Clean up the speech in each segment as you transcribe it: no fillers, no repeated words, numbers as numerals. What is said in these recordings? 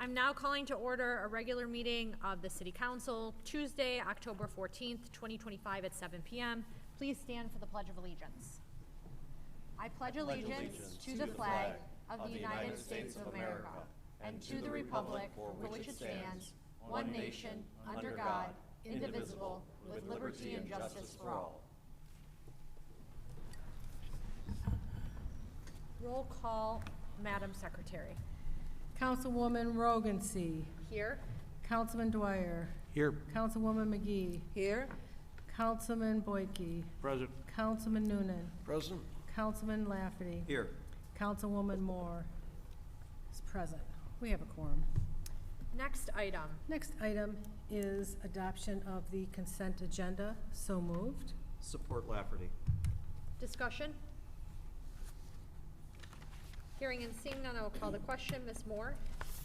I'm now calling to order a regular meeting of the City Council, Tuesday, October 14th, 2025 at 7 p.m. Please stand for the Pledge of Allegiance. I pledge allegiance to the flag of the United States of America and to the republic for which it stands, one nation, under God, indivisible, with liberty and justice for all. Roll call, Madam Secretary. Councilwoman Rogancy. Here. Councilman Dwyer. Here. Councilwoman McGee. Here. Councilman Boyke. Present. Councilman Noonan. Present. Councilman Lafferty. Here. Councilwoman Moore is present. We have a quorum. Next item. Next item is adoption of the consent agenda. So moved. Support Lafferty. Discussion? Hearing and seeing none, I will call the question. Ms. Moore?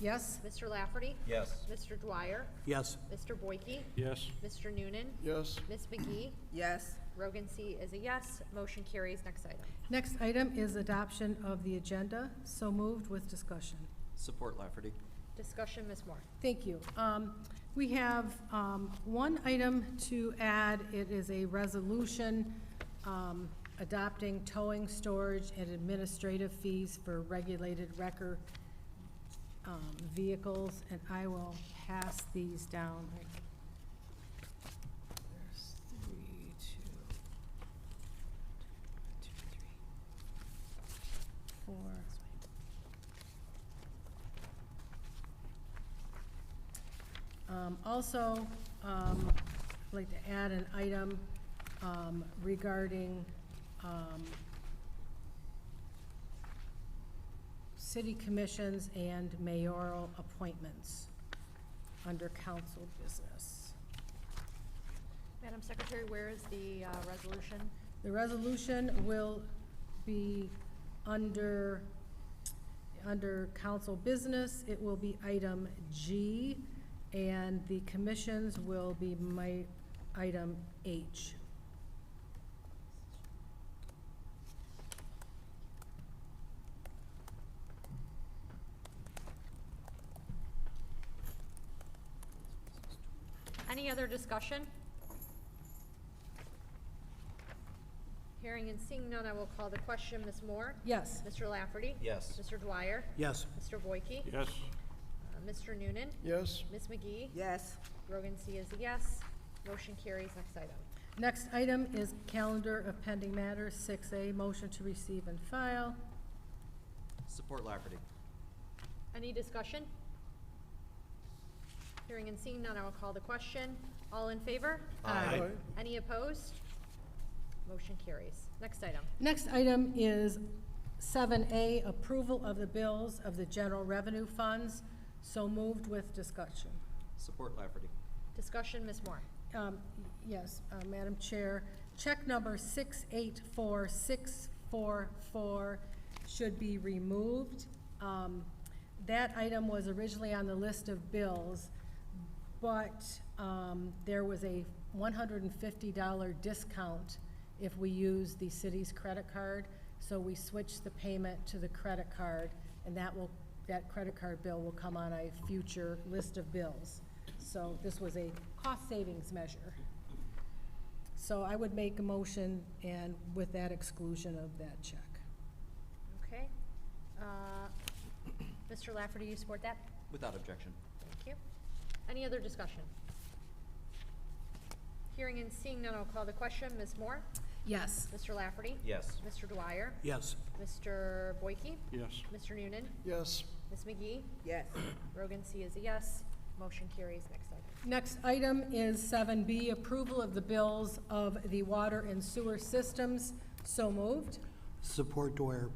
Yes? Mr. Lafferty? Yes. Mr. Dwyer? Yes. Mr. Boyke? Yes. Mr. Noonan? Yes. Ms. McGee? Yes. Rogan C. is a yes. Motion carries. Next item. Next item is adoption of the agenda. So moved with discussion. Support Lafferty. Discussion, Ms. Moore. Thank you. We have one item to add. It is a resolution adopting towing, storage, and administrative fees for regulated wrecker vehicles, and I will pass these down. There's 3, 2, 3, 4. Also, I'd like to add an item regarding city commissions and mayoral appointments under council business. Madam Secretary, where is the resolution? The resolution will be under council business. It will be item G, and the commissions will be my item H. Any other discussion? Hearing and seeing none, I will call the question. Ms. Moore? Yes. Mr. Lafferty? Yes. Mr. Dwyer? Yes. Mr. Boyke? Yes. Mr. Noonan? Yes. Ms. McGee? Yes. Rogan C. is a yes. Motion carries. Next item. Next item is calendar of pending matters, 6A, motion to receive and file. Support Lafferty. Any discussion? Hearing and seeing none, I will call the question. All in favor? Aye. Any opposed? Motion carries. Next item. Next item is 7A, approval of the bills of the general revenue funds. So moved with discussion. Support Lafferty. Discussion, Ms. Moore. Yes, Madam Chair, check number 684644 should be removed. That item was originally on the list of bills, but there was a $150 discount if we use the city's credit card. So we switched the payment to the credit card, and that credit card bill will come on a future list of bills. So this was a cost savings measure. So I would make a motion and with that exclusion of that check. Okay. Mr. Lafferty, you support that? Without objection. Thank you. Any other discussion? Hearing and seeing none, I'll call the question. Ms. Moore? Yes. Mr. Lafferty? Yes. Mr. Dwyer? Yes. Mr. Boyke? Yes. Mr. Noonan? Yes. Ms. McGee? Yes. Rogan C. is a yes. Motion carries. Next item. Next item is 7B, approval of the bills of the water and sewer systems. So moved. Support Dwyer.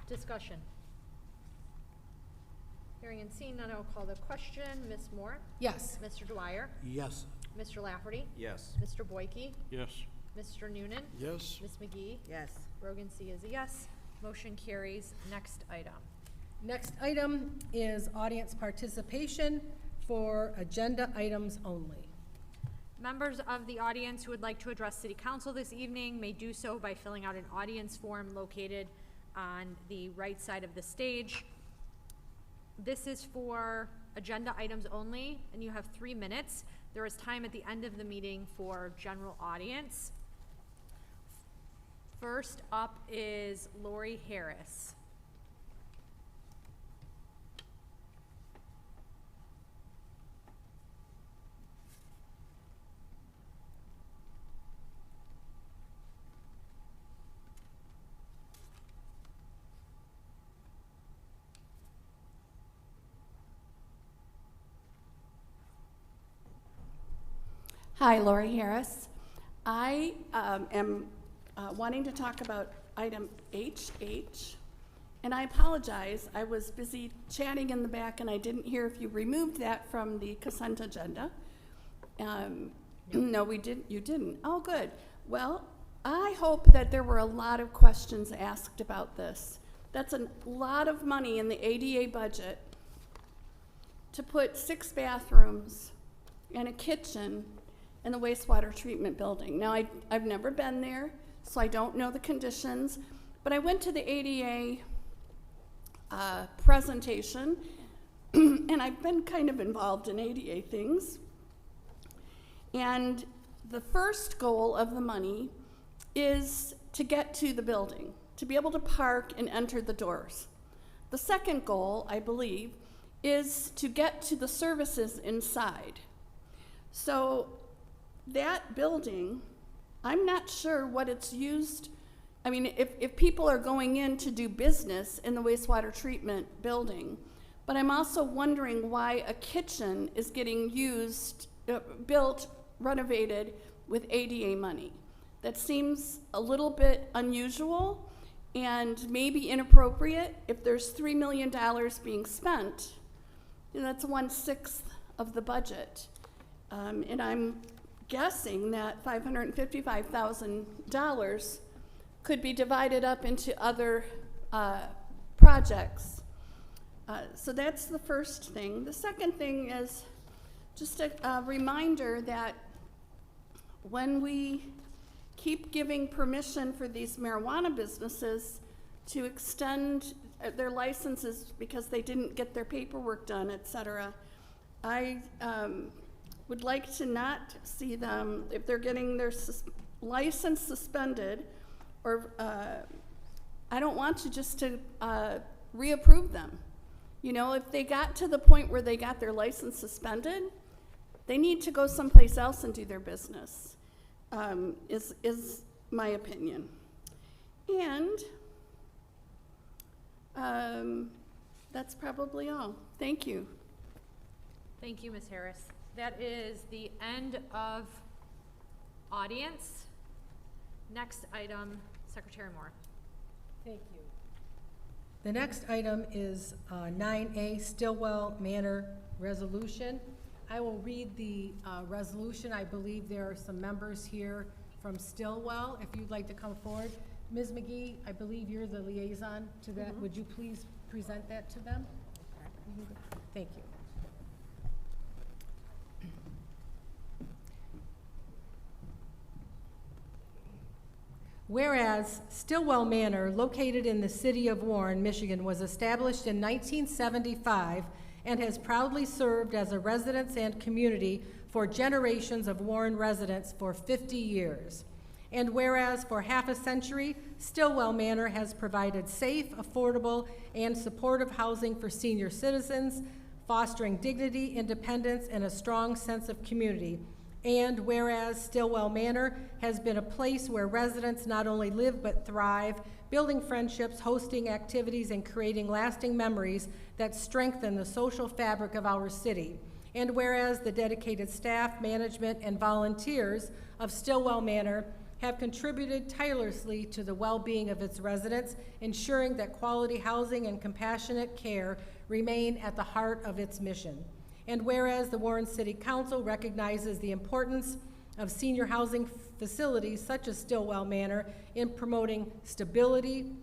Discussion. Hearing and seeing none, I will call the question. Ms. Moore? Yes. Mr. Dwyer? Yes. Mr. Lafferty? Yes. Mr. Boyke? Yes. Mr. Noonan? Yes. Ms. McGee? Yes. Rogan C. is a yes. Motion carries. Next item. Next item is audience participation for agenda items only. Members of the audience who would like to address City Council this evening may do so by filling out an audience form located on the right side of the stage. This is for agenda items only, and you have 3 minutes. There is time at the end of the meeting for general audience. First up is Lori Harris. Hi, Lori Harris. I am wanting to talk about item HH, and I apologize. I was busy chatting in the back, and I didn't hear if you removed that from the consent agenda. No, we didn't. You didn't. Oh, good. Well, I hope that there were a lot of questions asked about this. That's a lot of money in the ADA budget to put 6 bathrooms and a kitchen in the wastewater treatment building. Now, I've never been there, so I don't know the conditions, but I went to the ADA presentation, and I've been kind of involved in ADA things. And the first goal of the money is to get to the building, to be able to park and enter the doors. The second goal, I believe, is to get to the services inside. So that building, I'm not sure what it's used. I mean, if people are going in to do business in the wastewater treatment building, but I'm also wondering why a kitchen is getting used, built, renovated with ADA money. That seems a little bit unusual and maybe inappropriate. If there's $3 million being spent, you know, that's 1/6 of the budget. And I'm guessing that $555,000 could be divided up into other projects. So that's the first thing. The second thing is just a reminder that when we keep giving permission for these marijuana businesses to extend their licenses because they didn't get their paperwork done, et cetera, I would like to not see them, if they're getting their license suspended, or I don't want you just to reapprove them. You know, if they got to the point where they got their license suspended, they need to go someplace else and do their business, is my opinion. And that's probably all. Thank you. Thank you, Ms. Harris. That is the end of audience. Next item, Secretary Moore. Thank you. The next item is 9A, Stillwell Manor Resolution. I will read the resolution. I believe there are some members here from Stillwell. If you'd like to come forward. Ms. McGee, I believe you're the liaison to that. Would you please present that to them? Thank you. Whereas Stillwell Manor, located in the city of Warren, Michigan, was established in 1975 and has proudly served as a residence and community for generations of Warren residents for 50 years. And whereas for half a century, Stillwell Manor has provided safe, affordable, and supportive housing for senior citizens, fostering dignity, independence, and a strong sense of community. And whereas Stillwell Manor has been a place where residents not only live but thrive, building friendships, hosting activities, and creating lasting memories that strengthen the social fabric of our city. And whereas the dedicated staff, management, and volunteers of Stillwell Manor have contributed tirelessly to the well-being of its residents, ensuring that quality housing and compassionate care remain at the heart of its mission. And whereas the Warren City Council recognizes the importance of senior housing facilities such as Stillwell Manor in promoting stability,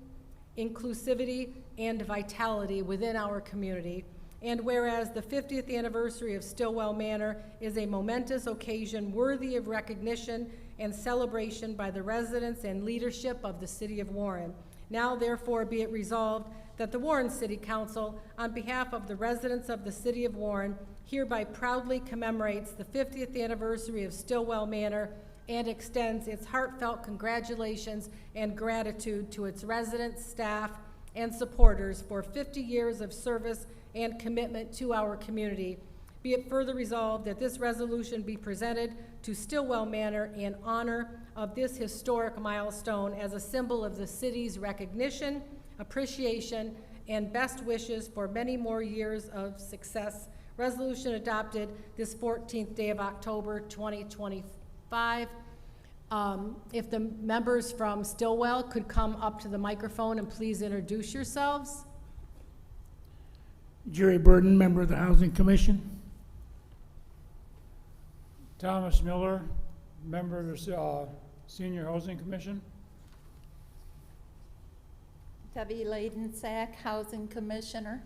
inclusivity, and vitality within our community. And whereas the 50th anniversary of Stillwell Manor is a momentous occasion worthy of recognition and celebration by the residents and leadership of the city of Warren. Now therefore be it resolved that the Warren City Council, on behalf of the residents of the City of Warren, hereby proudly commemorates the 50th anniversary of Stillwell Manor and extends its heartfelt congratulations and gratitude to its residents, staff, and supporters for 50 years of service and commitment to our community. Be it further resolved that this resolution be presented to Stillwell Manor in honor of this historic milestone as a symbol of the city's recognition, appreciation, and best wishes for many more years of success. Resolution adopted this 14th day of October 2025. If the members from Stillwell could come up to the microphone and please introduce yourselves. Jerry Burden, member of the Housing Commission. Thomas Miller, member of the Senior Housing Commission. Debbie Ladensack, Housing Commissioner.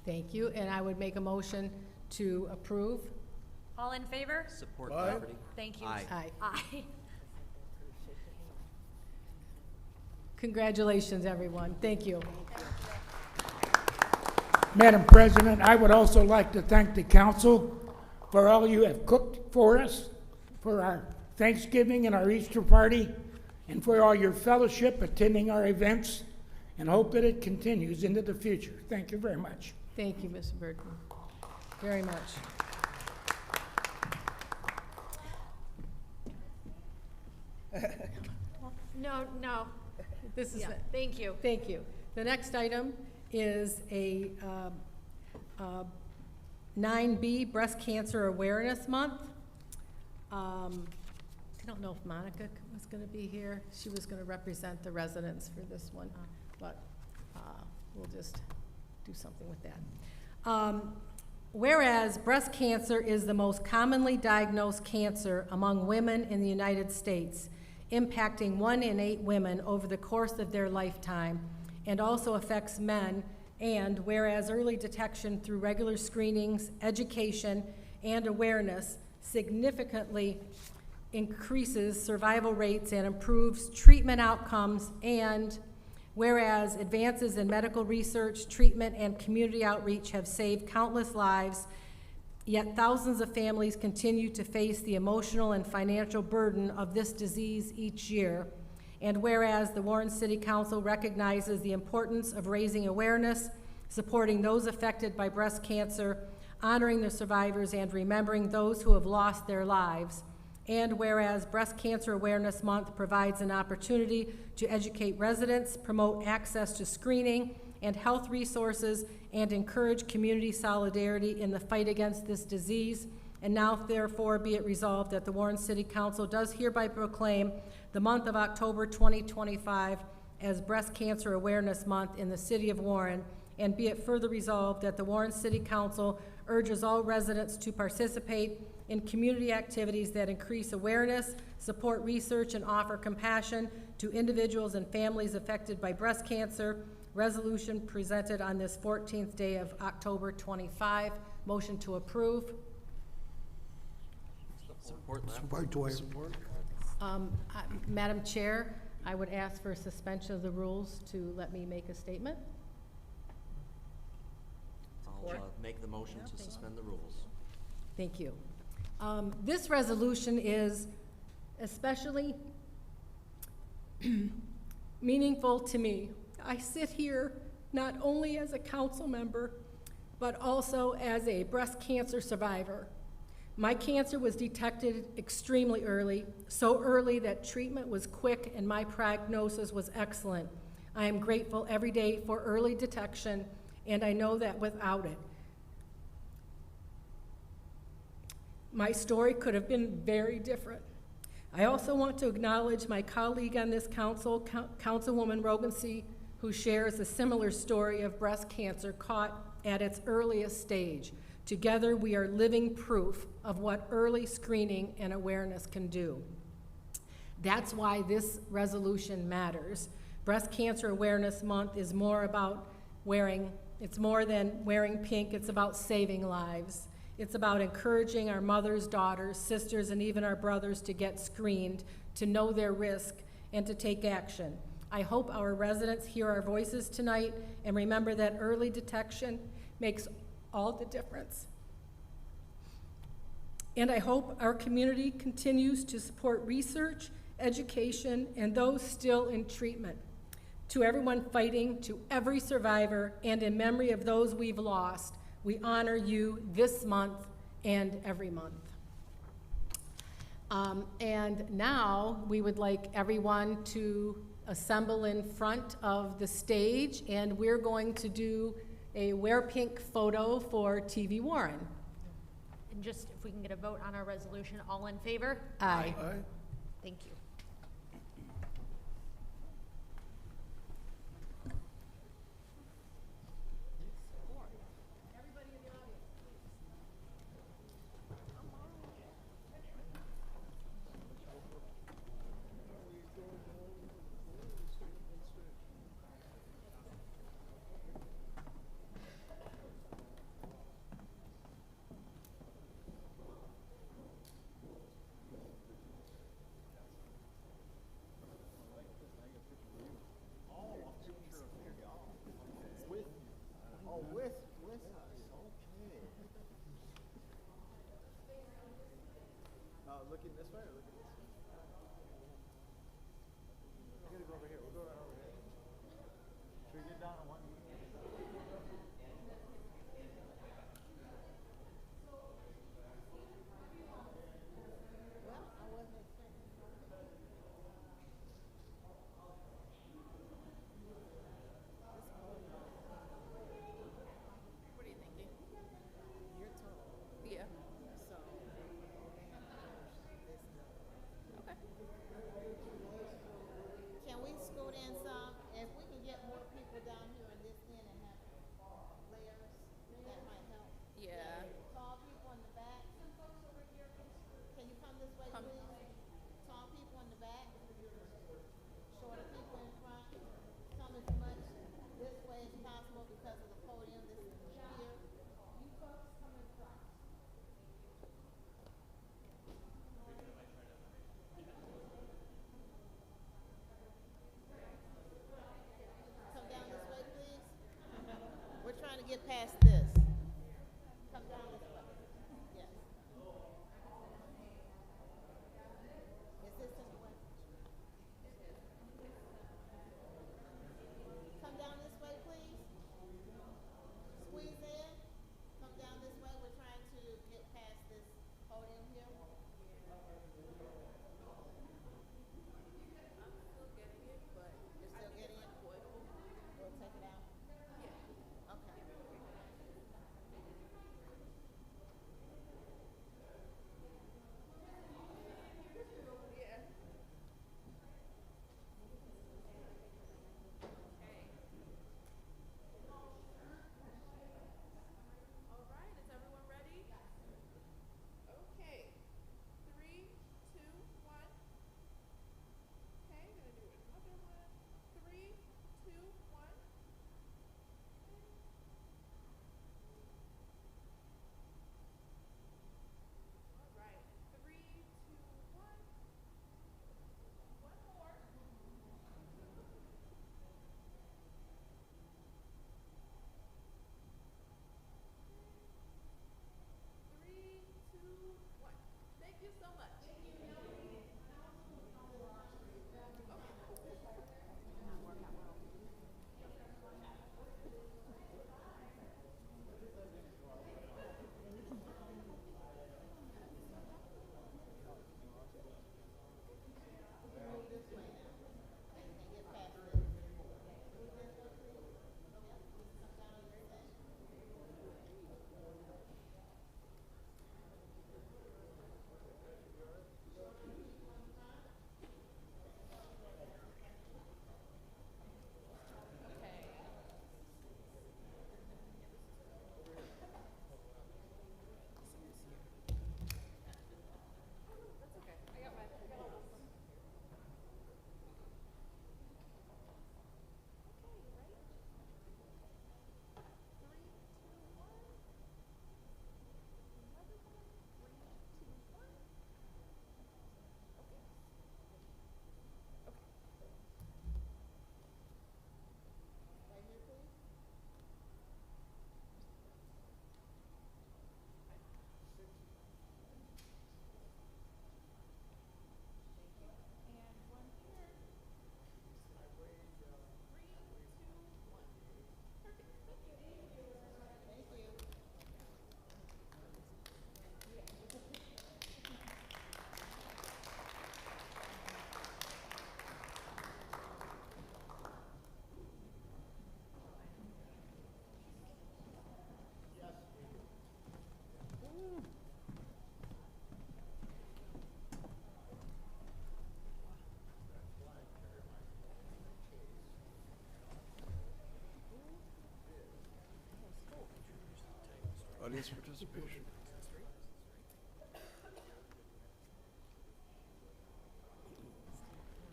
Thank you, and I would make a motion to approve. All in favor? Support Lafferty. Thank you. Aye. Aye. Aye. Congratulations, everyone. Thank you. Madam President, I would also like to thank the council for all you have cooked for us, for our Thanksgiving and our Easter party, and for all your fellowship attending our events, and hope that it continues into the future. Thank you very much. Thank you, Mr. Burton, very much. No, This is, yeah, thank you. thank you. The next item is a 9B, Breast Cancer Awareness Month. I don't know if Monica was going to be here. She was going to represent the residents for this one, but we'll just do something with that. Whereas breast cancer is the most commonly diagnosed cancer among women in the United States, impacting 1 in 8 women over the course of their lifetime, and also affects men, and whereas early detection through regular screenings, education, and awareness significantly increases survival rates and improves treatment outcomes, and whereas advances in medical research, treatment, and community outreach have saved countless lives, yet thousands of families continue to face the emotional and financial burden of this disease each year. And whereas the Warren City Council recognizes the importance of raising awareness, supporting those affected by breast cancer, honoring the survivors, and remembering those who have lost their lives. And whereas Breast Cancer Awareness Month provides an opportunity to educate residents, promote access to screening and health resources, and encourage community solidarity in the fight against this disease. And now therefore be it resolved that the Warren City Council does hereby proclaim the month of October 2025 as Breast Cancer Awareness Month in the City of Warren. And be it further resolved that the Warren City Council urges all residents to participate in community activities that increase awareness, support research, and offer compassion to individuals and families affected by breast cancer. Resolution presented on this 14th day of October 25. Motion to approve. Support Lafferty. Support Dwyer. Madam Chair, I would ask for suspension of the rules to let me make a statement. I'll make the motion to suspend the rules. Thank you. This resolution is especially meaningful to me. I sit here not only as a council member, but also as a breast cancer survivor. My cancer was detected extremely early, so early that treatment was quick and my prognosis was excellent. I am grateful every day for early detection, and I know that without it, my story could have been very different. I also want to acknowledge my colleague on this council, Councilwoman Rogancy, who shares a similar story of breast cancer caught at its earliest stage. Together, we are living proof of what early screening and awareness can do. That's why this resolution matters. Breast Cancer Awareness Month is more about it's more than wearing pink, it's about saving lives. It's about encouraging our mothers, daughters, sisters, and even our brothers to get screened, to know their risk, and to take action. I hope our residents hear our voices tonight and remember that early detection makes all the difference. And I hope our community continues to support research, education, and those still in treatment. To everyone fighting, to every survivor, and in memory of those we've lost, we honor you this month and every month. And now we would like everyone to assemble in front of the stage, and we're going to do a Wear Pink photo for TV Warren. And just, if we can get a vote on our resolution, all in favor? Aye. Thank you. Looking this way or looking this way? We're gonna go over here. We'll go right over here. Should we get down on one knee? Well, I wasn't expecting something. What are you thinking? You're tall. Yeah. So, Okay. can we scoot in some? If we can get more people down here in this end and have layers, that might help. Yeah. Tall people in the back. Some folks over here. Can you come this way, Come. please? Tall people in the back. Shorter people in front. Come as much this way as possible because of the podium. This is here. You folks come in front. Come down this way, please. We're trying to get past this. Come down this way. Yes. Is this in the way? Come down this way, please. Squeeze in. Come down this way. We're trying to get past this podium here. You're still getting it? We'll take it out? Yeah. Okay.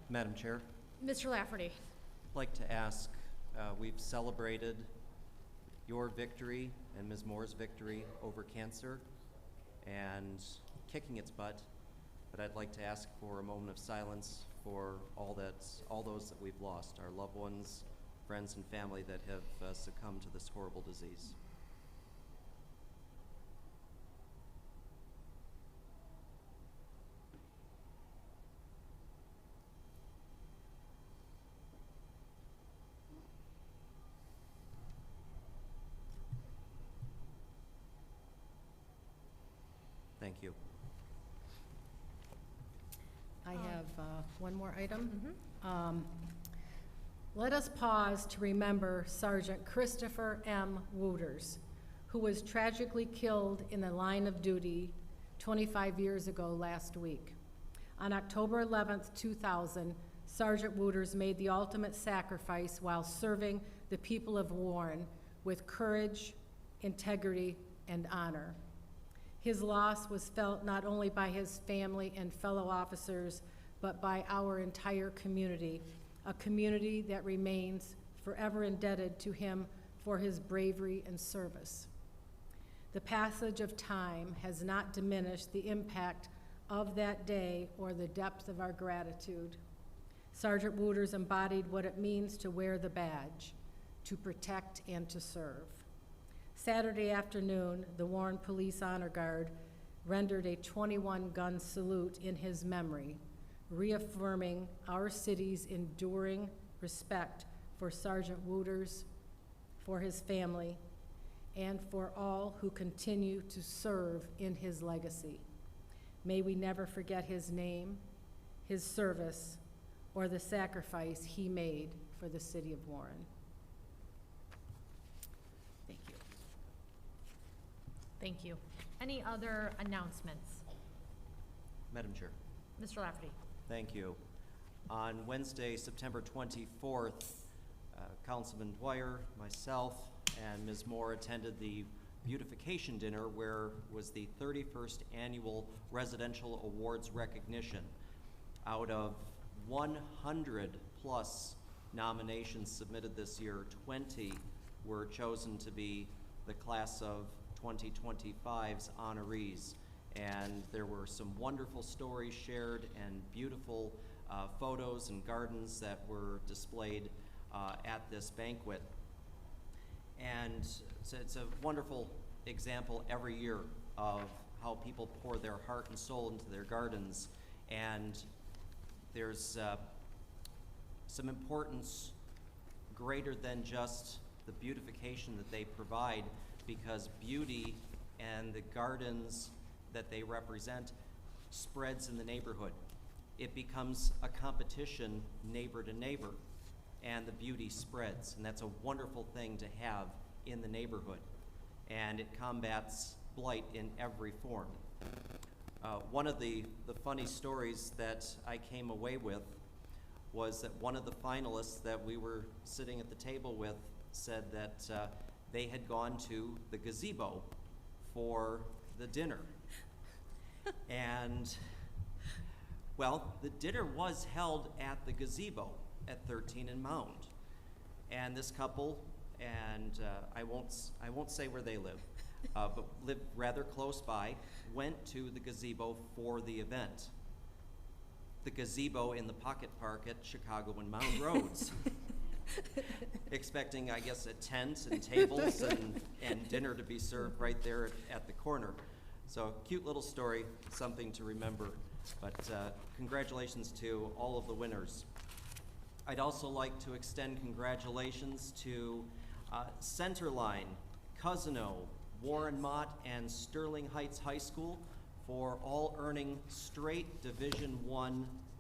Madam Chair, Mr. Lafferty. I'd like to ask, we've celebrated your victory and Ms. Moore's victory over cancer and kicking its butt, but I'd like to ask for a moment of silence for all those that we've lost, our loved ones, friends, and family that have succumbed to this horrible disease. Thank you. I have one more item. Let us pause to remember Sergeant Christopher M. Wooters, who was tragically killed in the line of duty 25 years ago last week. On October 11th, 2000, Sergeant Wooters made the ultimate sacrifice while serving the people of Warren with courage, integrity, and honor. His loss was felt not only by his family and fellow officers, but by our entire community, a community that remains forever indebted to him for his bravery and service. The passage of time has not diminished the impact of that day or the depth of our gratitude. Sergeant Wooters embodied what it means to wear the badge, to protect and to serve. Saturday afternoon, the Warren Police Honor Guard rendered a 21-gun salute in his memory, reaffirming our city's enduring respect for Sergeant Wooters, for his family, and for all who continue to serve in his legacy. May we never forget his name, his service, or the sacrifice he made for the city of Warren. Thank you. Thank you. Any other announcements? Madam Chair. Mr. Lafferty. Thank you. On Wednesday, September 24th, Councilman Dwyer, myself, and Ms. Moore attended the beautification dinner where was the 31st annual residential awards recognition. Out of 100 plus nominations submitted this year, 20 were chosen to be the class of 2025's honorees. And there were some wonderful stories shared and beautiful photos and gardens that were displayed at this banquet. And so it's a wonderful example every year of how people pour their heart and soul into their gardens. And there's some importance greater than just the beautification that they provide, because beauty and the gardens that they represent spreads in the neighborhood. It becomes a competition neighbor to neighbor, and the beauty spreads, and that's a wonderful thing to have in the neighborhood, and it combats blight in every form. One of the funny stories that I came away with was that one of the finalists that we were sitting at the table with said that they had gone to the gazebo for the dinner. And, well, the dinner was held at the gazebo at 13 and Mound. And this couple, and I won't say where they live, but live rather close by, went to the gazebo for the event. The gazebo in the Pocket Park at Chicago and Mound Roads. Expecting, I guess, a tent and tables and dinner to be served right there at the corner. So, cute little story, something to remember. But congratulations to all of the winners. I'd also like to extend congratulations to Centerline, Cousino, Warren Mott, and Sterling Heights High School for all earning straight Division I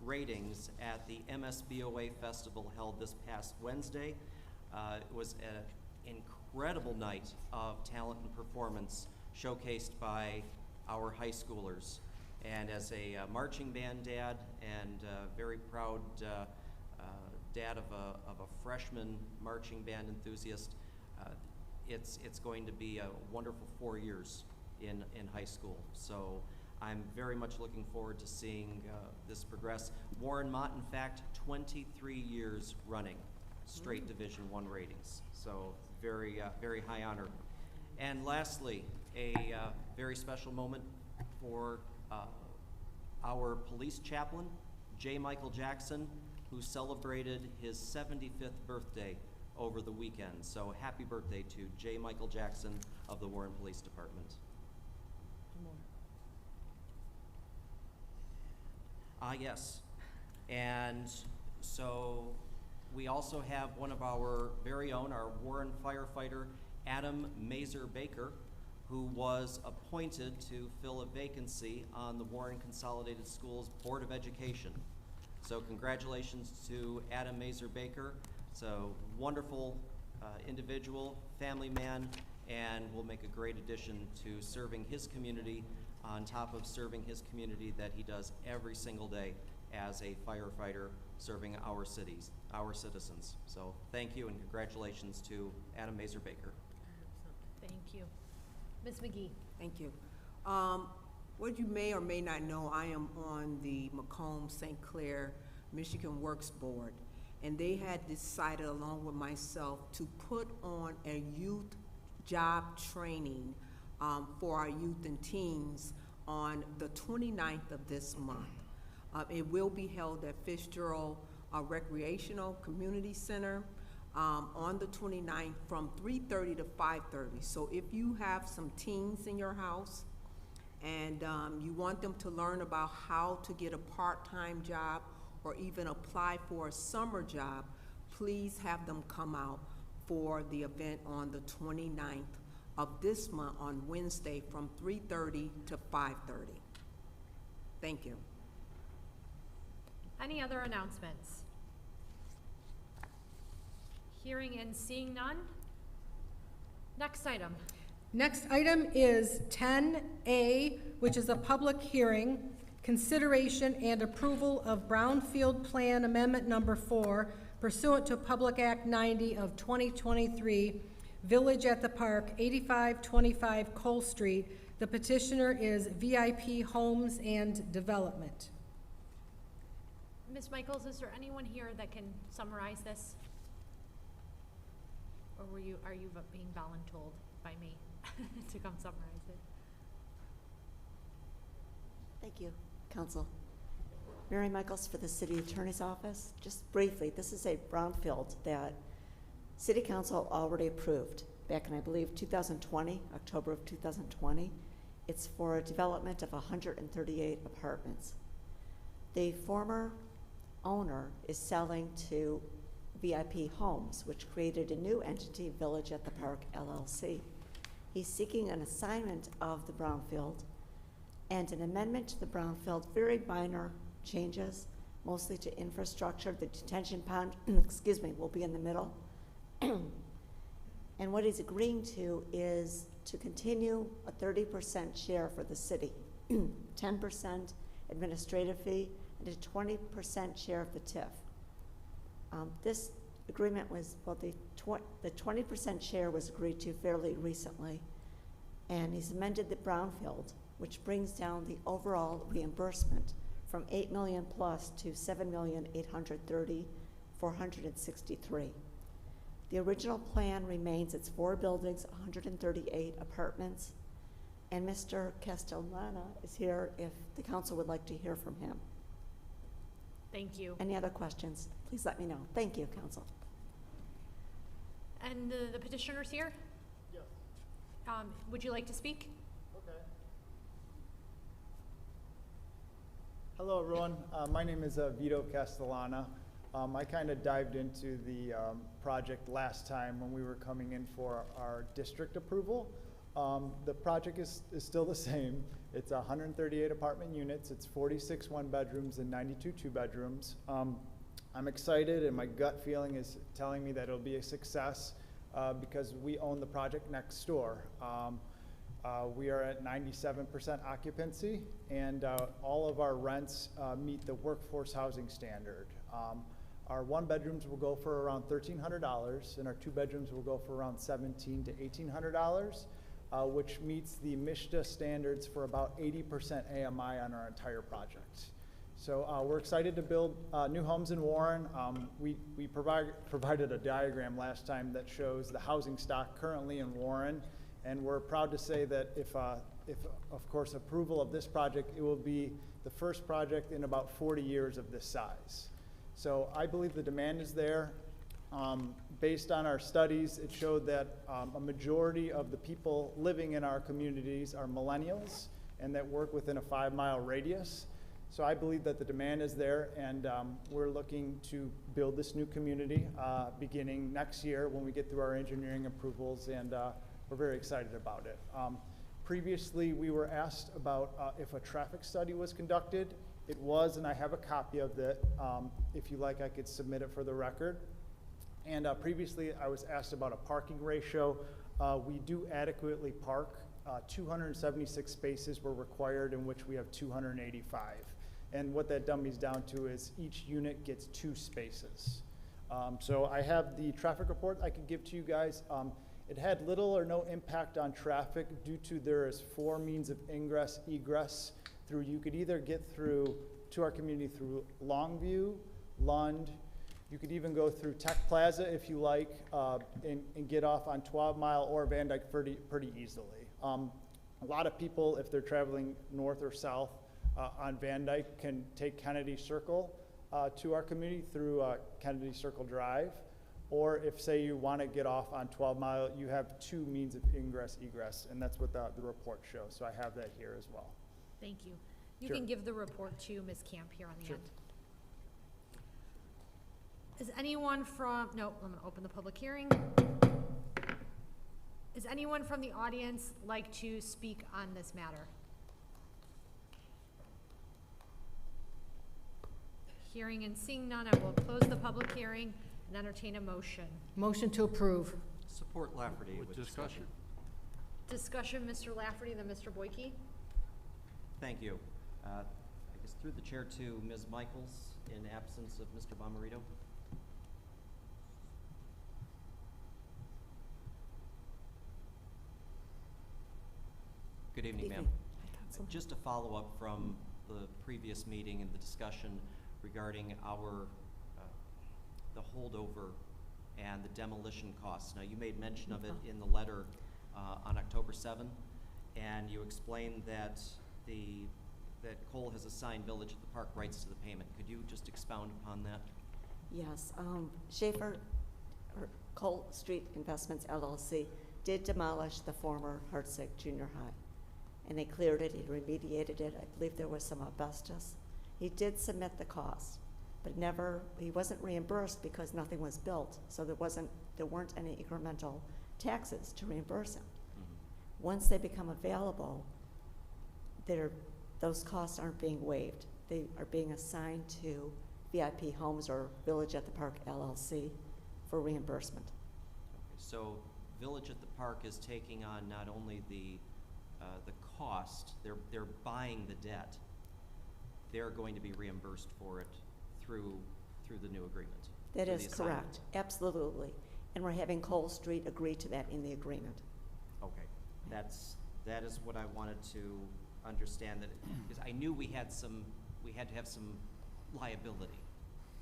ratings at the MSBOA Festival held this past Wednesday. It was an incredible night of talent and performance showcased by our high schoolers. And as a marching band dad and very proud dad of a freshman marching band enthusiast, it's going to be a wonderful 4 years in high school. So I'm very much looking forward to seeing this progress. Warren Mott, in fact, 23 years running straight Division I ratings. So very, very high honor. And lastly, a very special moment for our police chaplain, J. Michael Jackson, who celebrated his 75th birthday over the weekend. So happy birthday to J. Michael Jackson of the Warren Police Department. Yes. And so we also have one of our very own, our Warren firefighter, Adam Mazer Baker, who was appointed to fill a vacancy on the Warren Consolidated Schools Board of Education. So congratulations to Adam Mazer Baker. It's a wonderful individual, family man, and will make a great addition to serving his community on top of serving his community that he does every single day as a firefighter serving our cities, our citizens. So thank you and congratulations to Adam Mazer Baker. Thank you. Ms. McGee. Thank you. What you may or may not know, I am on the Macomb St. Clair Michigan Works Board, and they had decided along with myself to put on a youth job training for our youth and teens on the 29th of this month. It will be held at Fitzgerald Recreational Community Center on the 29th from 3:30 to 5:30. So if you have some teens in your house and you want them to learn about how to get a part-time job or even apply for a summer job, please have them come out for the event on the 29th of this month on Wednesday from 3:30 to 5:30. Thank you. Any other announcements? Hearing and seeing none. Next item. Next item is 10A, which is a public hearing, consideration and approval of Brownfield Plan Amendment Number 4 pursuant to Public Act 90 of 2023, Village at the Park, 8525 Cole Street. The petitioner is VIP Homes and Development. Ms. Michaels, is there anyone here that can summarize this? Or are you being voluntold by me to come summarize it? Thank you, Council. Mary Michaels for the City Attorney's Office. Just briefly, this is a brownfield that City Council already approved back in, I believe, 2020, October of 2020. It's for a development of 138 apartments. The former owner is selling to VIP Homes, which created a new entity, Village at the Park LLC. He's seeking an assignment of the brownfield and an amendment to the brownfield, very minor changes, mostly to infrastructure. The detention pond, excuse me, will be in the middle. And what he's agreeing to is to continue a 30% share for the city, 10% administrative fee, and a 20% share of the TIF. This agreement was, well, the 20% share was agreed to fairly recently, and he's amended the brownfield, which brings down the overall reimbursement from $8 million plus to $7,830,463. The original plan remains its 4 buildings, 138 apartments, and Mr. Castellana is here if the council would like to hear from him. Thank you. Any other questions? Please let me know. Thank you, Council. And the petitioner's here? Yes. Would you like to speak? Okay. Hello, everyone. My name is Vito Castellana. I kind of dived into the project last time when we were coming in for our district approval. The project is still the same. It's 138 apartment units. It's 46 one-bedrooms and 92 two-bedrooms. I'm excited, and my gut feeling is telling me that it'll be a success because we own the project next door. We are at 97% occupancy, and all of our rents meet the workforce housing standard. Our 1 bedrooms will go for around $1,300, and our 2 bedrooms will go for around $1,700 to $1,800, which meets the MSHDA standards for about 80% AMI on our entire project. So we're excited to build new homes in Warren. We provided a diagram last time that shows the housing stock currently in Warren, and we're proud to say that if of course, approval of this project, it will be the first project in about 40 years of this size. So I believe the demand is there. Based on our studies, it showed that a majority of the people living in our communities are millennials and that work within a 5-mile radius. So I believe that the demand is there, and we're looking to build this new community beginning next year when we get through our engineering approvals, and we're very excited about it. Previously, we were asked about if a traffic study was conducted. It was, and I have a copy of it. If you like, I could submit it for the record. And previously, I was asked about a parking ratio. We do adequately park. 276 spaces were required, in which we have 285. And what that dummies down to is each unit gets 2 spaces. So I have the traffic report I could give to you guys. It had little or no impact on traffic due to there is 4 means of ingress, egress. You could either get through to our community through Longview, Lund. You could even go through Tech Plaza if you like, and get off on 12 Mile or Van Dyke pretty easily. A lot of people, if they're traveling north or south on Van Dyke, can take Kennedy Circle to our community through Kennedy Circle Drive. Or if, say, you want to get off on 12 Mile, you have 2 means of ingress, egress, and that's what the report shows. So I have that here as well. Thank you. You Sure. can give the report to Ms. Camp here on the Sure. end. Is anyone from, no, I'm gonna open the public hearing. Is anyone from the audience like to speak on this matter? Hearing and seeing none, I will close the public hearing and entertain a motion. Motion to approve. Support Lafferty with discussion. Discussion, Mr. Lafferty, then Mr. Boyke. Thank you. I guess through the chair to Ms. Michaels in absence of Mr. Bomarito. Good evening, ma'am. Just to follow up from the previous meeting and the discussion regarding our, the holdover and the demolition costs. Now, you made mention of it in the letter on October 7, and you explained that that Cole has assigned Village at the Park rights to the payment. Could you just expound upon that? Yes, Schaefer, or Cole Street Investments LLC, did demolish the former Hartsick Junior High. And they cleared it, he remediated it. I believe there was some asbestos. He did submit the cost, but he wasn't reimbursed because nothing was built. So there weren't any incremental taxes to reimburse him. Mm-hmm. Once they become available, those costs aren't being waived. They are being assigned to VIP Homes or Village at the Park LLC for reimbursement. Okay, so Village at the Park is taking on not only the cost, they're buying the debt. They're going to be reimbursed for it through the new agreement. That through is the assignment. correct, absolutely. And we're having Cole Street agree to that in the agreement. Okay, that is what I wanted to understand, that because I knew we had to have some liability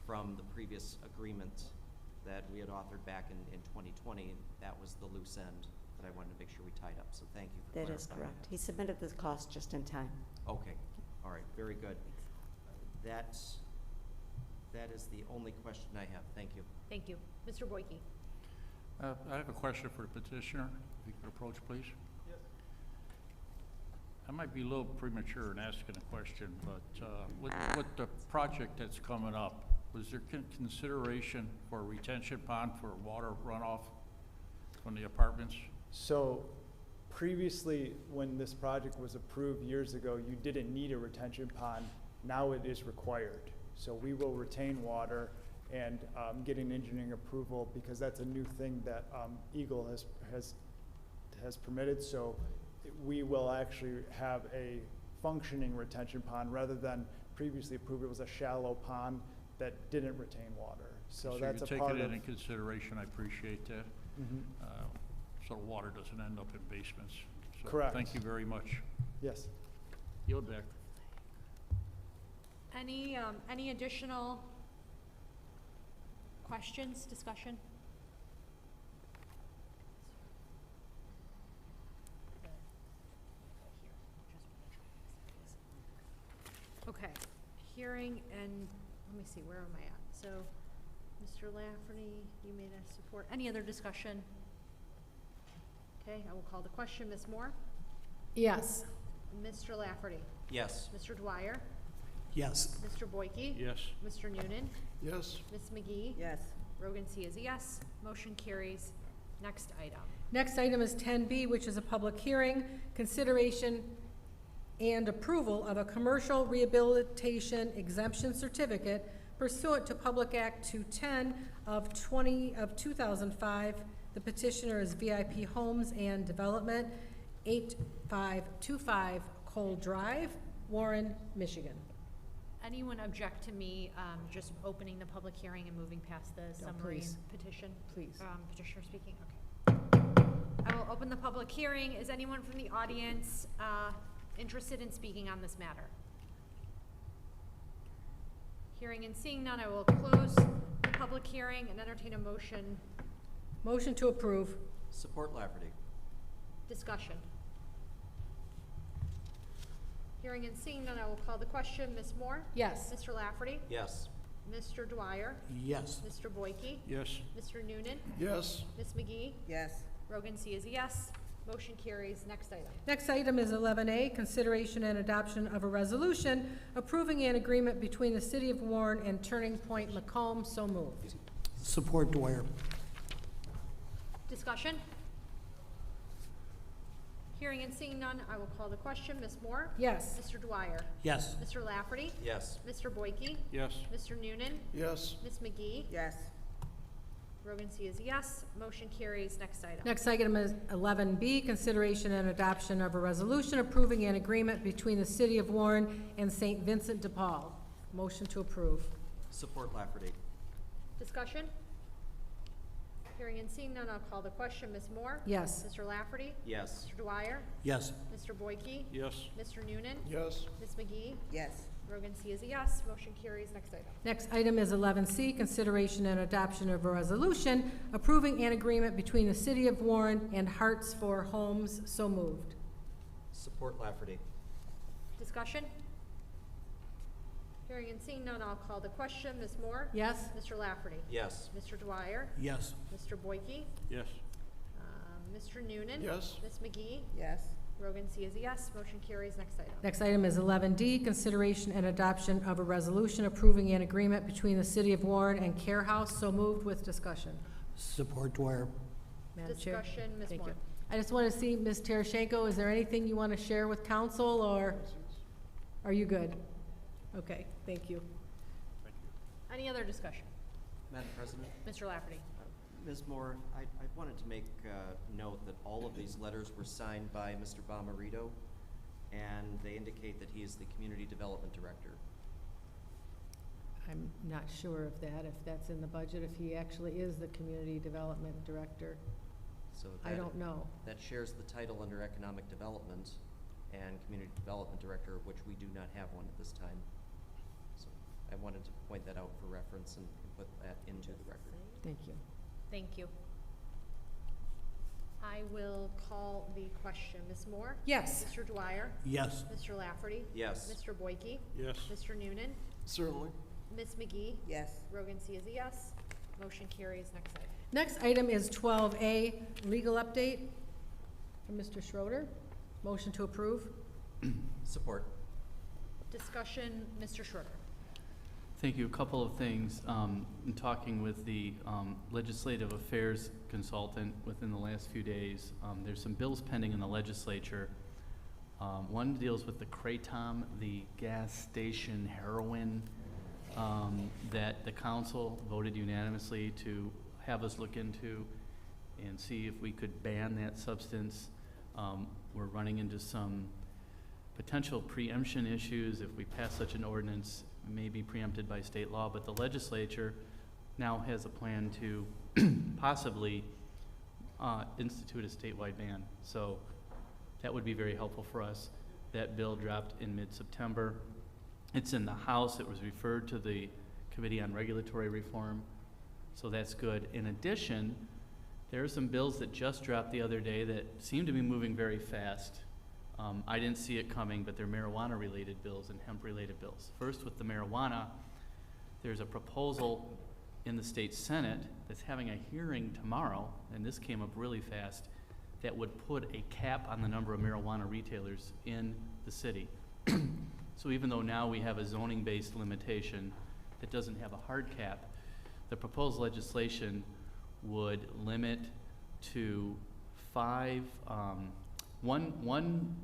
from the previous agreement that we had authored back in 2020. That was the loose end that I wanted to make sure we tied up. So thank you for That clarifying is correct. He submitted the cost just in time. Okay, all right, very good. That is the only question I have. Thank you. Thank you. Mr. Boyke. I have a question for the petitioner. If you could approach, please. Yes. I might be a little premature in asking a question, but with the project that's coming up, was there consideration for a retention pond for water runoff from the apartments? So previously, when this project was approved years ago, you didn't need a retention pond. Now it is required. So we will retain water and get an engineering approval, because that's a new thing that Eagle has permitted. So we will actually have a functioning retention pond rather than previously approved. It was a shallow pond that didn't retain water. So that's a you're part taking of. it into consideration, I appreciate that. Mhm. So water doesn't end up in basements. So Correct. Thank you very much. Yes. Yield back. Any additional questions, discussion? Okay, hearing and, let me see, where am I at? So, Mr. Lafferty, you made a support. Any other discussion? Okay, I will call the question. Ms. Moore? Yes. Mr. Lafferty? Yes. Mr. Dwyer? Yes. Mr. Boyke? Yes. Mr. Noonan? Yes. Ms. McGee? Yes. Rogan C is a yes. Motion carries. Next item. Next item is 10B, which is a public hearing, consideration and approval of a commercial rehabilitation exemption certificate pursuant to Public Act 210 of 2005. The petitioner is VIP Homes and Development, 8525 Cole Drive, Warren, Michigan. Anyone object to me just opening the public hearing and moving past the summary please. and petition? Please. Petitioner speaking, okay. I will open the public hearing. Is anyone from the audience interested in speaking on this matter? Hearing and seeing none, I will close the public hearing and entertain a motion. Motion to approve. Support Lafferty. Discussion. Hearing and seeing none, I will call the question. Ms. Moore? Yes. Mr. Lafferty? Yes. Mr. Dwyer? Yes. Mr. Boyke? Yes. Mr. Noonan? Yes. Ms. McGee? Yes. Rogan C is a yes. Motion carries. Next item. Next item is 11A, consideration and adoption of a resolution approving an agreement between the City of Warren and Turning Point Macomb. So moved. Support Dwyer. Discussion? Hearing and seeing none, I will call the question. Ms. Moore? Yes. Mr. Dwyer? Yes. Mr. Lafferty? Yes. Mr. Boyke? Yes. Mr. Noonan? Yes. Ms. McGee? Yes. Rogan C is a yes. Motion carries. Next item. Next item is 11B, consideration and adoption of a resolution approving an agreement between the City of Warren and St. Vincent de Paul. Motion to approve. Support Lafferty. Discussion? Hearing and seeing none, I'll call the question. Ms. Moore? Yes. Mr. Lafferty? Yes. Mr. Dwyer? Yes. Mr. Boyke? Yes. Mr. Noonan? Yes. Ms. McGee? Yes. Rogan C is a yes. Motion carries. Next item. Next item is 11C, consideration and adoption of a resolution approving an agreement between the City of Warren and Hearts for Homes. So moved. Support Lafferty. Discussion? Hearing and seeing none, I'll call the question. Ms. Moore? Yes. Mr. Lafferty? Yes. Mr. Dwyer? Yes. Mr. Boyke? Yes. Mr. Noonan? Yes. Ms. McGee? Yes. Rogan C is a yes. Motion carries. Next item. Next item is 11D, consideration and adoption of a resolution approving an agreement between the City of Warren and Care House. So moved with discussion. Support Dwyer. Madam Chair. Discussion, Ms. Thank Moore. you. I just want to see, Ms. Tereschenko, is there anything you want to share with council, or are you good? Okay, thank you. Any other discussion? Madam President? Mr. Lafferty? Ms. Moore, I wanted to make note that all of these letters were signed by Mr. Bomarito, and they indicate that he is the Community Development Director. I'm not sure of that, if that's in the budget, if he actually is the Community Development Director. So I that- don't know. That shares the title under Economic Development and Community Development Director, of which we do not have one at this time. So I wanted to point that out for reference and put that into the record. Thank you. Thank you. I will call the question. Ms. Moore? Yes. Mr. Dwyer? Yes. Mr. Lafferty? Yes. Mr. Boyke? Yes. Mr. Noonan? Certainly. Ms. McGee? Yes. Rogan C is a yes. Motion carries. Next item. Next item is 12A, legal update from Mr. Schroeder. Motion to approve. Support. Discussion, Mr. Schroeder. Thank you. A couple of things. In talking with the legislative affairs consultant within the last few days, there's some bills pending in the legislature. One deals with the Kratom, the gas station heroin, that the council voted unanimously to have us look into and see if we could ban that substance. We're running into some potential preemption issues. If we pass such an ordinance, may be preempted by state law, but the legislature now has a plan to possibly institute a statewide ban. So that would be very helpful for us. That bill dropped in mid-September. It's in the House. It was referred to the Committee on Regulatory Reform, so that's good. In addition, there are some bills that just dropped the other day that seem to be moving very fast. I didn't see it coming, but they're marijuana-related bills and hemp-related bills. First, with the marijuana, there's a proposal in the state Senate that's having a hearing tomorrow, and this came up really fast, that would put a cap on the number of marijuana retailers in the city. So even though now we have a zoning-based limitation that doesn't have a hard cap, the proposed legislation would limit to one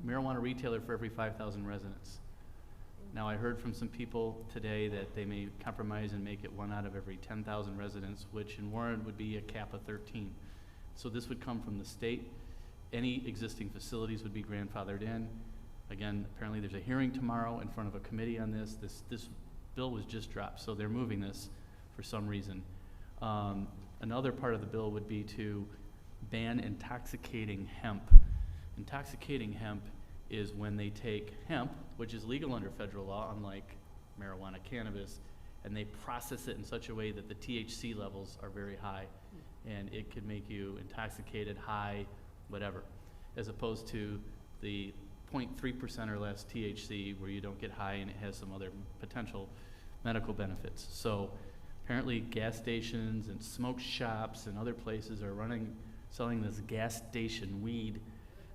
marijuana retailer for every 5,000 residents. Now, I heard from some people today that they may compromise and make it 1 out of every 10,000 residents, which in Warren would be a cap of 13. So this would come from the state. Any existing facilities would be grandfathered in. Again, apparently there's a hearing tomorrow in front of a committee on this. This bill was just dropped, so they're moving this for some reason. Another part of the bill would be to ban intoxicating hemp. Intoxicating hemp is when they take hemp, which is legal under federal law, unlike marijuana, cannabis, and they process it in such a way that the THC levels are very high, and it could make you intoxicated, high, whatever, as opposed to the 0.3% or less THC where you don't get high and it has some other potential medical benefits. So apparently gas stations and smoke shops and other places are selling this gas station weed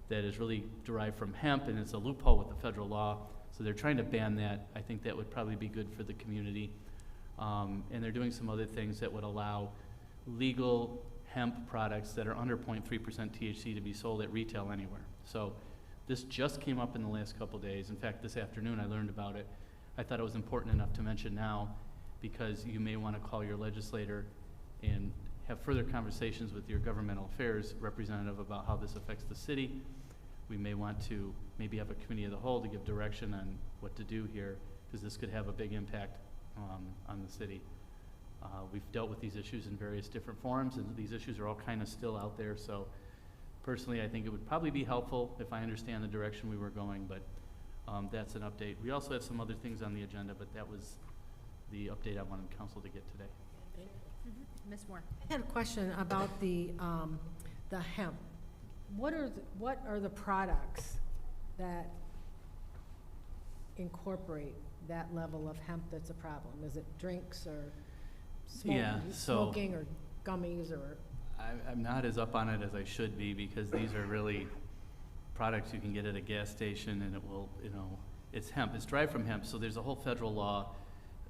that is really derived from hemp, and it's a loophole with the federal law. So they're trying to ban that. I think that would probably be good for the community. And they're doing some other things that would allow legal hemp products that are under 0.3% THC to be sold at retail anywhere. So this just came up in the last couple days. In fact, this afternoon I learned about it. I thought it was important enough to mention now because you may want to call your legislator and have further conversations with your governmental affairs representative about how this affects the city. We may want to maybe have a committee of the whole to give direction on what to do here, because this could have a big impact on the city. We've dealt with these issues in various different forums, and these issues are all kind of still out there. So personally, I think it would probably be helpful if I understand the direction we were going, but that's an update. We also have some other things on the agenda, but that was the update I wanted council to get today. Ms. Moore. I had a question about the hemp. What are the products that incorporate that level of hemp that's a problem? Is it drinks or smoking or gummies or? I'm not as up on it as I should be, because these are really products you can get at a gas station, and it will, it's hemp. It's derived from hemp. So there's a whole federal law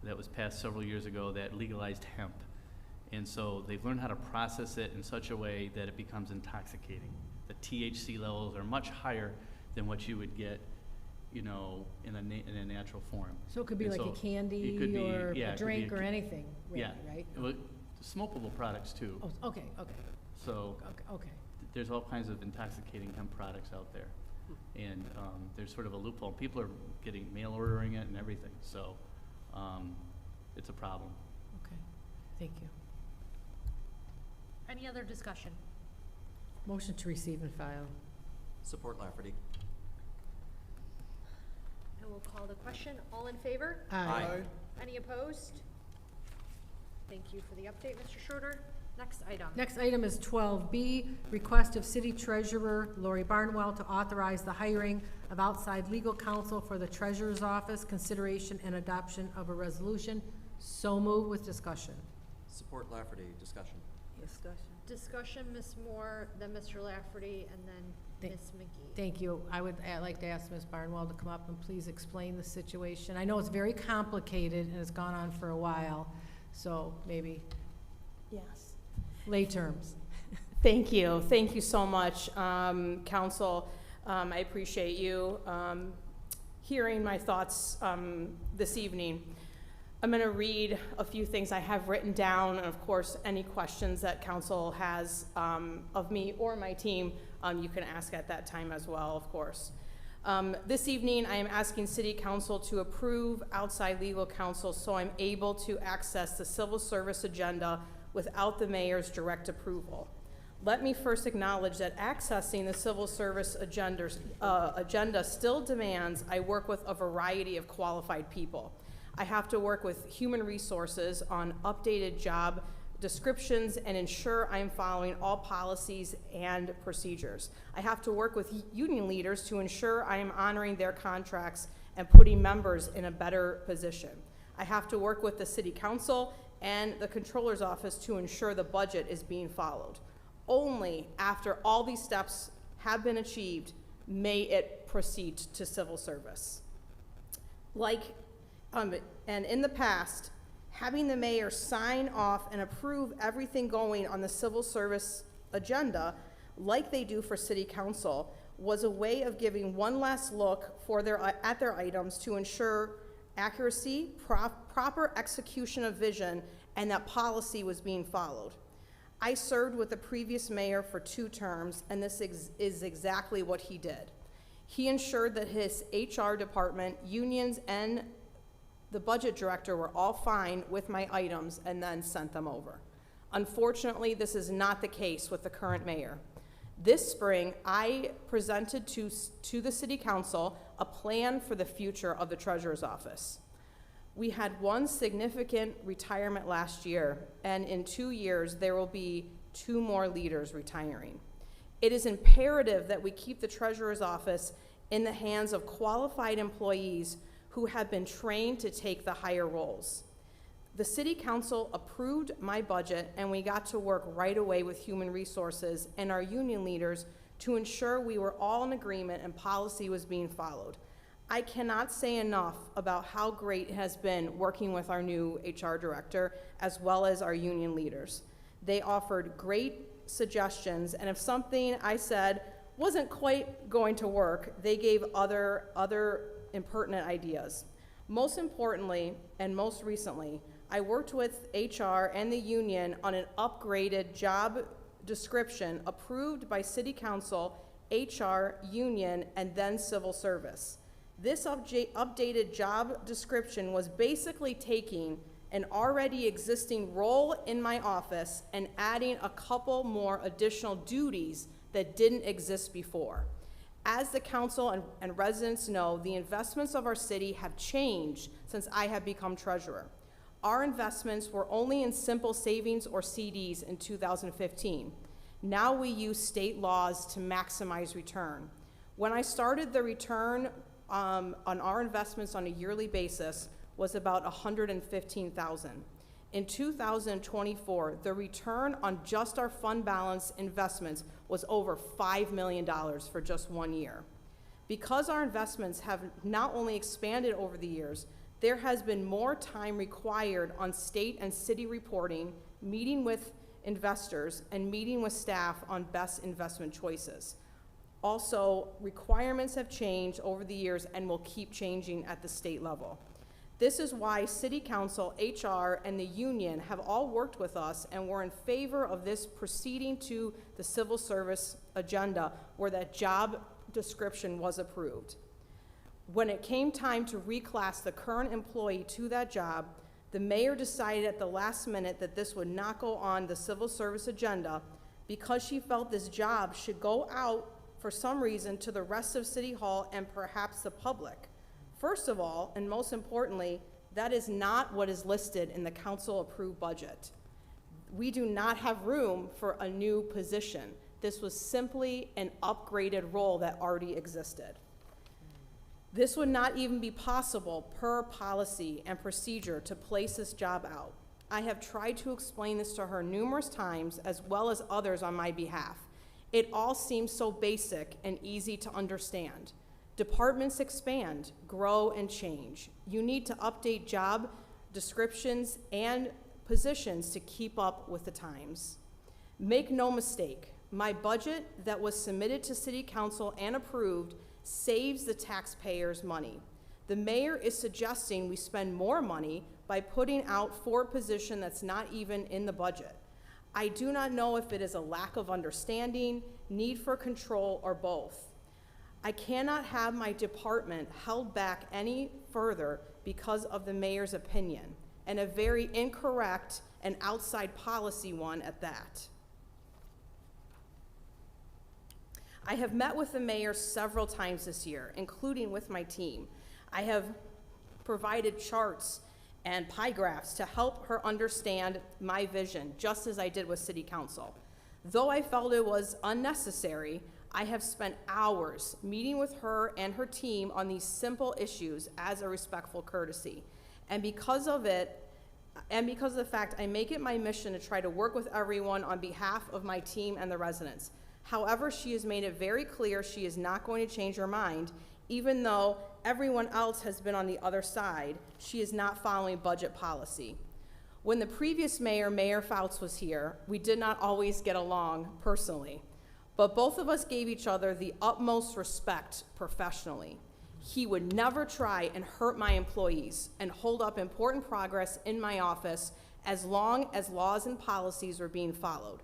that was passed several years ago that legalized hemp. And so they've learned how to process it in such a way that it becomes intoxicating. The THC levels are much higher than what you would get, in a natural form. So it could be And like so a candy it could be- or yeah, a it could be drink or anything, really, yeah. right? Well, smokable products too. Oh, okay. So Okay. there's all kinds of intoxicating hemp products out there. And there's sort of a loophole. People are getting mail ordering it and everything. So it's a problem. Okay. Thank you. Any other discussion? Motion to receive and file. Support Lafferty. I will call the question. All in favor? Aye. Any opposed? Thank you for the update, Mr. Schroeder. Next item. Next item is 12B, request of City Treasurer Lori Barnwell to authorize the hiring of outside legal counsel for the Treasurer's Office, consideration and adoption of a resolution. So moved with discussion. Support Lafferty. Discussion. Discussion, Ms. Moore, then Mr. Lafferty, and then Ms. McGee. Thank you. I'd like to ask Ms. Barnwell to come up and please explain the situation. I know it's very complicated and it's gone on for a while, so maybe Yes. lay terms. Thank you. Thank you so much, Council. I appreciate you hearing my thoughts this evening. I'm going to read a few things I have written down, and of course, any questions that Council has of me or my team, you can ask at that time as well, of course. This evening, I am asking City Council to approve outside legal counsel so I'm able to access the civil service agenda without the mayor's direct approval. Let me first acknowledge that accessing the civil service agenda still demands I work with a variety of qualified people. I have to work with human resources on updated job descriptions and ensure I am following all policies and procedures. I have to work with union leaders to ensure I am honoring their contracts and putting members in a better position. I have to work with the City Council and the Controller's Office to ensure the budget is being followed. Only after all these steps have been achieved may it proceed to civil service. And in the past, having the mayor sign off and approve everything going on the civil service agenda, like they do for City Council, was a way of giving one last look at their items to ensure accuracy, proper execution of vision, and that policy was being followed. I served with the previous mayor for 2 terms, and this is exactly what he did. He ensured that his HR department, unions, and the budget director were all fine with my items and then sent them over. Unfortunately, this is not the case with the current mayor. This spring, I presented to the City Council a plan for the future of the Treasurer's Office. We had 1 significant retirement last year, and in 2 years, there will be 2 more leaders retiring. It is imperative that we keep the Treasurer's Office in the hands of qualified employees who have been trained to take the higher roles. The City Council approved my budget, and we got to work right away with human resources and our union leaders to ensure we were all in agreement and policy was being followed. I cannot say enough about how great it has been working with our new HR director as well as our union leaders. They offered great suggestions, and if something I said wasn't quite going to work, they gave other impertinent ideas. Most importantly, and most recently, I worked with HR and the union on an upgraded job description approved by City Council, HR, union, and then civil service. This updated job description was basically taking an already existing role in my office and adding a couple more additional duties that didn't exist before. As the council and residents know, the investments of our city have changed since I have become treasurer. Our investments were only in simple savings or CDs in 2015. Now we use state laws to maximize return. When I started, the return on our investments on a yearly basis was about $115,000. In 2024, the return on just our fund balance investments was over $5 million for just 1 year. Because our investments have not only expanded over the years, there has been more time required on state and city reporting, meeting with investors, and meeting with staff on best investment choices. Also, requirements have changed over the years and will keep changing at the state level. This is why City Council, HR, and the union have all worked with us and were in favor of this proceeding to the civil service agenda where that job description was approved. When it came time to reclass the current employee to that job, the mayor decided at the last minute that this would not go on the civil service agenda because she felt this job should go out for some reason to the rest of City Hall and perhaps the public. First of all, and most importantly, that is not what is listed in the council-approved budget. We do not have room for a new position. This was simply an upgraded role that already existed. This would not even be possible per policy and procedure to place this job out. I have tried to explain this to her numerous times as well as others on my behalf. It all seems so basic and easy to understand. Departments expand, grow, and change. You need to update job descriptions and positions to keep up with the times. Make no mistake, my budget that was submitted to City Council and approved saves the taxpayers money. The mayor is suggesting we spend more money by putting out for a position that's not even in the budget. I do not know if it is a lack of understanding, need for control, or both. I cannot have my department held back any further because of the mayor's opinion, and a very incorrect and outside policy one at that. I have met with the mayor several times this year, including with my team. I have provided charts and pie graphs to help her understand my vision, just as I did with City Council. Though I felt it was unnecessary, I have spent hours meeting with her and her team on these simple issues as a respectful courtesy. And because of it, and because of the fact I make it my mission to try to work with everyone on behalf of my team and the residents. However, she has made it very clear she is not going to change her mind, even though everyone else has been on the other side. She is not following budget policy. When the previous mayor, Mayor Fouts, was here, we did not always get along personally, but both of us gave each other the utmost respect professionally. He would never try and hurt my employees and hold up important progress in my office as long as laws and policies were being followed.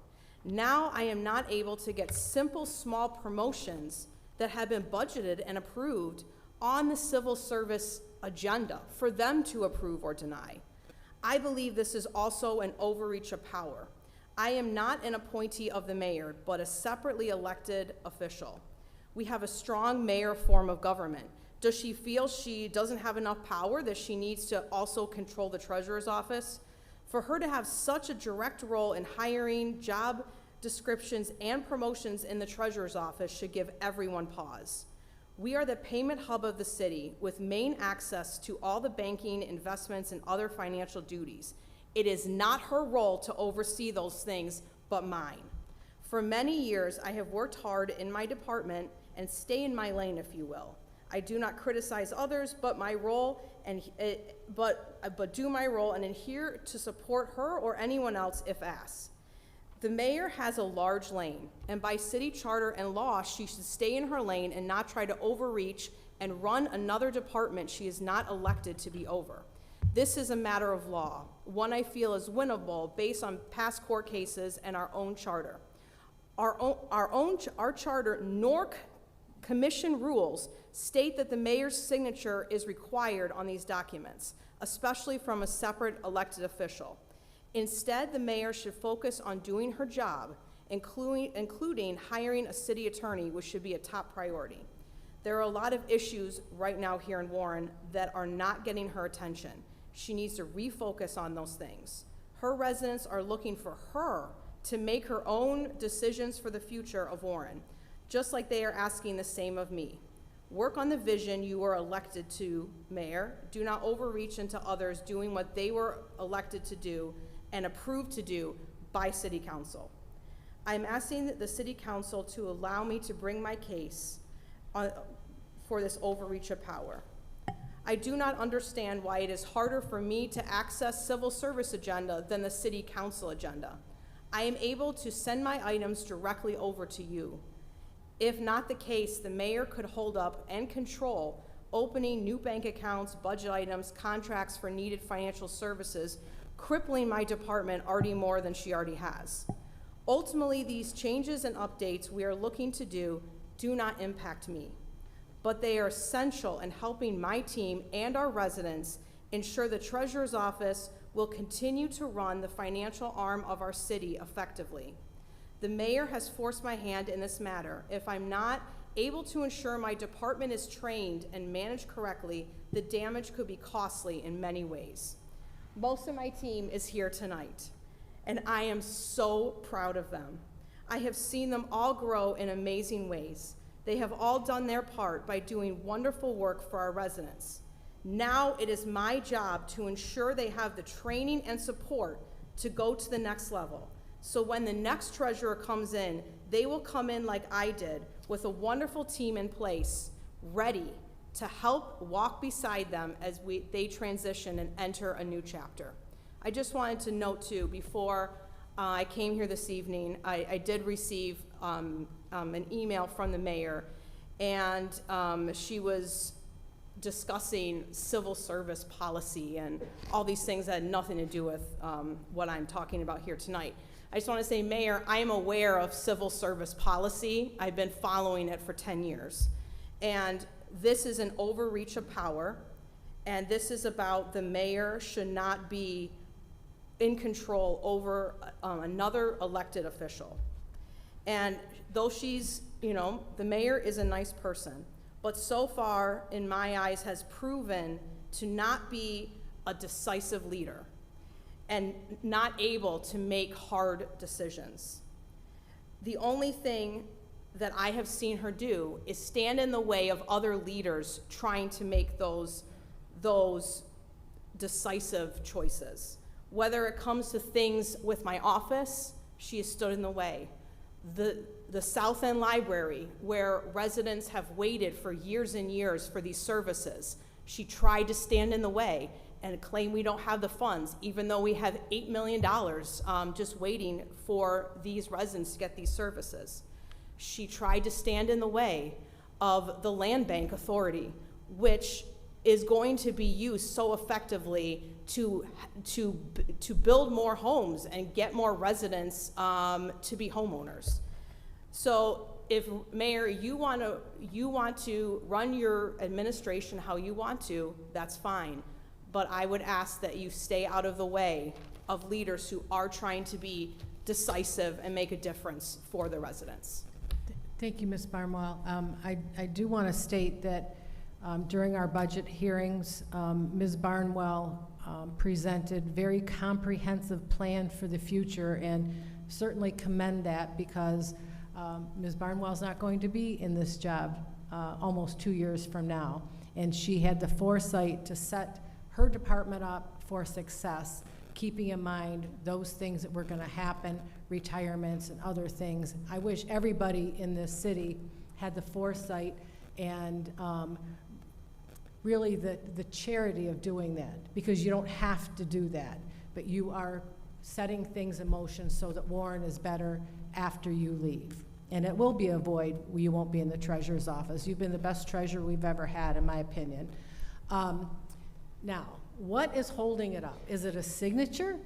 Now I am not able to get simple small promotions that have been budgeted and approved on the civil service agenda for them to approve or deny. I believe this is also an overreach of power. I am not an appointee of the mayor, but a separately elected official. We have a strong mayor form of government. Does she feel she doesn't have enough power, that she needs to also control the treasurer's office? For her to have such a direct role in hiring, job descriptions, and promotions in the treasurer's office should give everyone pause. We are the payment hub of the city with main access to all the banking, investments, and other financial duties. It is not her role to oversee those things, but mine. For many years, I have worked hard in my department and stay in my lane, if you will. I do not criticize others, but my role but do my role and adhere to support her or anyone else if asked. The mayor has a large lane, and by city charter and law, she should stay in her lane and not try to overreach and run another department she is not elected to be over. This is a matter of law, one I feel is winnable based on past court cases and our own charter. Our charter nor commission rules state that the mayor's signature is required on these documents, especially from a separate elected official. Instead, the mayor should focus on doing her job, including hiring a city attorney, which should be a top priority. There are a lot of issues right now here in Warren that are not getting her attention. She needs to refocus on those things. Her residents are looking for her to make her own decisions for the future of Warren, just like they are asking the same of me. Work on the vision you were elected to, Mayor. Do not overreach into others doing what they were elected to do and approved to do by City Council. I'm asking the City Council to allow me to bring my case for this overreach of power. I do not understand why it is harder for me to access civil service agenda than the City Council agenda. I am able to send my items directly over to you. If not the case, the mayor could hold up and control opening new bank accounts, budget items, contracts for needed financial services, crippling my department already more than she already has. Ultimately, these changes and updates we are looking to do not impact me, but they are essential in helping my team and our residents ensure the Treasurer's Office will continue to run the financial arm of our city effectively. The mayor has forced my hand in this matter. If I'm not able to ensure my department is trained and managed correctly, the damage could be costly in many ways. Most of my team is here tonight, and I am so proud of them. I have seen them all grow in amazing ways. They have all done their part by doing wonderful work for our residents. Now it is my job to ensure they have the training and support to go to the next level. So when the next treasurer comes in, they will come in like I did, with a wonderful team in place, ready to help walk beside them as they transition and enter a new chapter. I just wanted to note too, before I came here this evening, I did receive an email from the mayor, and she was discussing civil service policy and all these things that had nothing to do with what I'm talking about here tonight. I just want to say, Mayor, I am aware of civil service policy. I've been following it for 10 years. And this is an overreach of power, and this is about the mayor should not be in control over another elected official. And though she's, the mayor is a nice person, but so far, in my eyes, has proven to not be a decisive leader and not able to make hard decisions. The only thing that I have seen her do is stand in the way of other leaders trying to make those decisive choices. Whether it comes to things with my office, she has stood in the way. The South End Library, where residents have waited for years and years for these services, she tried to stand in the way and claim we don't have the funds, even though we have $8 million just waiting for these residents to get these services. She tried to stand in the way of the Land Bank Authority, which is going to be used so effectively to build more homes and get more residents to be homeowners. So if, Mayor, you want to run your administration how you want to, that's fine. But I would ask that you stay out of the way of leaders who are trying to be decisive and make a difference for the residents. Thank you, Ms. Barnwell. I do want to state that during our budget hearings, Ms. Barnwell presented very comprehensive plan for the future, and certainly commend that, because Ms. Barnwell's not going to be in this job almost 2 years from now, and she had the foresight to set her department up for success, keeping in mind those things that were going to happen, retirements and other things. I wish everybody in this city had the foresight and really the charity of doing that, because you don't have to do that, but you are setting things in motion so that Warren is better after you leave. And it will be a void where you won't be in the treasurer's office. You've been the best treasurer we've ever had, in my opinion. Now, what is holding it up? Is it a signature?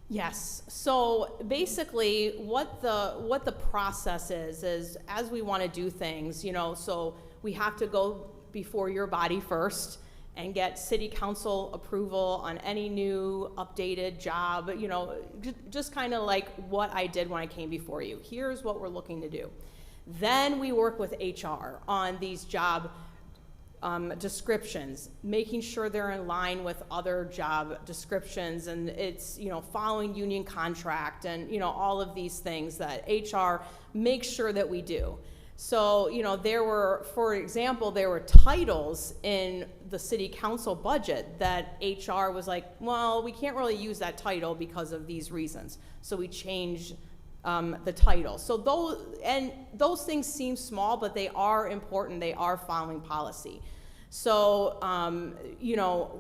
Yes. So basically, what the process is as we want to do things, so we have to go before your body first and get city council approval on any new updated job, just kind of like what I did when I came before you. Here's what we're looking to do. Then we work with HR on these job descriptions, making sure they're in line with other job descriptions, and it's, following union contract and, all of these things that HR makes sure that we do. So, for example, there were titles in the city council budget that HR was like, well, we can't really use that title because of these reasons. So we changed the title. So those things seem small, but they are important. They are following policy. So,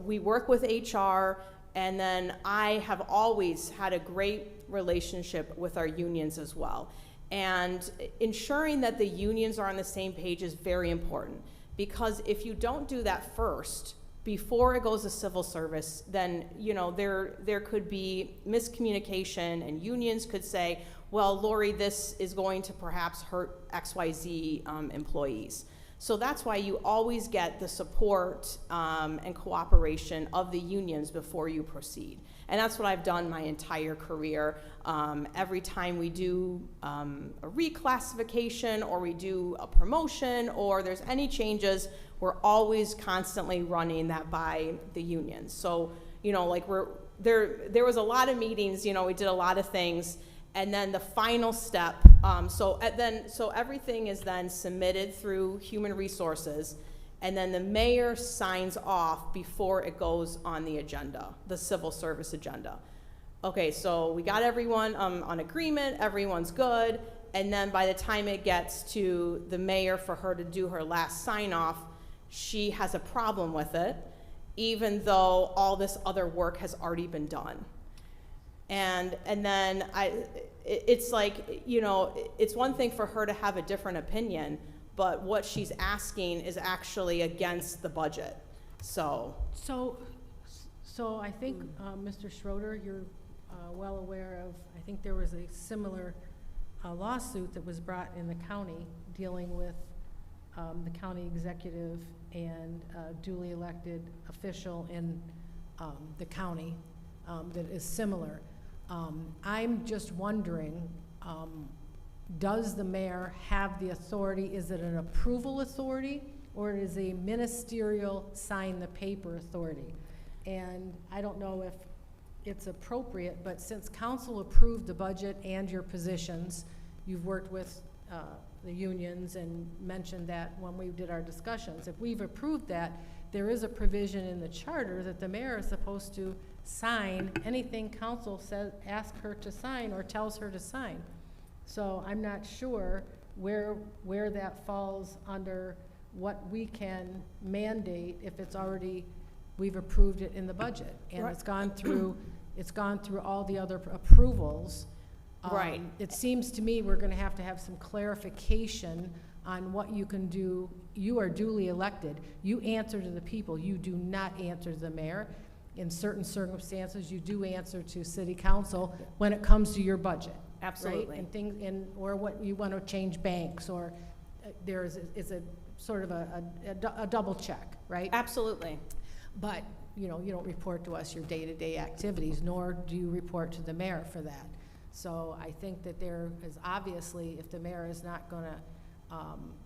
we work with HR, and then I have always had a great relationship with our unions as well. And ensuring that the unions are on the same page is very important, because if you don't do that first, before it goes to civil service, then, there could be miscommunication, and unions could say, well, Lori, this is going to perhaps hurt XYZ employees. So that's why you always get the support and cooperation of the unions before you proceed. And that's what I've done my entire career. Every time we do a reclassification, or we do a promotion, or there's any changes, we're always constantly running that by the unions. So, there was a lot of meetings, we did a lot of things. And then the final step, so everything is then submitted through Human Resources, and then the mayor signs off before it goes on the agenda, the civil service agenda. Okay, so we got everyone on agreement, everyone's good, and then by the time it gets to the mayor for her to do her last sign off, she has a problem with it, even though all this other work has already been done. And then it's like, it's one thing for her to have a different opinion, but what she's asking is actually against the budget. So I think, Mr. Schroeder, you're well aware of, I think there was a similar lawsuit that was brought in the county dealing with the county executive and duly elected official in the county that is similar. I'm just wondering, does the mayor have the authority? Is it an approval authority, or is it a ministerial sign the paper authority? And I don't know if it's appropriate, but since council approved the budget and your positions, you've worked with the unions and mentioned that when we did our discussions. If we've approved that, there is a provision in the charter that the mayor is supposed to sign anything council says, asks her to sign or tells her to sign. So I'm not sure where that falls under what we can mandate if it's already, we've approved it in the budget. And Right. it's gone through all the other approvals. Right. It seems to me we're gonna have to have some clarification on what you can do. You are duly elected. You answer to the people. You do not answer to the mayor. In certain circumstances, you do answer to city council when it comes to your budget. Absolutely. Right? And things, or what you want to change banks, or it's a sort of a double check, right? Absolutely. But, you know, you don't report to us your day-to-day activities, nor do you report to the mayor for that. So I think that there is obviously, if the mayor is not gonna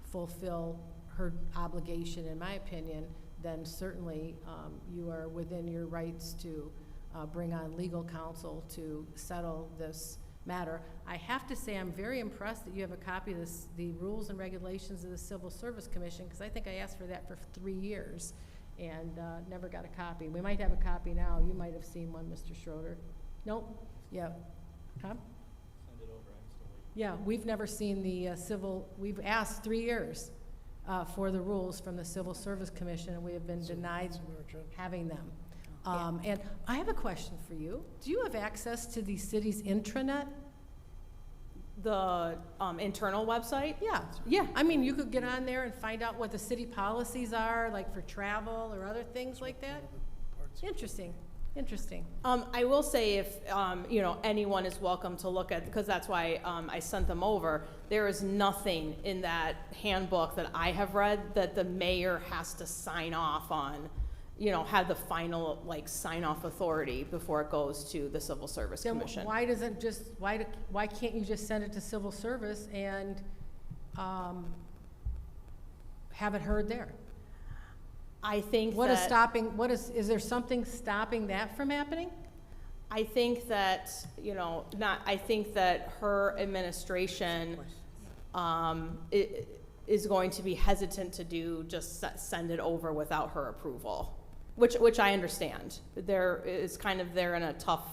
fulfill her obligation, in my opinion, then certainly you are within your rights to bring on legal counsel to settle this matter. I have to say, I'm very impressed that you have a copy of this, the rules and regulations of the Civil Service Commission, because I think I asked for that for 3 years and never got a copy. We might have a copy now. You might have seen one, Mr. Schroeder. Nope? Yeah. Huh? Send it over, I'm still waiting. Yeah, we've never seen the we've asked 3 years for the rules from the Civil Service Commission, and we have been denied having them. And I have a question for you. Do you have access to the city's intranet? The internal website? Yeah. Yeah. I mean, you could get on there and find out what the city policies are, like for travel or other things like that? Interesting, interesting. I will say if, you know, anyone is welcome to look at, because that's why I sent them over, there is nothing in that handbook that I have read that the mayor has to sign off on, you know, have the final, like, sign-off authority before it goes to the Civil Service Then Commission. why doesn't just, why can't you just send it to Civil Service and have it heard there? I think What is that- stopping, is there something stopping that from happening? I think that, you know, I think that her administration is going to be hesitant to just send it over without her approval, which I understand. They're in a tough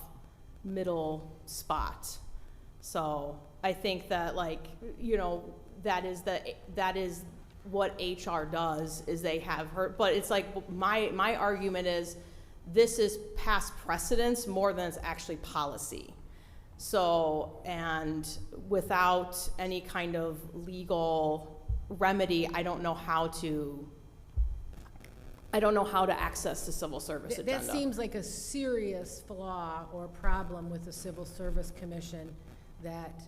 middle spot. So I think that, like, you know, that is what HR does, is they have her, but it's like, my argument is, this is past precedence more than it's actually policy. So, and without any kind of legal remedy, I don't know how to access the Civil Service agenda. That seems like a serious flaw or problem with the Civil Service Commission, that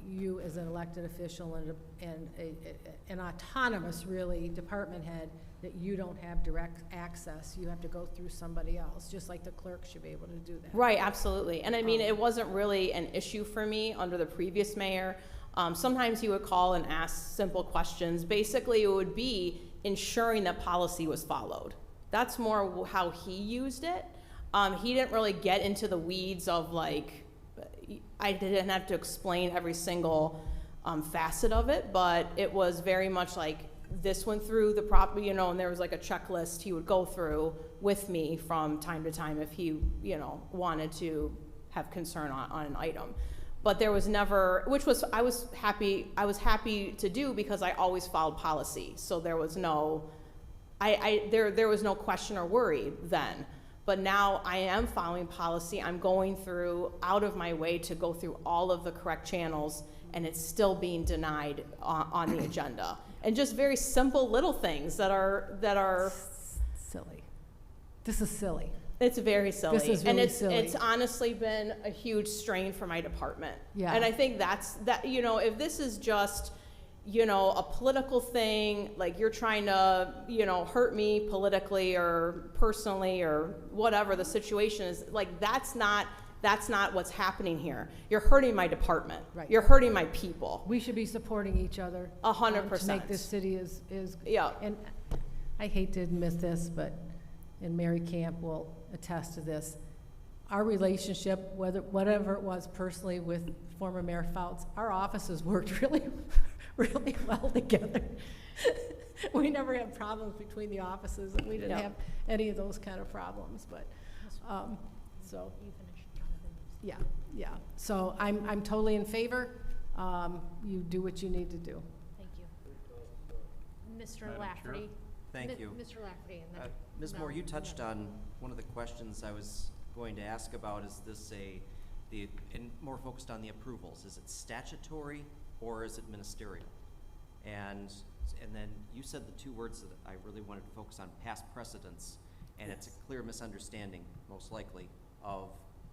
you as an elected official and an autonomous, really, department head, that you don't have direct access. You have to go through somebody else, just like the clerk should be able to do that. Right, absolutely. And I mean, it wasn't really an issue for me under the previous mayor. Sometimes he would call and ask simple questions. Basically, it would be ensuring that policy was followed. That's more how he used it. He didn't really get into the weeds of, like, I didn't have to explain every single facet of it, but it was very much like, this went through the proper, you know, and there was like a checklist he would go through with me from time to time if he, you know, wanted to have concern on an item. But there was never, which was, I was happy to do, because I always followed policy. So there was no, there was no question or worry then. But now I am following policy. I'm going through, out of my way to go through all of the correct channels, and it's still being denied on the agenda. And just very simple little things that are silly. This is silly. It's very silly. This is really and silly. It's honestly been a huge strain for my department. Yeah. And I think that, you know, if this is just, you know, a political thing, like you're trying to, you know, hurt me politically or personally or whatever the situation is, like that's not what's happening here. You're hurting my department. Right. You're hurting my people. We should be supporting each other. 100%. To make this city is. Yeah. And I hate to admit this, but, and Mary Camp will attest to this, our relationship, whatever it was personally with former Mayor Fouts, our offices worked really, really well together. We never had problems between the offices, and we didn't Yeah. have any of those kind of problems, but, so. You finish. Yeah. So I'm totally in favor. You do what you need to do. Thank you. Mr. Madam Chair? Lafferty. Thank you. Mr. Lafferty, and then. Ms. Moore, you touched on one of the questions I was going to ask about. Is this and more focused on the approvals, is it statutory or is it ministerial? And then you said the two words that I really wanted to focus on, past precedents, and it's a clear misunderstanding, most likely, of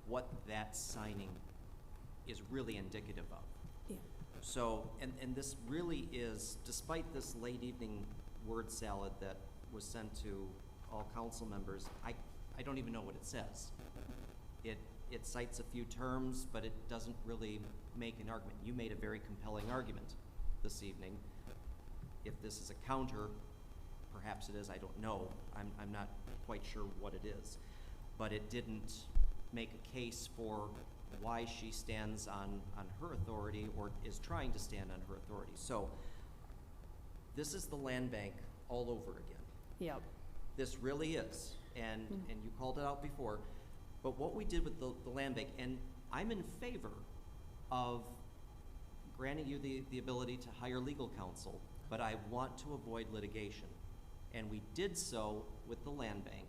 what that signing is really indicative of. Yeah. So, and this really is, despite this late evening word salad that was sent to all council members, I don't even know what it says. It cites a few terms, but it doesn't really make an argument. You made a very compelling argument this evening. If this is a counter, perhaps it is, I don't know. I'm not quite sure what it is. But it didn't make a case for why she stands on her authority or is trying to stand on her authority. So this is the land bank all over again. Yep. This really is, and you called it out before, but what we did with the land bank, and I'm in favor of granting you the ability to hire legal counsel, but I want to avoid litigation. And we did so with the land bank.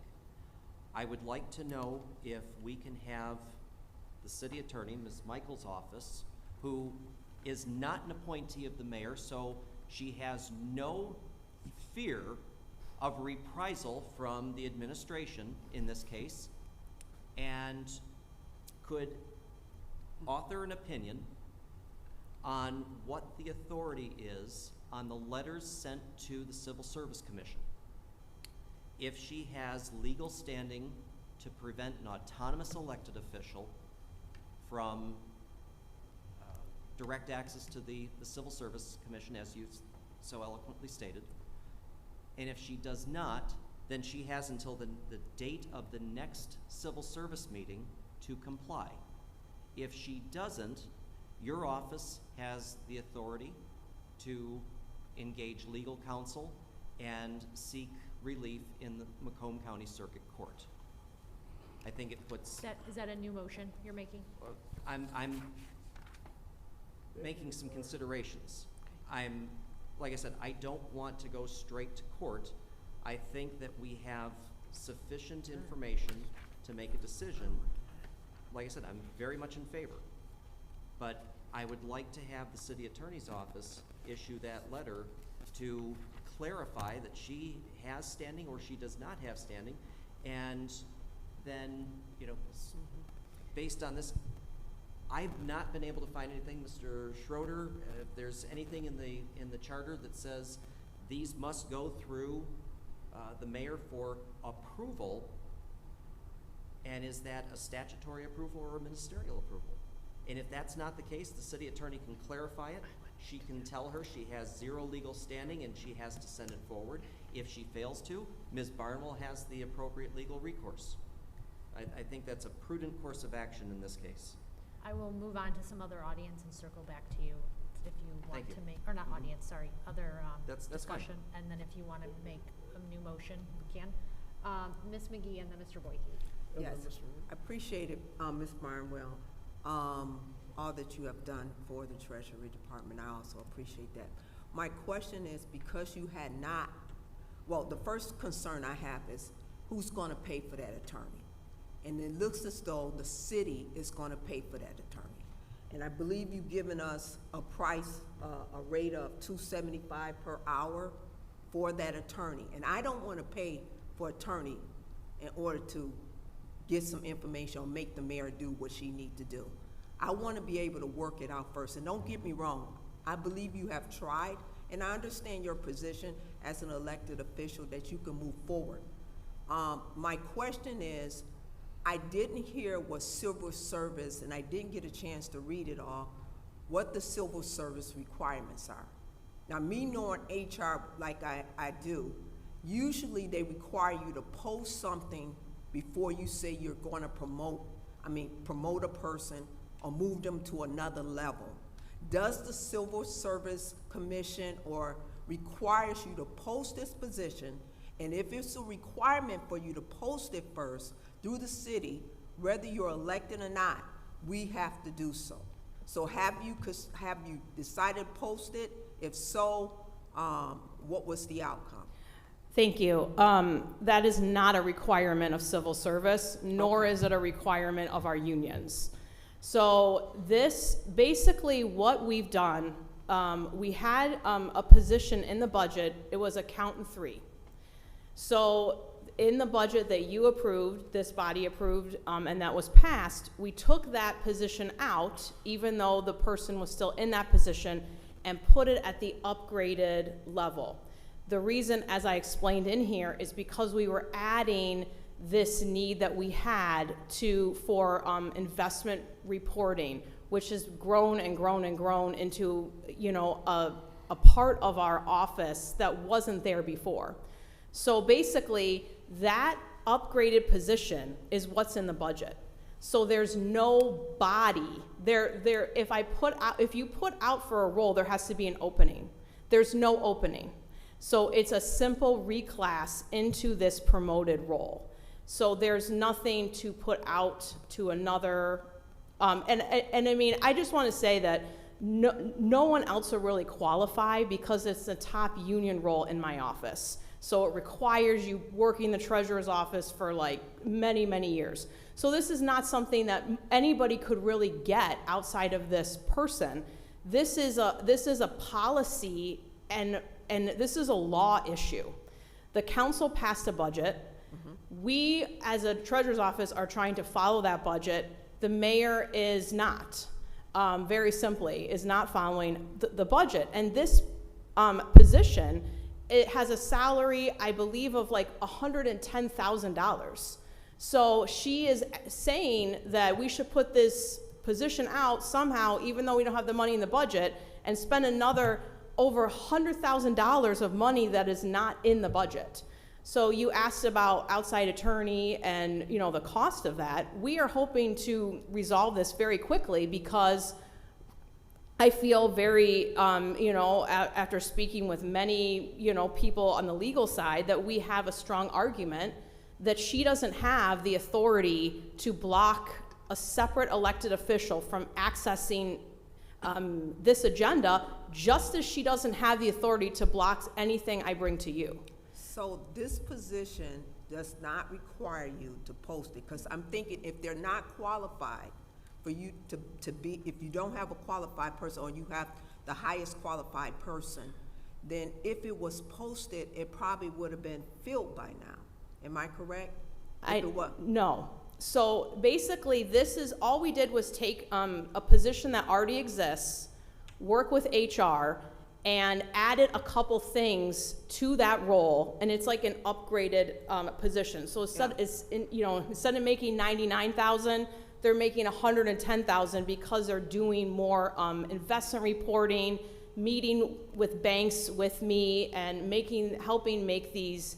I would like to know if we can have the city attorney, Ms. Michael's office, who is not an appointee of the mayor, so she has no fear of reprisal from the administration in this case, and could author an opinion on what the authority is on the letters sent to the Civil Service Commission. If she has legal standing to prevent an autonomous elected official from direct access to the Civil Service Commission, as you so eloquently stated. And if she does not, then she has until the date of the next civil service meeting to comply. If she doesn't, your office has the authority to engage legal counsel and seek relief in the Macomb County Circuit Court. I think it puts... Is that a new motion you're making? I'm making some considerations. Like I said, I don't want to go straight to court. I think that we have sufficient information to make a decision. Like I said, I'm very much in favor. But I would like to have the city attorney's office issue that letter to clarify that she has standing or she does not have standing. And then, based on this, I've not been able to find anything, Mr. Schroeder, if there's anything in the charter that says these must go through the mayor for approval, and is that a statutory approval or a ministerial approval? And if that's not the case, the city attorney can clarify it. She can tell her she has zero legal standing and she has to send it forward. If she fails to, Ms. Barnwell has the appropriate legal recourse. I think that's a prudent course of action in this case. I will move on to some other audience and circle back to you if you want Thank you. to make, or not audience, sorry, other That's fine. discussion. And then if you want to make a new motion, you can. Ms. McGee and then Mr. Boyke. Yes, I appreciate it, Ms. Barnwell, all that you have done for the Treasury Department. I also appreciate that. My question is, because you had not, well, the first concern I have is who's going to pay for that attorney? And it looks as though the city is going to pay for that attorney. And I believe you've given us a price, a rate of $275 per hour for that attorney. And I don't want to pay for attorney in order to get some information or make the mayor do what she needs to do. I want to be able to work it out first. And don't get me wrong, I believe you have tried And I understand your position as an elected official that you can move forward. My question is, I didn't hear what civil service, and I didn't get a chance to read it all, what the civil service requirements are. Now, me knowing HR like I do, usually they require you to post something before you say you're going to promote a person or move them to another level. Does the Civil Service Commission or requires you to post this position? And if it's a requirement for you to post it first through the city, whether you're elected or not, we have to do so. So have you decided to post it? If so, what was the outcome? Thank you. That is not a requirement of civil service, nor is it a requirement of our unions. So this, basically what we've done, we had a position in the budget, it was accountant 3. So in the budget that you approved, this body approved, and that was passed, we took that position out, even though the person was still in that position, and put it at the upgraded level. The reason, as I explained in here, is because we were adding this need that we had for investment reporting, which has grown and grown and grown into, you know, a part of our office that wasn't there before. So basically, that upgraded position is what's in the budget. So there's no body there. If you put out for a role, there has to be an opening. There's no opening. So it's a simple reclass into this promoted role. So there's nothing to put out to another. And I mean, I just want to say that no one else will really qualify because it's the top union role in my office. So it requires you working the treasurer's office for like many, many years. So this is not something that anybody could really get outside of this person. This is a policy and this is a law issue. The council passed a budget. We, as a treasurer's office, are trying to follow that budget. The mayor is not, very simply, is not following the budget. And this position, it has a salary, I believe, of like $110,000. So she is saying that we should put this position out somehow, even though we don't have the money in the budget, and spend another over $100,000 of money that is not in the budget. So you asked about outside attorney and, you know, the cost of that. We are hoping to resolve this very quickly because I feel very, you know, after speaking with many, you know, people on the legal side, that we have a strong argument that she doesn't have the authority to block a separate elected official from accessing this agenda, just as she doesn't have the authority to block anything I bring to you. So this position does not require you to post it, because I'm thinking if they're not qualified for you to be, if you don't have a qualified person or you have the highest qualified person, then if it was posted, it probably would have been filled by now. Am I correct? No. So basically, this is, all we did was take a position that already exists, work with HR, and added a couple things to that role, and it's like an upgraded position. So instead of making $99,000, they're making $110,000 because they're doing more investment reporting, meeting with banks with me, and helping make these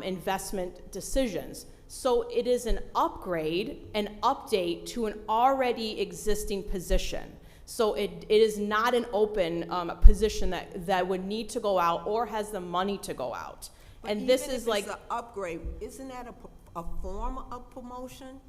investment decisions. So it is an upgrade, an update to an already existing position. So it is not an open position that would need to go out or has the money to go out. But and this is like an upgrade. Isn't that a form of promotion?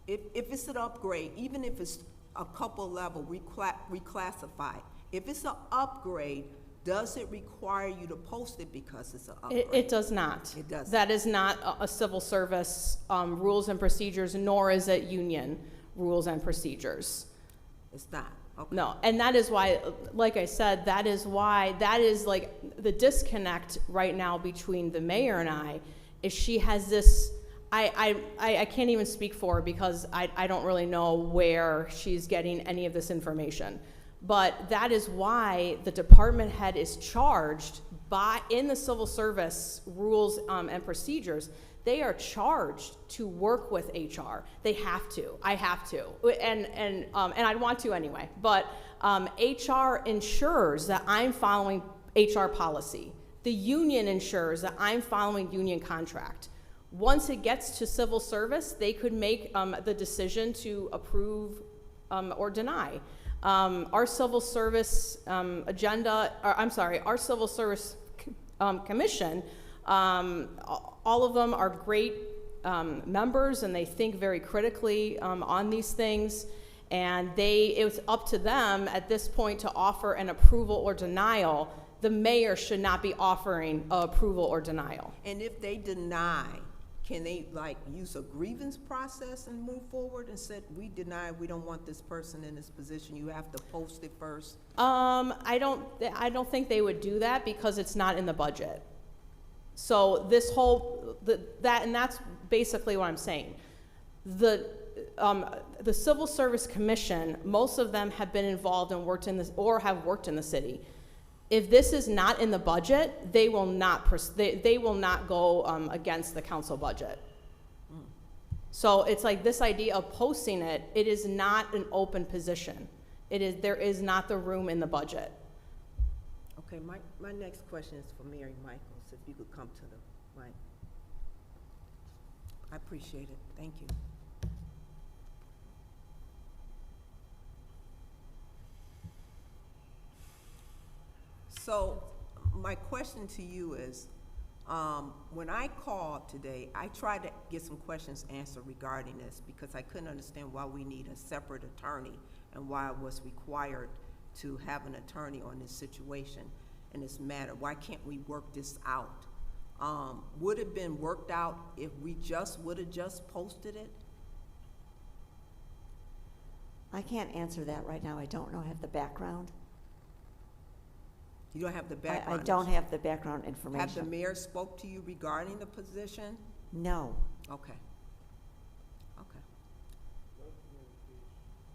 If it's an upgrade, even if it's a couple level reclassified, if it's an upgrade, does it require you to post it because it's an upgrade? It does not. It does. That is not a civil service rules and procedures, nor is it union rules and procedures. It's not. Okay. No, and that is why, like I said, that is like the disconnect right now between the mayor and I, is she has this, I can't even speak for her because I don't really know where she's getting any of this information. But that is why the department head is charged by, in the civil service rules and procedures, they are charged to work with HR. They have to. I have to. And I'd want to anyway. But HR ensures that I'm following HR policy. The union ensures that I'm following union contract. Once it gets to civil service, they could make the decision to approve or deny. Our civil service our civil service commission, all of them are great members, and they think very critically on these things. And it's up to them at this point to offer an approval or denial. The mayor should not be offering approval or denial. And if they deny, can they like use a grievance process and move forward and say, we deny, we don't want this person in this position, you have to post it first? I don't think they would do that because it's not in the budget. So this whole, and that's basically what I'm saying. The Civil Service Commission, most of them have been involved and worked in this, or have worked in the city. If this is not in the budget, they will not they will not go against the council budget. So it's like this idea of posting it. It is not an open position. There is not the room in the budget. Okay, my next question is for Mary Michaels, if you could come to the mic. I appreciate it. Thank you. So my question to you is, when I called today, I tried to get some questions answered regarding this because I couldn't understand why we need a separate attorney and why it was required to have an attorney on this situation and this matter. Why can't we work this out? Would it have been worked out if we would have just posted it? I can't answer that right now. I don't know, I have the background. You don't have the background? I don't have the background information. Have the mayor spoke to you regarding the position? No. Okay. Okay.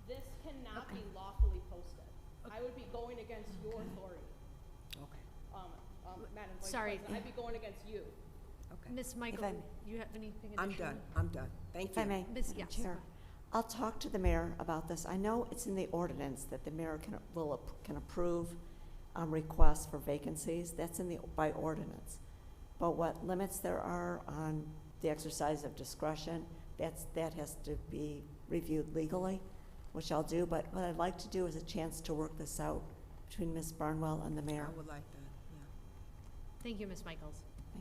This cannot be lawfully posted. I would be going against your authority. Okay. Madam Vice Sorry. President, I'd be going against you. Okay. Ms. Michael, you have anything I'm additional? done. I'm done. Thank If you. I may, Ms. Madam Yes. Chair, I'll talk to the mayor about this. I know it's in the ordinance that the mayor can approve requests for vacancies. That's by ordinance. But what limits there are on the exercise of discretion, that has to be reviewed legally, which I'll do. But what I'd like to do is a chance to work this out between Ms. Barnwell and the mayor. I would like that, yeah. Thank you, Ms. Michaels.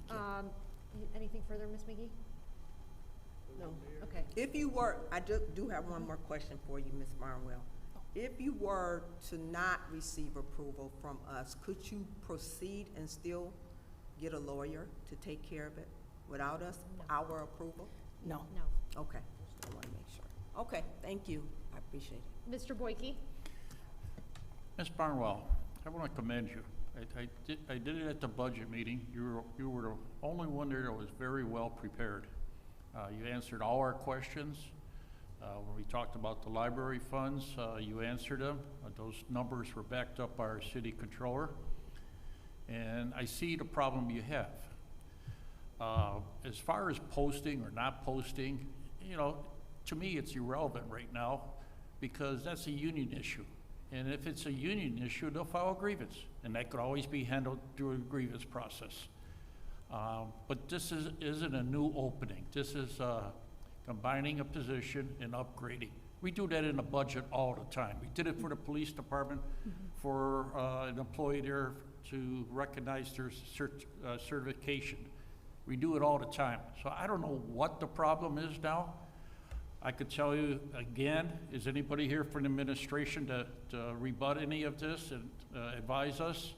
Thank you. Anything further, Ms. McGee? No? Okay. If you were, I do have one more question for you, Ms. Barnwell. If you were to not receive approval from us, could you proceed and still get a lawyer to take care of it without us, our approval? No. No. Okay, I want to make sure. Okay, thank you. I appreciate it. Mr. Boyke? Ms. Barnwell, I want to commend you. I did it at the budget meeting. You were the only one there that was very well prepared. You answered all our questions. When we talked about the library funds, you answered them. Those numbers were backed up by our city controller. And I see the problem you have. As far as posting or not posting, to me it's irrelevant right now because that's a union issue. And if it's a union issue, they'll file a grievance. And that could always be handled through a grievance process. But this isn't a new opening. This is combining a position and upgrading. We do that in the budget all the time. We did it for the police department, for an employee there to recognize their certification. We do it all the time. So I don't know what the problem is now. I could tell you again, is anybody here from the administration to rebut any of this and advise us?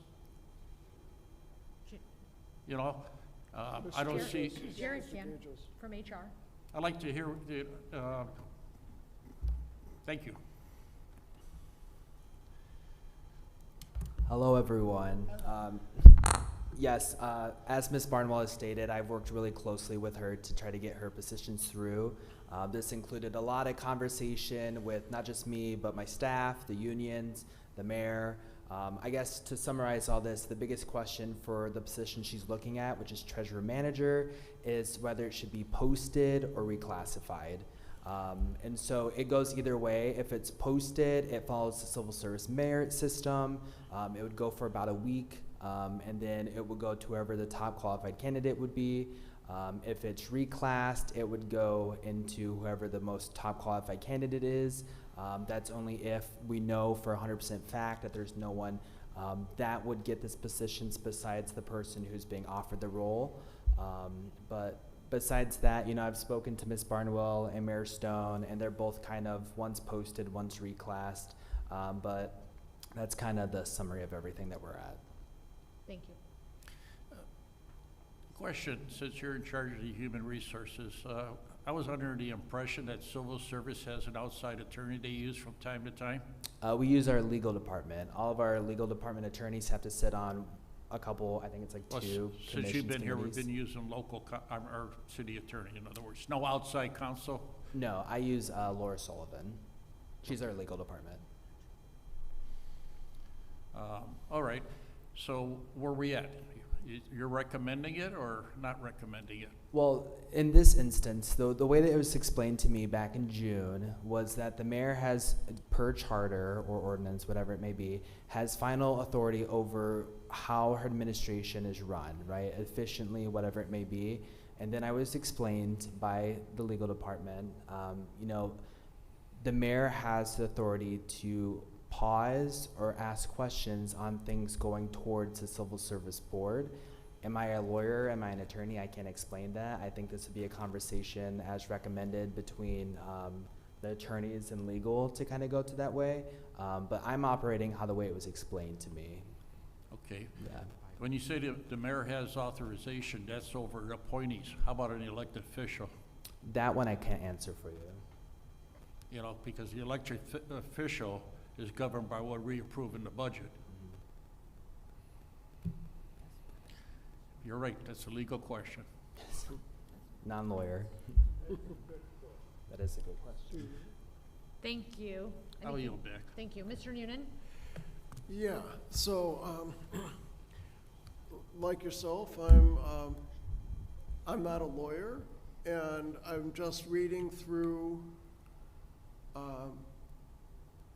I don't see. Jared can, from HR. I'd like to hear, thank you. Hello, everyone. Yes, as Ms. Barnwell has stated, I've worked really closely with her to try to get her positions through. This included a lot of conversation with not just me, but my staff, the unions, the mayor. I guess to summarize all this, the biggest question for the position she's looking at, which is treasurer manager, is whether it should be posted or reclassified. And so it goes either way. If it's posted, it follows the civil service merit system. It would go for about a week, and then it would go to whoever the top qualified candidate would be. If it's reclassed, it would go into whoever the most top qualified candidate is. That's only if we know for 100% fact that there's no one that would get this positions besides the person who's being offered the role. But besides that, I've spoken to Ms. Barnwell and Mayor Stone, and they're both kind of, one's posted, one's reclassed. But that's kind of the summary of everything that we're at. Thank you. Question, since you're in charge of the human resources, I was under the impression that civil service has an outside attorney they use from time to time. We use our legal department. All of our legal department attorneys have to sit on a couple, I think it's like two Since you've been here, we've committees. been using local, our city attorney, in other words. No outside counsel? No, I use Laura Sullivan. She's our legal department. All right, so where we at? You're recommending it or not recommending it? Well, in this instance, the way that it was explained to me back in June was that the mayor has, per charter or ordinance, whatever it may be, has final authority over how her administration is run, right? Efficiently, whatever it may be. And then I was explained by the legal department, the mayor has the authority to pause or ask questions on things going towards the civil service board. Am I a lawyer? Am I an attorney? I can't explain that. I think this would be a conversation as recommended between the attorneys and legal to kind of go to that way. But I'm operating how the way it was explained to me. Okay. Yeah. When you say the mayor has authorization, that's over appointees. How about an elected official? That one I can't answer for you. Because the elected official is governed by what we approve in the budget. You're right, that's a legal question. Non-lawyer. That is a good question. Thank you. I'll yield back. Thank you. Mr. Noonan? Yeah, so, like yourself, I'm not a lawyer, and I'm just reading through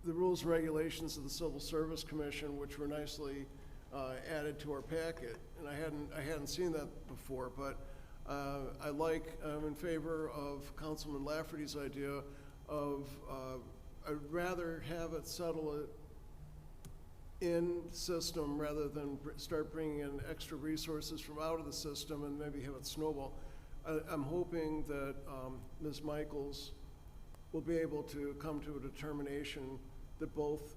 the rules and regulations of the Civil Service Commission, which were nicely added to our packet, and I hadn't seen that before, but I'm in favor of Councilman Lafferty's idea of I'd rather have it settle it in system rather than start bringing in extra resources from out of the system and maybe have it snowball. I'm hoping that Ms. Michaels will be able to come to a determination that both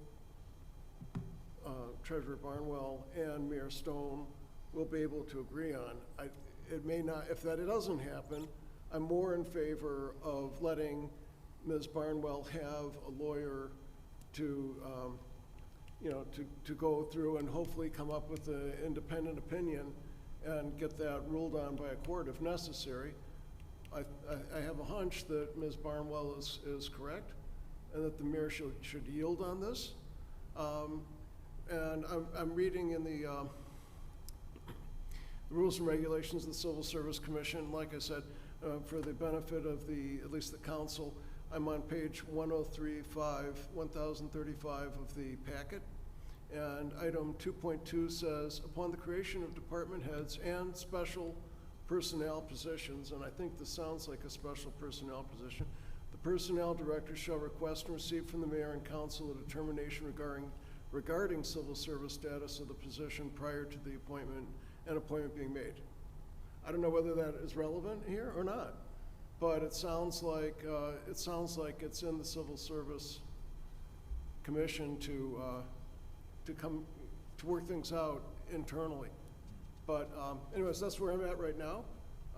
Treasurer Barnwell and Mayor Stone will be able to agree on. It may not, if that doesn't happen, I'm more in favor of letting Ms. Barnwell have a lawyer to, to go through and hopefully come up with an independent opinion and get that ruled on by a court if necessary. I have a hunch that Ms. Barnwell is correct and that the mayor should yield on this. And I'm reading in the rules and regulations of the Civil Service Commission, like I said, for the benefit of at least the council, I'm on page 1035 of the packet. And item 2.2 says, upon the creation of department heads and special personnel positions, and I think this sounds like a special personnel position, the personnel director shall request and receive from the mayor and council a determination regarding civil service status of the position prior to the appointment being made. I don't know whether that is relevant here or not, but it sounds like it's in the Civil Service Commission to come to work things out internally. But anyways, that's where I'm at right now.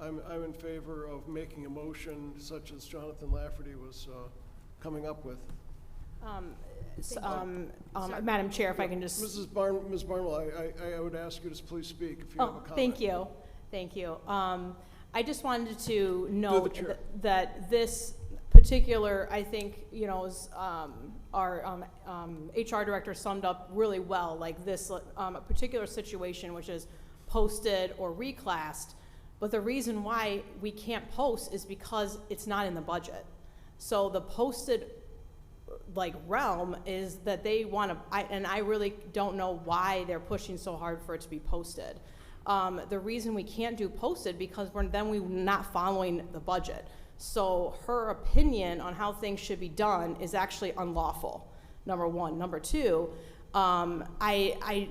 I'm in favor of making a motion such as Jonathan Lafferty was coming up with. Madam Chair, if I can just. Ms. Barnwell, I would ask you to please speak if you have a comment. Thank you. Thank you. I just wanted to note that this particular, I think, you know, our HR director summed up really well, like this a particular situation, which is posted or reclassed. But the reason why we can't post is because it's not in the budget. So the posted realm is that they want to, and I really don't know why they're pushing so hard for it to be posted. The reason we can't do posted because we're not following the budget. So her opinion on how things should be done is actually unlawful, number one. Number two, I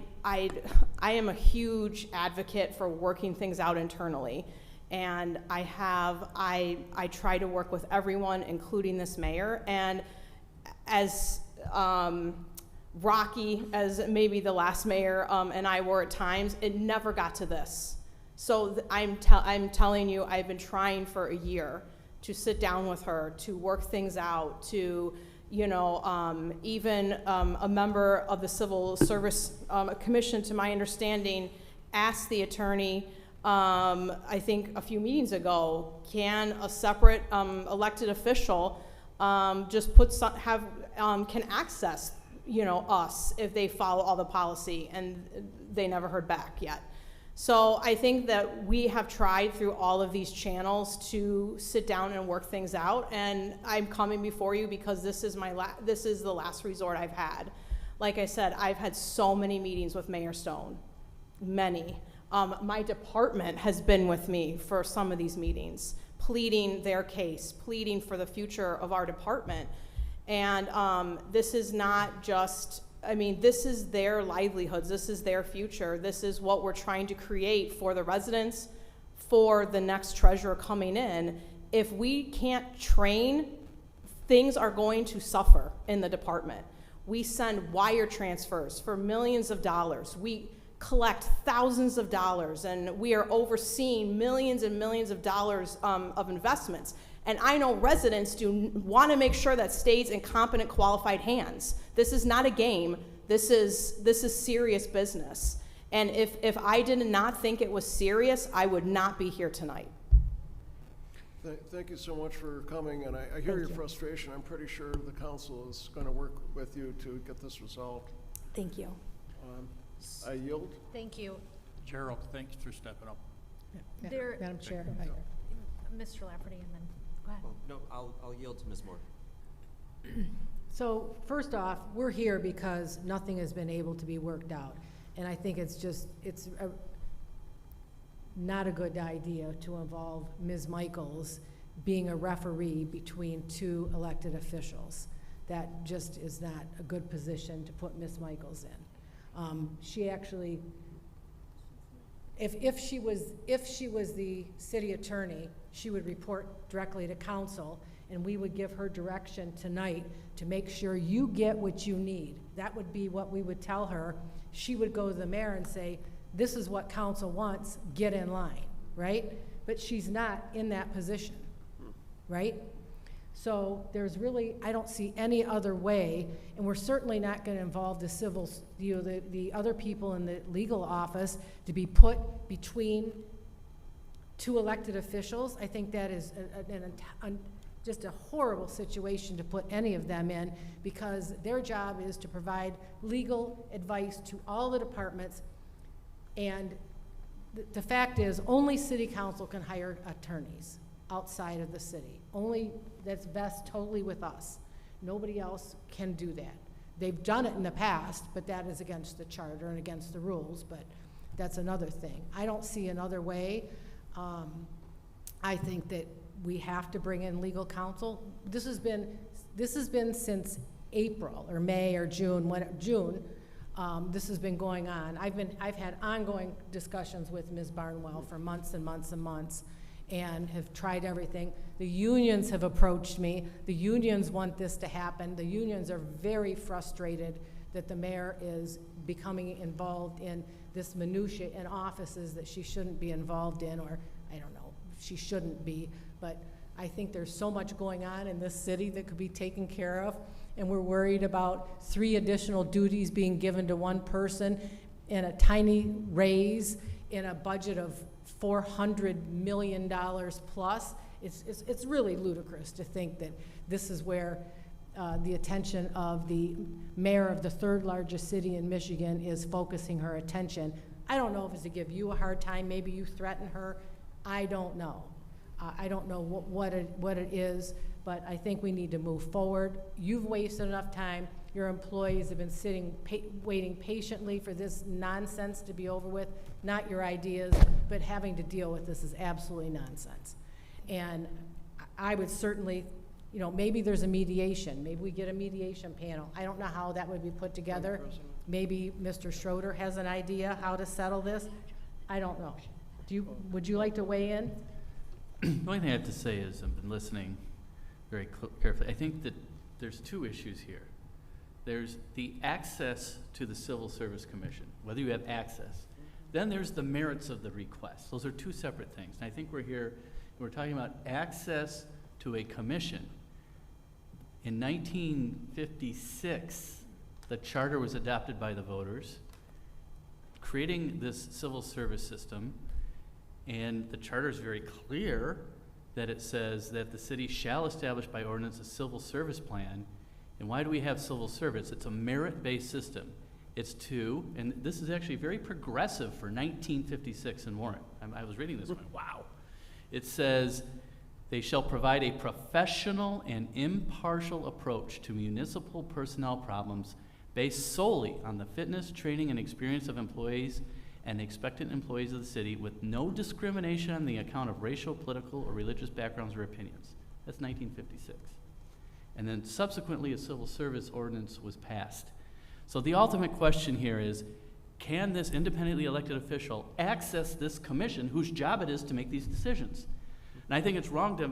am a huge advocate for working things out internally. And I try to work with everyone, including this mayor. And as rocky as maybe the last mayor and I were at times, it never got to this. So I'm telling you, I've been trying for a year to sit down with her, to work things out, to, you know, even a member of the Civil Service Commission, to my understanding, asked the attorney, I think a few meetings ago, can a separate elected official just can access, you know, us if they follow all the policy, and they never heard back yet. So I think that we have tried through all of these channels to sit down and work things out, and I'm coming before you because this is the last resort I've had. Like I said, I've had so many meetings with Mayor Stone, many. My department has been with me for some of these meetings, pleading their case, pleading for the future of our department. And this is not just, I mean, this is their livelihoods, this is their future, this is what we're trying to create for the residents, for the next treasurer coming in. If we can't train, things are going to suffer in the department. We send wire transfers for millions of dollars. We collect thousands of dollars, and we are overseeing millions and millions of dollars of investments. And I know residents do want to make sure that stays in competent, qualified hands. This is not a game. This is serious business. And if I did not think it was serious, I would not be here tonight. Thank you so much for coming, and I hear your frustration. I'm pretty sure the council is going to work with you to get this resolved. Thank you. I yield. Thank you. Gerald, thanks for stepping up. There, Madam Chair. Mr. Lafferty, and then go ahead. Oh, no, I'll yield to Ms. Moore. So first off, we're here because nothing has been able to be worked out. And I think it's not a good idea to involve Ms. Michaels being a referee between two elected officials. That just is not a good position to put Ms. Michaels in. She actually, if she was the city attorney, she would report directly to council, and we would give her direction tonight to make sure you get what you need. That would be what we would tell her. She would go to the mayor and say, this is what council wants, get in line, right? But she's not in that position, right? So there's really, I don't see any other way, and we're certainly not going to involve the civil, the other people in the legal office to be put between two elected officials. I think that is just a horrible situation to put any of them in, because their job is to provide legal advice to all the departments, and the fact is only city council can hire attorneys outside of the city. Only, that's vests totally with us. Nobody else can do that. They've done it in the past, but that is against the charter and against the rules, but that's another thing. I don't see another way. I think that we have to bring in legal counsel. This has been since April or May or June, this has been going on. I've had ongoing discussions with Ms. Barnwell for months and months and months, and have tried everything. The unions have approached me. The unions want this to happen. The unions are very frustrated that the mayor is becoming involved in this minutia in offices that she shouldn't be involved in, or I don't know, she shouldn't be, but I think there's so much going on in this city that could be taken care of, and we're worried about 3 additional duties being given to one person and a tiny raise in a budget of $400 million plus. It's really ludicrous to think that this is where the attention of the mayor of the third largest city in Michigan is focusing her attention. I don't know if it's to give you a hard time, maybe you threaten her, I don't know. I don't know what it is, but I think we need to move forward. You've wasted enough time. Your employees have been waiting patiently for this nonsense to be over with, not your ideas, but having to deal with this is absolutely nonsense. And I would certainly, you know, maybe there's a mediation. Maybe we get a mediation panel. I don't know how that would be put together. Maybe Mr. Schroeder has an idea how to settle this. I don't know. Would you like to weigh in? The only thing I have to say is I've been listening very carefully. I think that there's two issues here. There's the access to the Civil Service Commission, whether you have access. Then there's the merits of the request. Those are two separate things. And I think we're talking about access to a commission. In 1956, the charter was adopted by the voters, creating this civil service system. And the charter is very clear that it says that the city shall establish by ordinance a civil service plan. And why do we have civil service? It's a merit-based system. It's to, and this is actually very progressive for 1956 in Warren. I was reading this one, wow. It says, they shall provide a professional and impartial approach to municipal personnel problems based solely on the fitness, training, and experience of employees and expectant employees of the city with no discrimination on the account of racial, political, or religious backgrounds or opinions. That's 1956. And then subsequently a civil service ordinance was passed. So the ultimate question here is, can this independently elected official access this commission whose job it is to make these decisions? And I think it's wrong to,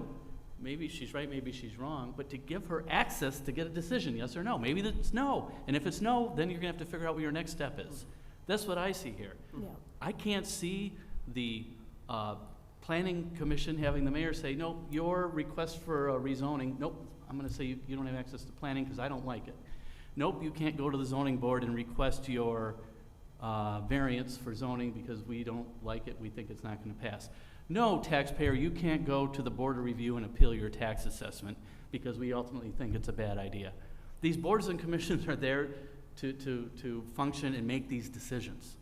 maybe she's right, maybe she's wrong, but to give her access to get a decision, yes or no. Maybe it's no. And if it's no, then you're gonna have to figure out what your next step is. That's what I see here. Yeah. I can't see the planning commission having the mayor say, no, your request for a rezoning, nope, I'm gonna say you don't have access to planning because I don't like it. Nope, you can't go to the zoning board and request your variance for zoning because we don't like it, we think it's not gonna pass. No, taxpayer, you can't go to the board of review and appeal your tax assessment because we ultimately think it's a bad idea. These boards and commissions are there to function and make these decisions.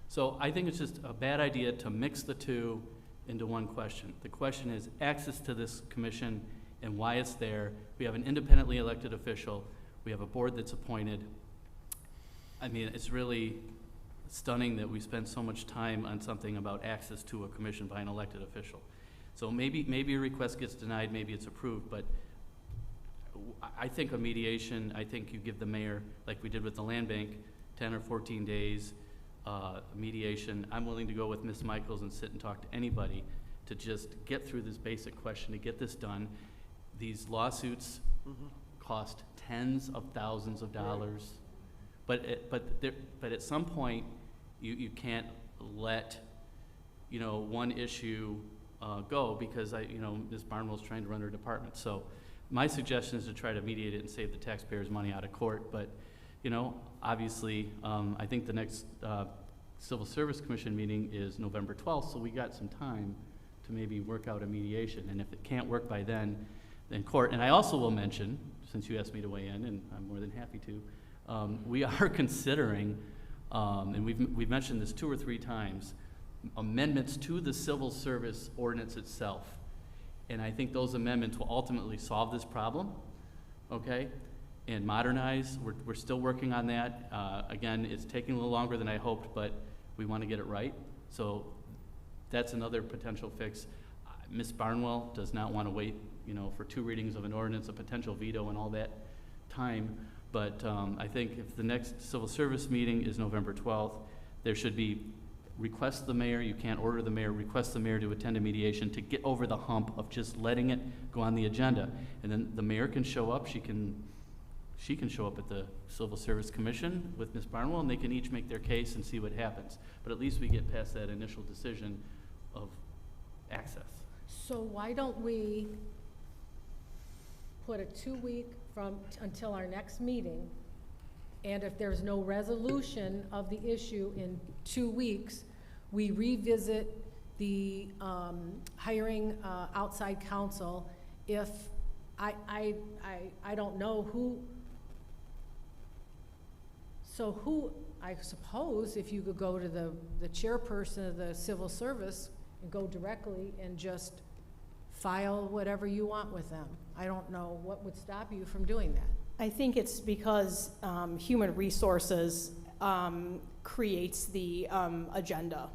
So I think it's just a bad idea to mix the two into one question. The question is access to this commission and why it's there. We have an independently elected official. We have a board that's appointed. I mean, it's really stunning that we spend so much time on something about access to a commission by an elected official. So maybe a request gets denied, maybe it's approved, but I think a mediation, I think you give the mayor, like we did with the land bank, 10 or 14 days, mediation. I'm willing to go with Ms. Michaels and sit and talk to anybody to just get through this basic question, to get this done. These lawsuits cost tens of thousands of dollars. But at some point, you can't let, one issue go because Ms. Barnwell's trying to run her department. So my suggestion is to try to mediate it and save the taxpayers money out of court. But, obviously, I think the next Civil Service Commission meeting is November 12th, so we got some time to maybe work out a mediation. And if it can't work by then court. And I also will mention, since you asked me to weigh in, and I'm more than happy to, we are considering, and we've mentioned this 2 or 3 times, amendments to the civil service ordinance itself. And I think those amendments will ultimately solve this problem, okay? And modernize. We're still working on that. Again, it's taking a little longer than I hoped, but we want to get it right. So that's another potential fix. Ms. Barnwell does not want to wait, for 2 readings of an ordinance, a potential veto, and all that time. But I think if the next civil service meeting is November 12th, there should be request the mayor, you can't order the mayor, request the mayor to attend a mediation to get over the hump of just letting it go on the agenda. And then the mayor can show up, she can show up at the Civil Service Commission with Ms. Barnwell, and they can each make their case and see what happens. But at least we get past that initial decision of access. So why don't we put a 2-week until our next meeting, and if there's no resolution of the issue in 2 weeks, we revisit the hiring outside counsel if I don't know who, so who, I suppose if you could go to the chairperson of the civil service and go directly and just file whatever you want with them. I don't know what would stop you from doing that. I think it's because human resources creates the agenda.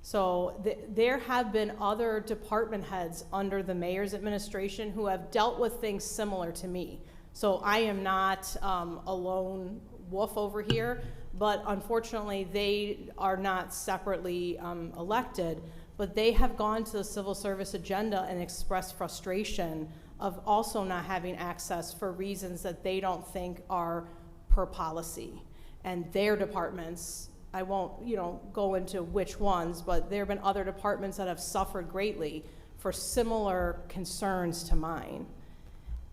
So there have been other department heads under the mayor's administration who have dealt with things similar to me. So I am not a lone wolf over here, but unfortunately they are not separately elected, but they have gone to the civil service agenda and expressed frustration of also not having access for reasons that they don't think are per policy. And their departments, I won't, go into which ones, but there have been other departments that have suffered greatly for similar concerns to mine.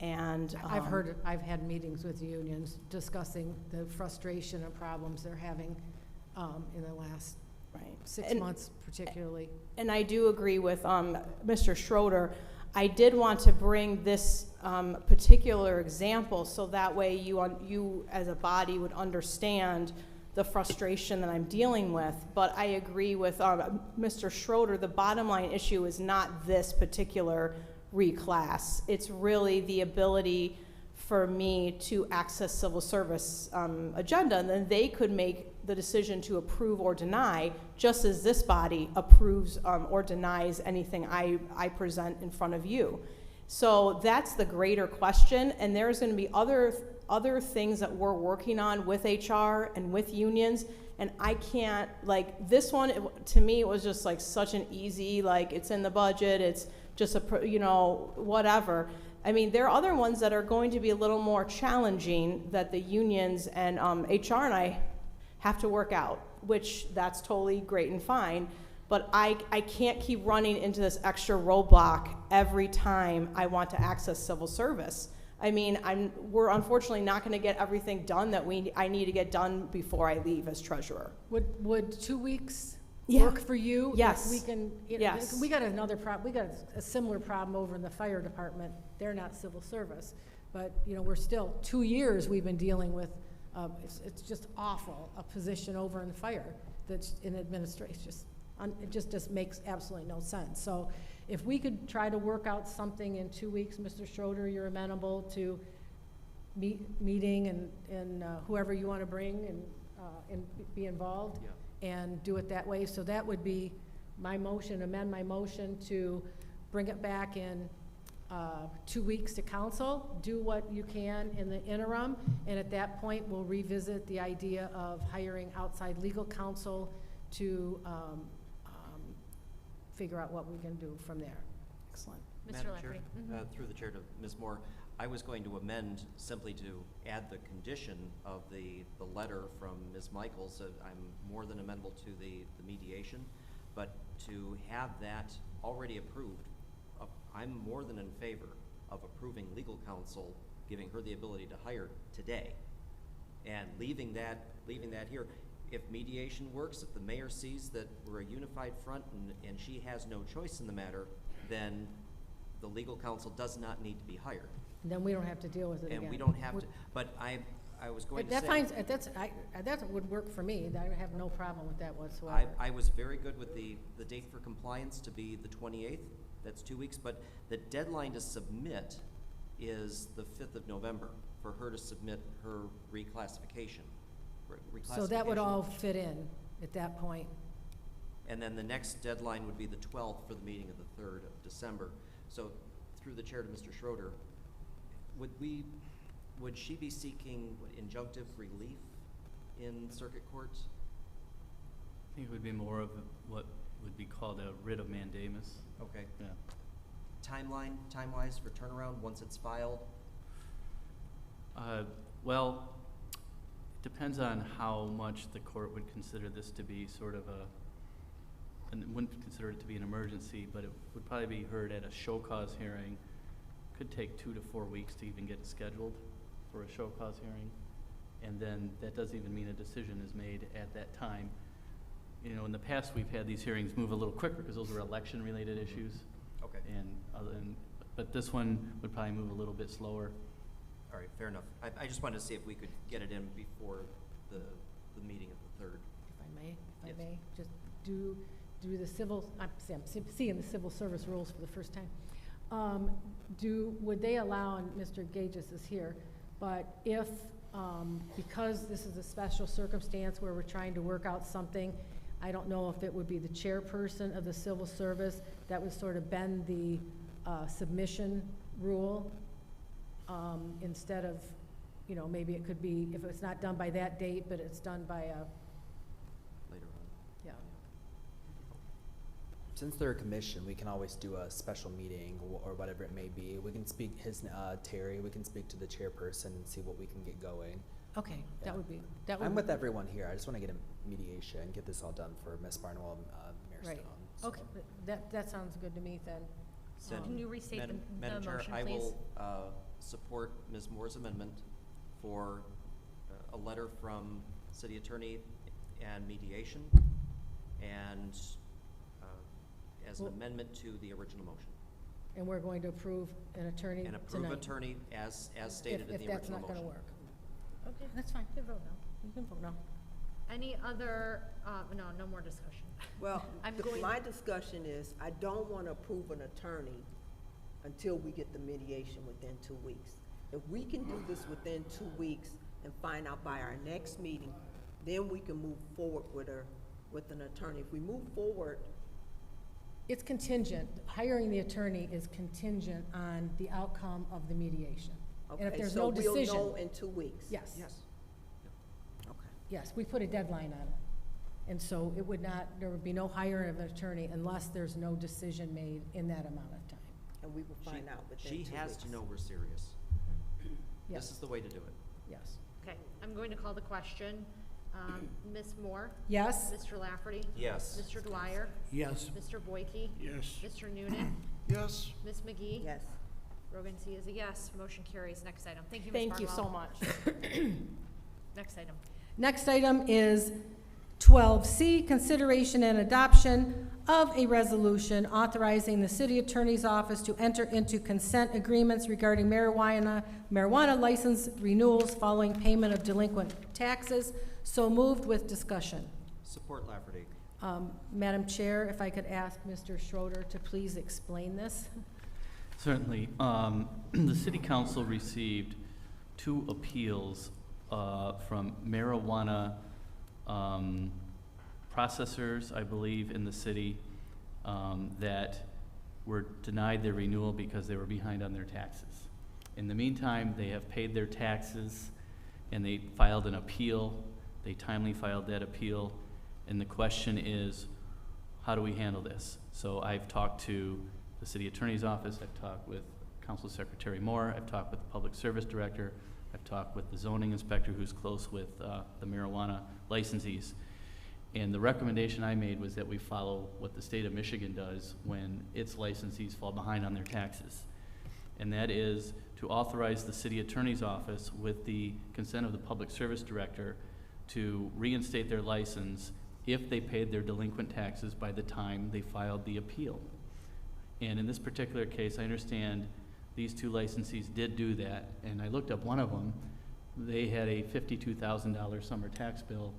And I've had meetings with unions discussing the frustration and problems they're having in the last 6 months particularly. And I do agree with Mr. Schroeder. I did want to bring this particular example so that way you as a body would understand the frustration that I'm dealing with. But I agree with Mr. Schroeder. The bottom line issue is not this particular reclass. It's really the ability for me to access civil service agenda, and then they could make the decision to approve or deny, just as this body approves or denies anything I present in front of you. So that's the greater question, and there's going to be other things that we're working on with HR and with unions, and I can't, like, this one, to me, it was just like such an easy, like, it's in the budget, it's just a, whatever. I mean, there are other ones that are going to be a little more challenging that the unions and HR and I have to work out, which that's totally great and fine. But I can't keep running into this extra roadblock every time I want to access civil service. I mean, we're unfortunately not going to get everything done that I need to get done before I leave as treasurer. Would 2 weeks Yeah. work for you? Yes. If we can, Yes. we got another problem. We got a similar problem over in the fire department. They're not civil service, but we're still 2 years we've been dealing with. It's just awful, a position over in the fire that's in administration. It just makes absolutely no sense. So if we could try to work out something in 2 weeks, Mr. Schroeder, you're amenable to meeting and whoever you want to bring and be involved. Yeah. And do it that way. So that would be my motion, amend my motion to bring it back in 2 weeks to council. Do what you can in the interim, and at that point, we'll revisit the idea of hiring outside legal counsel to figure out what we can do from there. Excellent. Mr. Madam Chair, Leckery. through the chair to Ms. Moore, I was going to amend simply to add the condition of the letter from Ms. Michaels. I'm more than amenable to the mediation, but to have that already approved, I'm more than in favor of approving legal counsel, giving her the ability to hire today, and leaving that here. If mediation works, if the mayor sees that we're a unified front and she has no choice in the matter, then the legal counsel does not need to be hired. And then we don't have to deal with it again. And we don't have to, but I was going to say. That would work for me. I have no problem with that whatsoever. I was very good with the date for compliance to be the 28th. That's 2 weeks, but the deadline to submit is the 5th of November for her to submit her reclassification. So that would all fit in at that point. And then the next deadline would be the 12th for the meeting of the 3rd of December. So through the chair to Mr. Schroeder, would she be seeking injunctive relief in circuit courts? I think it would be more of what would be called a writ of mandamus. Okay. Yeah. Time-wise for turnaround once it's filed? Well, it depends on how much the court would consider this to be sort of and wouldn't consider it to be an emergency, but it would probably be heard at a show cause hearing. Could take 2 to 4 weeks to even get it scheduled for a show cause hearing. And then that doesn't even mean a decision is made at that time. In the past, we've had these hearings move a little quicker because those were election-related issues. Okay. And but this one would probably move a little bit slower. All right, fair enough. I just wanted to see if we could get it in before the meeting of the 3rd. If I Yes. may, just do the civil, I'm seeing the civil service rules for the first time. Would they allow, and Mr. Gages is here, but if, because this is a special circumstance where we're trying to work out something, I don't know if it would be the chairperson of the civil service that would sort of bend the submission rule, instead of, you know, maybe it could be, if it's not done by that date, but it's done by a, Later on. yeah. Since they're a commission, we can always do a special meeting or whatever it may be. We can speak, Terry, we can speak to the chairperson and see what we can get going. Okay, Yeah. that would be, that would. I'm with everyone here. I just want to get a mediation, get this all done for Ms. Barnwell and Mayor Right. Stone. so. Okay, that sounds good to me then. Then, Can you restate Madam- the Madam Chair, motion, I please? will support Ms. Moore's amendment for a letter from city attorney and mediation, and as an Well- amendment to the original motion. And we're going to approve an attorney And approve tonight. attorney as stated in the If that's original not gonna motion. work. Okay, that's fine, you can vote no. You can vote no. Any other, no more discussion. Well, I'm going- my discussion is, I don't want to approve an attorney until we get the mediation within 2 weeks. If we can do this within 2 weeks and find out by our next meeting, then we can move forward with an attorney. If we move forward, It's contingent, hiring the attorney is contingent on the outcome of the mediation. And if okay, there's so no we'll decision. know in 2 weeks? Yes. Yes. Okay. Yes, we put a deadline on it. And so it would not, there would be no hiring of an attorney unless there's no decision made in that amount of time. And we will find out within 2 weeks. She has to know we're serious. Yes. This is the way to do it. Yes. Okay, I'm going to call the question. Ms. Moore? Yes? Mr. Lafferty? Yes. Mr. Dwyer? Yes. Mr. Boyke? Yes. Mr. Noonan? Yes, Ms. McGee? Yes. Rogan C is a yes. Motion carries. Next item. Thank you, Ms. Thank you so Barnwell. much. Next item. Next item is 12C, consideration and adoption of a resolution authorizing the city attorney's office to enter into consent agreements regarding marijuana license renewals following payment of delinquent taxes. So moved with discussion. Support Lafferty. Madam Chair, if I could ask Mr. Schroeder to please explain this. Certainly. The city council received 2 appeals from marijuana processors, I believe, in the city that were denied their renewal because they were behind on their taxes. In the meantime, they have paid their taxes and they filed an appeal. They timely filed that appeal. And the question is, how do we handle this? So I've talked to the city attorney's office, I've talked with Council Secretary Moore, I've talked with the public service director, I've talked with the zoning inspector who's close with the marijuana licensees. And the recommendation I made was that we follow what the state of Michigan does when its licensees fall behind on their taxes. And that is to authorize the city attorney's office, with the consent of the public service director, to reinstate their license if they paid their delinquent taxes by the time they filed the appeal. And in this particular case, I understand these 2 licensees did do that, and I looked up one of them. They had a $52,000 summer tax bill,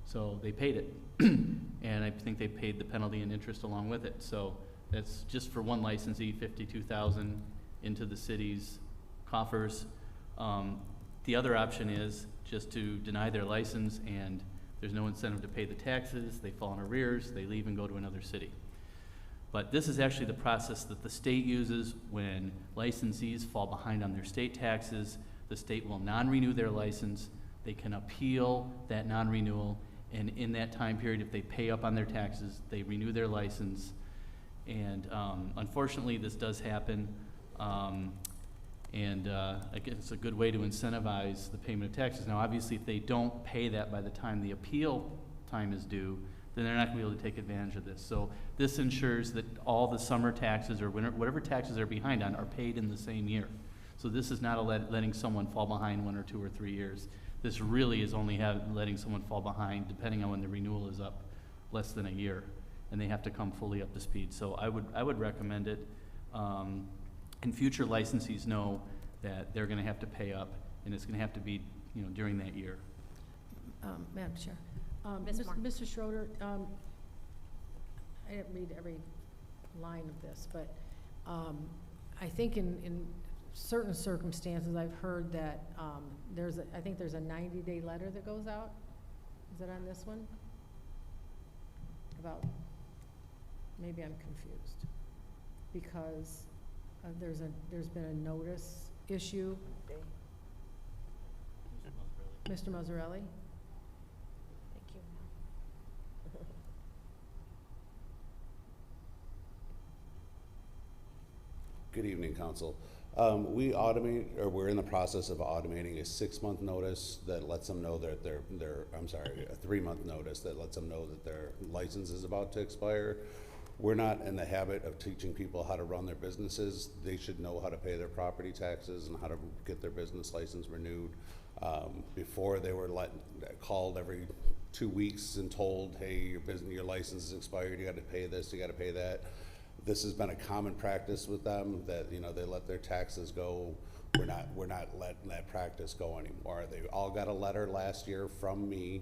so they paid it. And I think they paid the penalty and interest along with it. So that's just for one licensee, $52,000 into the city's coffers. The other option is just to deny their license, and there's no incentive to pay the taxes. They fall in arrears, they leave and go to another city. But this is actually the process that the state uses when licensees fall behind on their state taxes. The state will non-renew their license. They can appeal that non-renewal, and in that time period, if they pay up on their taxes, they renew their license. And unfortunately, this does happen. Again, it's a good way to incentivize the payment of taxes. Now, obviously, if they don't pay that by the time the appeal time is due, then they're not going to be able to take advantage of this. So this ensures that all the summer taxes or whatever taxes they're behind on are paid in the same year. So this is not letting someone fall behind 1 or 2 or 3 years. This really is only letting someone fall behind, depending on when the renewal is up, less than a year, and they have to come fully up to speed. So I would recommend it. and future licensees know that they're gonna have to pay up, and it's gonna have to be, during that year. Madam Chair. Ms. Moore. Mr. Schroeder, I didn't read every line of this, but I think in certain circumstances, I've heard that I think there's a 90-day letter that goes out. Is it on this one? Maybe I'm confused, because there's been a notice issue. Mr. Mazzarelli? Thank you. Good evening, Council. We're in the process of automating a 6-month notice that lets them know that a 3-month notice that lets them know that their license is about to expire. We're not in the habit of teaching people how to run their businesses. They should know how to pay their property taxes and how to get their business license renewed. Before, they were called every 2 weeks and told, hey, your license is expired, you gotta pay this, you gotta pay that. This has been a common practice with them, that, they let their taxes go. We're not letting that practice go anymore. They all got a letter last year from me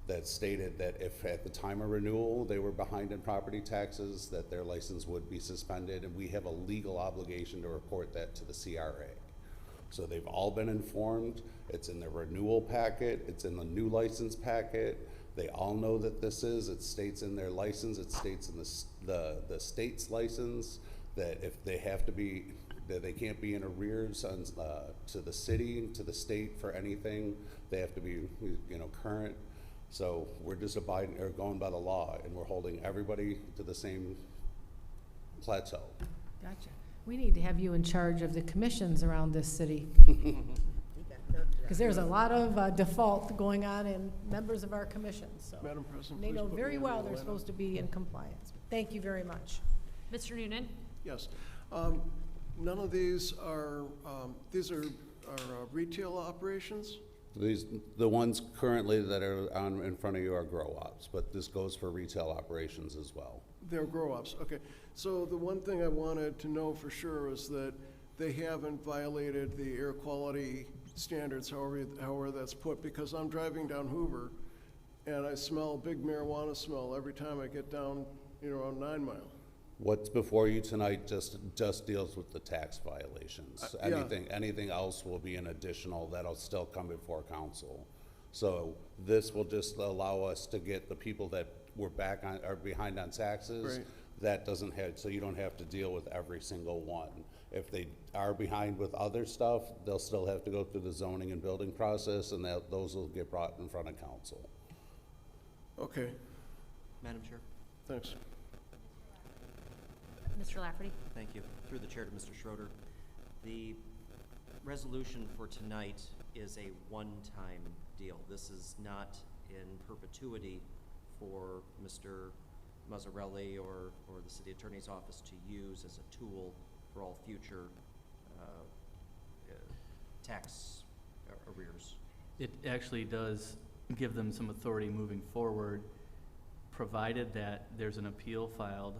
that stated that if at the time of renewal they were behind in property taxes, that their license would be suspended, and we have a legal obligation to report that to the CRA. So they've all been informed. It's in the renewal packet, it's in the new license packet. They all know that it states in their license, it states in the state's license that if they that they can't be in arrears to the city, to the state for anything. They have to be, current. So we're just going by the law, and we're holding everybody to the same plateau. Gotcha. We need to have you in charge of the commissions around this city. Because there's a lot of default going on in members of our commissions, so. Madam President, They please know put me very in well the they're lineup. supposed to be in compliance. Thank you very much. Mr. Noonan? Yes. None of these are retail operations? The ones currently that are in front of you are grow-ops, but this goes for retail operations as well. They're grow-ups, okay. So the one thing I wanted to know for sure is that they haven't violated the air quality standards, however that's put, because I'm driving down Hoover and I smell big marijuana smell every time I get down, on 9 Mile. What's before you tonight just deals with the tax violations. Yeah. Anything else will be an additional, that'll still come before council. So this will just allow us to get the people that are behind on taxes. Right. That doesn't so you don't have to deal with every single one. If they are behind with other stuff, they'll still have to go through the zoning and building process, and those will get brought in front of council. Okay, Madam Chair? thanks. Mr. Lafferty? Thank you. Through the chair to Mr. Schroeder. The resolution for tonight is a one-time deal. This is not in perpetuity for Mr. Mazzarelli or the city attorney's office to use as a tool for all future tax arrears. It actually does give them some authority moving forward, provided that there's an appeal filed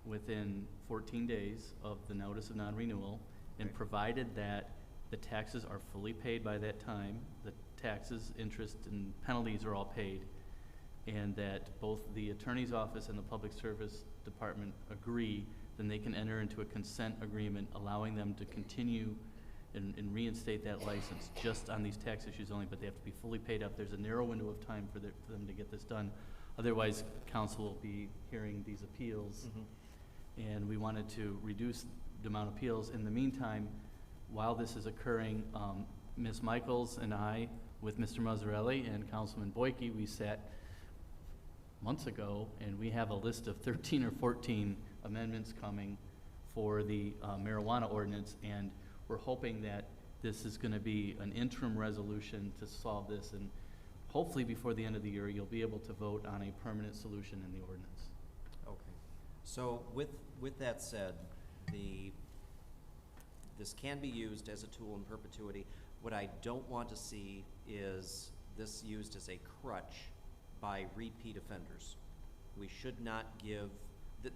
within 14 days of the notice of non-renewal, and Right. provided that the taxes are fully paid by that time, the taxes, interest, and penalties are all paid, and that both the attorney's office and the public service department agree, then they can enter into a consent agreement allowing them to continue and reinstate that license just on these tax issues only, but they have to be fully paid up. There's a narrow window of time for them to get this done. Otherwise, council will be hearing these appeals, and we wanted to reduce the amount of appeals. In the meantime, while this is occurring, Ms. Michaels and I, with Mr. Mazzarelli and Councilman Boyke, we sat months ago, and we have a list of 13 or 14 amendments coming for the marijuana ordinance, and we're hoping that this is going to be an interim resolution to solve this, and hopefully before the end of the year, you'll be able to vote on a permanent solution in the ordinance. Okay. So with that said, this can be used as a tool in perpetuity. What I don't want to see is this used as a crutch by repeat offenders. We should not give,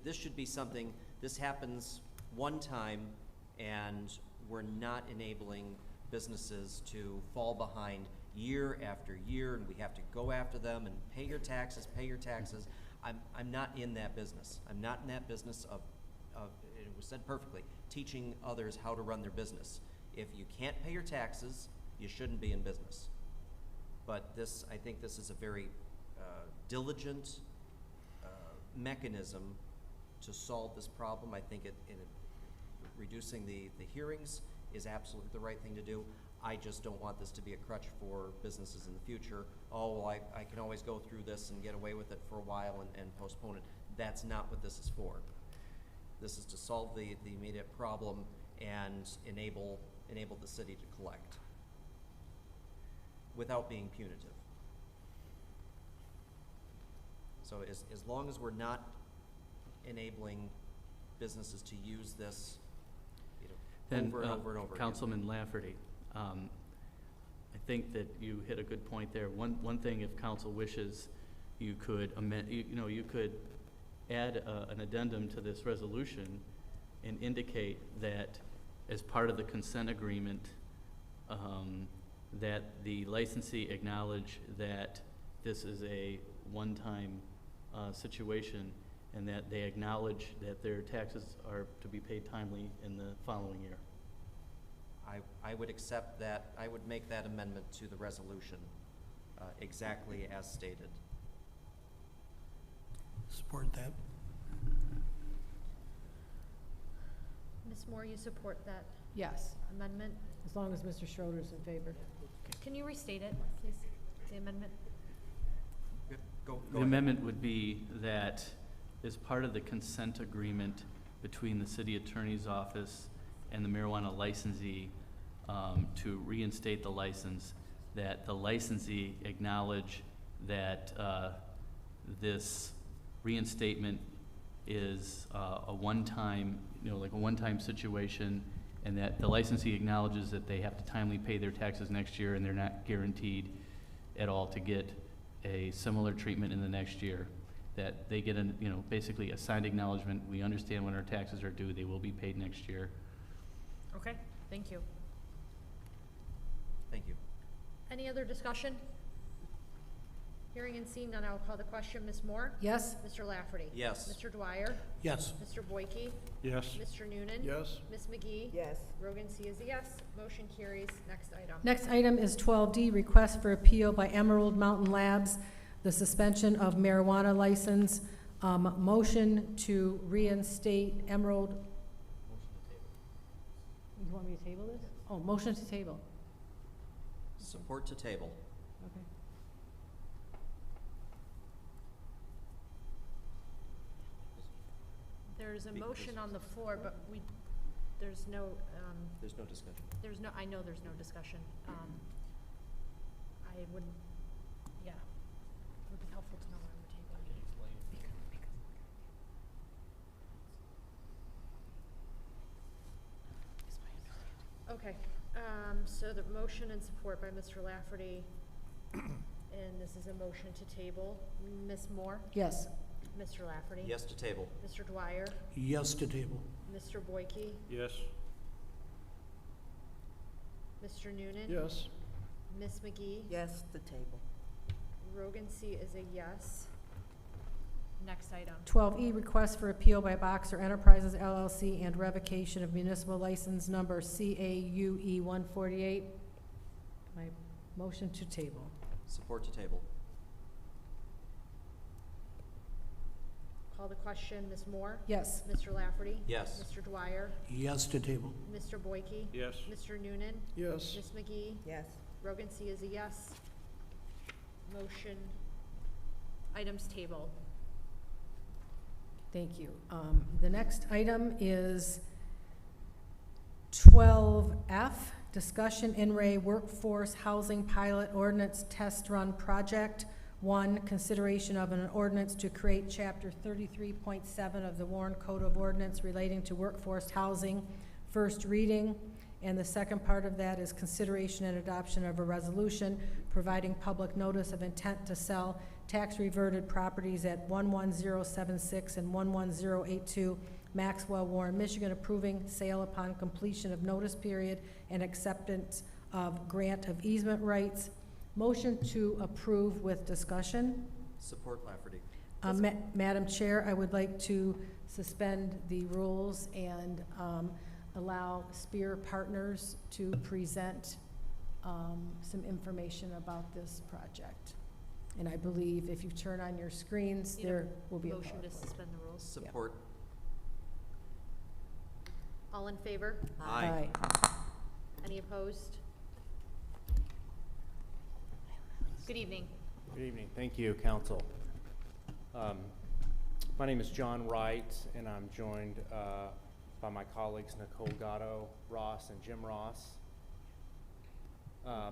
this should be something, this happens one time, and we're not enabling businesses to fall behind year after year, and we have to go after them and pay your taxes, pay your taxes. I'm not in that business. I'm not in that business of, it was said perfectly, teaching others how to run their business. If you can't pay your taxes, you shouldn't be in business. But this, I think this is a very diligent mechanism to solve this problem. I think reducing the hearings is absolutely the right thing to do. I just don't want this to be a crutch for businesses in the future. Oh, well, I can always go through this and get away with it for a while and postpone it. That's not what this is for. This is to solve the immediate problem and enable the city to collect without being punitive. So as long as we're not enabling businesses to use this, Then, over and over and over again. Councilman Lafferty, I think that you hit a good point there. One thing, if council wishes, you could amend, you could add an addendum to this resolution and indicate that as part of the consent agreement, that the licensee acknowledge that this is a one-time situation, and that they acknowledge that their taxes are to be paid timely in the following year. I would accept that. I would make that amendment to the resolution exactly as stated. Support that. Ms. Moore, you support that Yes, amendment? as long as Mr. Schroeder's in favor. Can you restate it, please, the amendment? Go The ahead. amendment would be that as part of the consent agreement between the city attorney's office and the marijuana licensee to reinstate the license, that the licensee acknowledge that this reinstatement is a one-time, like a one-time situation, and that the licensee acknowledges that they have to timely pay their taxes next year, and they're not guaranteed at all to get a similar treatment in the next year. That they get basically a signed acknowledgement. We understand when our taxes are due, they will be paid next year. Okay, thank you. Thank you. Any other discussion? Hearing and seeing none, I will call the question. Ms. Moore? Yes? Mr. Lafferty? Yes. Mr. Dwyer? Yes. Mr. Boyke? Yes. Mr. Noonan? Yes. Ms. McGee? Yes. Rogan C. is a yes. Motion carries. Next item. Next item is 12D, request for appeal by Emerald Mountain Labs, the suspension of marijuana license. Motion to reinstate Emerald. You want me to table this? Oh, motion to table. Support to table. Okay. There's a motion on the floor, but there's no, There's no discussion. I know there's no discussion. I wouldn't, yeah. It would be helpful to know why we're tabling it. Okay, so the motion and support by Mr. Lafferty, and this is a motion to table. Ms. Moore? Yes. Mr. Lafferty? Yes to table. Mr. Dwyer? Yes to table. Mr. Boyke? Yes. Mr. Noonan? Yes. Ms. McGee? Yes, the table. Rogan C. is a yes. Next item. 12E, request for appeal by Boxer Enterprises LLC and revocation of municipal license number CAUE 148. My motion to table. Support to table. Call the question. Ms. Moore? Yes. Mr. Lafferty? Yes. Mr. Dwyer? Yes to table. Mr. Boyke? Yes. Mr. Noonan? Yes. Ms. McGee? Yes. Rogan C. is a yes. Motion, items table. Thank you. The next item is 12F, discussion NRA Workforce Housing Pilot Ordinance Test Run Project. 1, consideration of an ordinance to create Chapter 33.7 of the Warren Code of Ordinance relating to workforce housing, first reading. And the second part of that is consideration and adoption of a resolution providing public notice of intent to sell tax reverted properties at 11076 and 11082 Maxwell Warren, Michigan, approving sale upon completion of notice period and acceptance of grant of easement rights. Motion to approve with discussion. Support Lafferty. Madam Chair, I would like to suspend the rules and allow Spear Partners to present some information about this project. And I believe if you turn on your screens, Need a there will be a motion to PowerPoint. suspend the rules. Support. All in favor? Aye. Any opposed? Good evening. Good evening. Thank you, Council. My name is John Wright, and I'm joined by my colleagues Nicole Gatto Ross and Jim Ross. I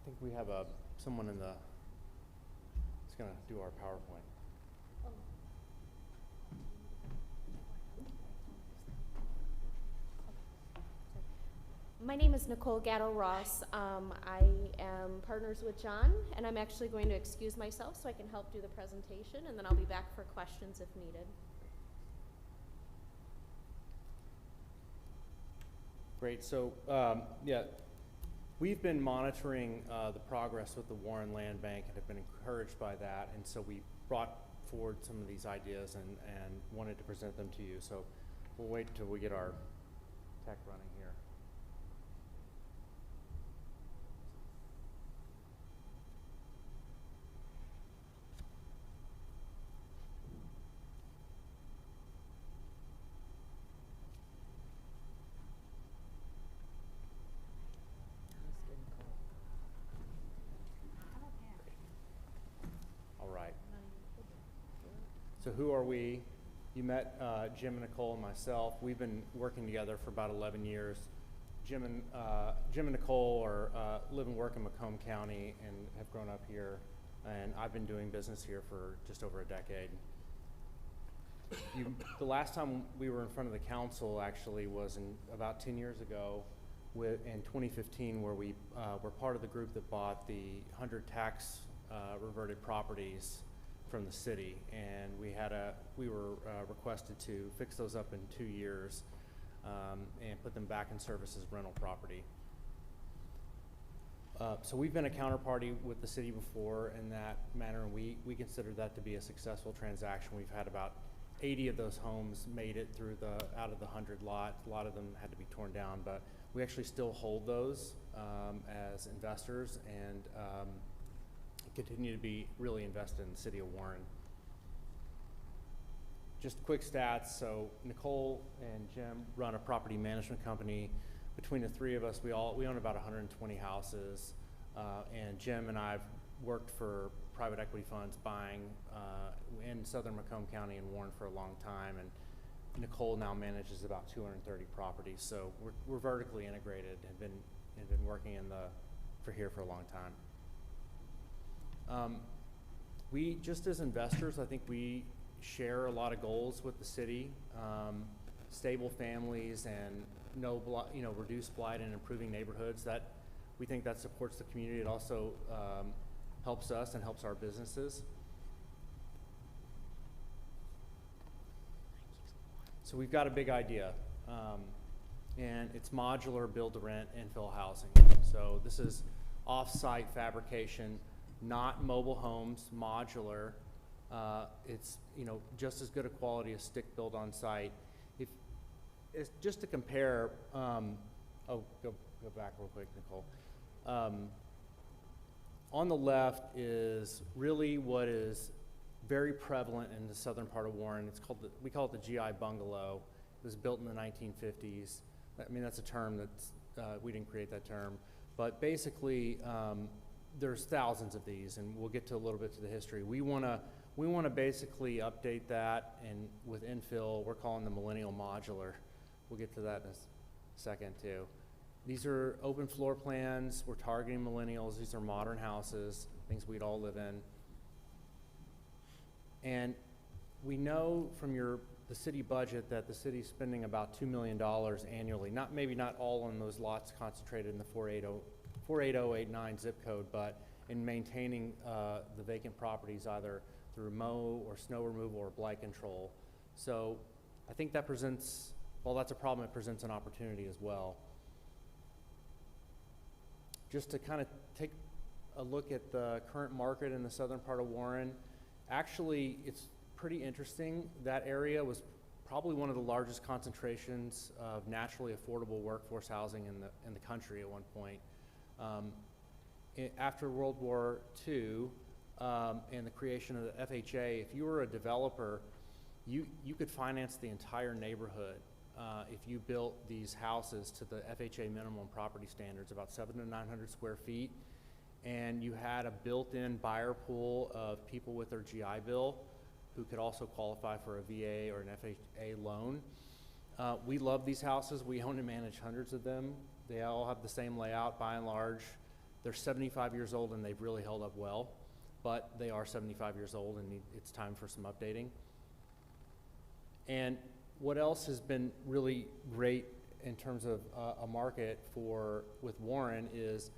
think we have someone in the that's going to do our PowerPoint. My name is Nicole Gatto Ross. I am partners with John, and I'm actually going to excuse myself so I can help do the presentation, and then I'll be back for questions if needed. Great. So, yeah, we've been monitoring the progress with the Warren Land Bank and have been encouraged by that, and so we brought forward some of these ideas and wanted to present them to you. So we'll wait until we get our tech running here. So who are we? You met Jim and Nicole and myself. We've been working together for about 11 years. Jim and Nicole live and work in Macomb County and have grown up here. And I've been doing business here for just over a decade. The last time we were in front of the council actually was about 10 years ago in 2015, where we were part of the group that bought the 100 tax reverted properties from the city, and we were requested to fix those up in 2 years and put them back in service as rental property. So we've been a counterparty with the city before in that manner, and we consider that to be a successful transaction. We've had about 80 of those homes made it through out of the 100 lot. A lot of them had to be torn down, but we actually still hold those as investors and continue to be really invested in the city of Warren. Just quick stats. So Nicole and Jim run a property management company. Between the three of us, we own about 120 houses, and Jim and I've worked for private equity funds buying in southern Macomb County and Warren for a long time, and Nicole now manages about 230 properties. So we're vertically integrated and been working for here for a long time. We, just as investors, I think we share a lot of goals with the city, stable families and reduced blight and improving neighborhoods. That we think that supports the community. It also helps us and helps our businesses. So we've got a big idea, and it's modular build-to-rent infill housing. So this is off-site fabrication, not mobile homes, modular. It's just as good a quality as stick built on site. It's just to compare. Go back real quick, Nicole. On the left is really what is very prevalent in the southern part of Warren. We call it the GI bungalow. It was built in the 1950s. I mean, that's a term we didn't create that term, but basically. There's thousands of these, and we'll get to a little bit to the history. We want to basically update that, and with infill, we're calling the millennial modular. We'll get to that in a second too. These are open floor plans. We're targeting millennials. These are modern houses, things we'd all live in. And we know from the city budget that the city's spending about $2 million annually. Maybe not all on those lots concentrated in the 48089 zip code, but in maintaining the vacant properties either through mow or snow removal or blight control. So I think that presents, well, that's a problem, it presents an opportunity as well. Just to kind of take a look at the current market in the southern part of Warren, actually it's pretty interesting. That area was probably one of the largest concentrations of naturally affordable workforce housing in the country at one point. After World War II and the creation of the FHA, if you were a developer, you could finance the entire neighborhood if you built these houses to the FHA minimum property standards, about 700 to 900 square feet, and you had a built-in buyer pool of people with their GI Bill who could also qualify for a VA or an FHA loan. We love these houses. We own and manage hundreds of them. They all have the same layout by and large. They're 75 years old and they've really held up well, but they are 75 years old and it's time for some updating. And what else has been really great in terms of a market with Warren is,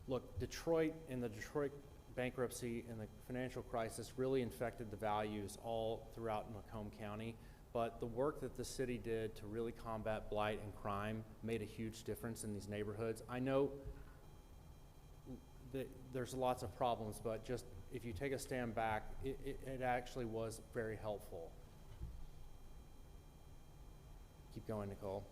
look, Detroit and the Detroit bankruptcy and the financial crisis really infected the values all throughout Macomb County, but the work that the city did to really combat blight and crime made a huge difference in these neighborhoods. I know that there's lots of problems, but just if you take a stand back, it actually was very helpful. Keep going, Nicole.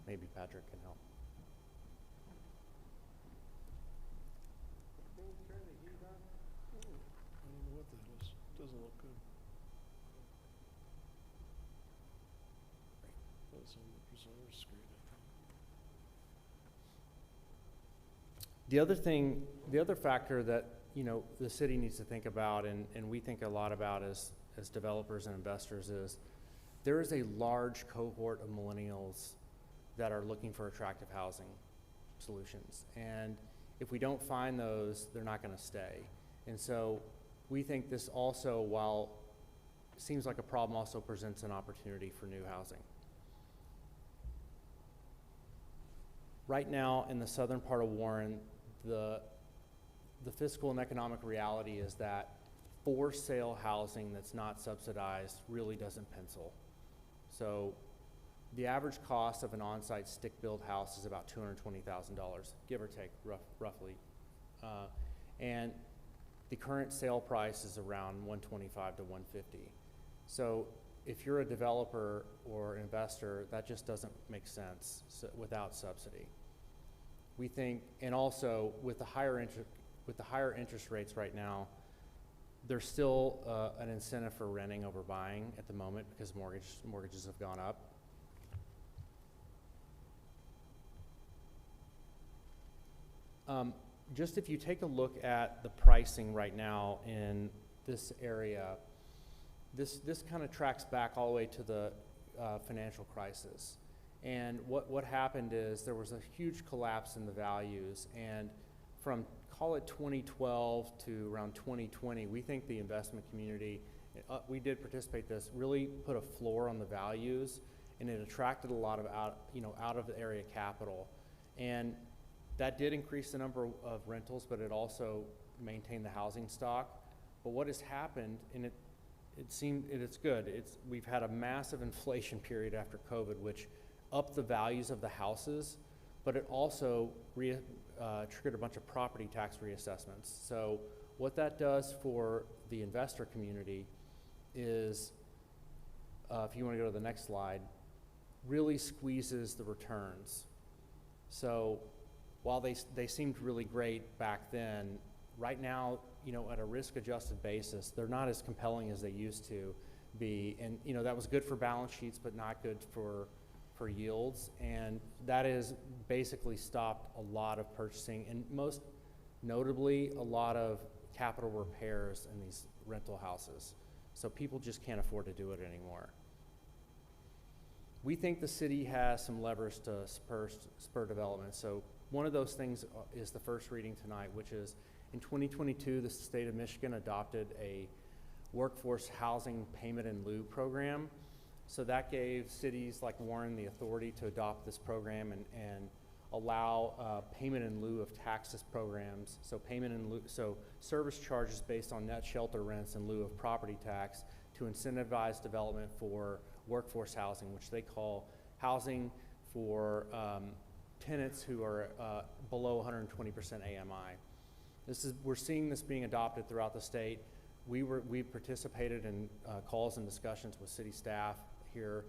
Maybe Patrick can help. Turn the heat on. I don't know what that is. Doesn't look good. That's on the presenter screen, I think. The other factor that, you know, the city needs to think about and we think a lot about as developers and investors is there is a large cohort of millennials that are looking for attractive housing solutions. And if we don't find those, they're not gonna stay. And so we think this also, while it seems like a problem, also presents an opportunity for new housing. Right now in the southern part of Warren, the fiscal and economic reality is that for sale housing that's not subsidized really doesn't pencil. So the average cost of an on-site stick-built house is about $220,000, give or take, roughly. And the current sale price is around $125 to $150. So if you're a developer or investor, that just doesn't make sense without subsidy. We think, and also with the higher interest rates right now, there's still an incentive for renting over buying at the moment because mortgages have gone up. Just if you take a look at the pricing right now in this area, this kind of tracks back all the way to the financial crisis. And what happened is there was a huge collapse in the values, and from call it 2012 to around 2020, we think the investment community, we did participate in this, really put a floor on the values, and it attracted a lot of out of the area capital. And that did increase the number of rentals, but it also maintained the housing stock. But what has happened, and it's good, we've had a massive inflation period after COVID, which upped the values of the houses, but it also triggered a bunch of property tax reassessments. So what that does for the investor community is, if you want to go to the next slide, really squeezes the returns. So while they seemed really great back then, right now, at a risk-adjusted basis, they're not as compelling as they used to be. And, that was good for balance sheets, but not good for yields. And that has basically stopped a lot of purchasing, and most notably, a lot of capital repairs in these rental houses. So people just can't afford to do it anymore. We think the city has some levers to spur development. So one of those things is the first reading tonight, which is in 2022, the state of Michigan adopted a workforce housing payment in lieu program. So that gave cities like Warren the authority to adopt this program and allow payment in lieu of taxes programs. So payment in lieu, so service charges based on net shelter rents in lieu of property tax to incentivize development for workforce housing, which they call housing for tenants who are below 120% AMI. We're seeing this being adopted throughout the state. We participated in calls and discussions with city staff here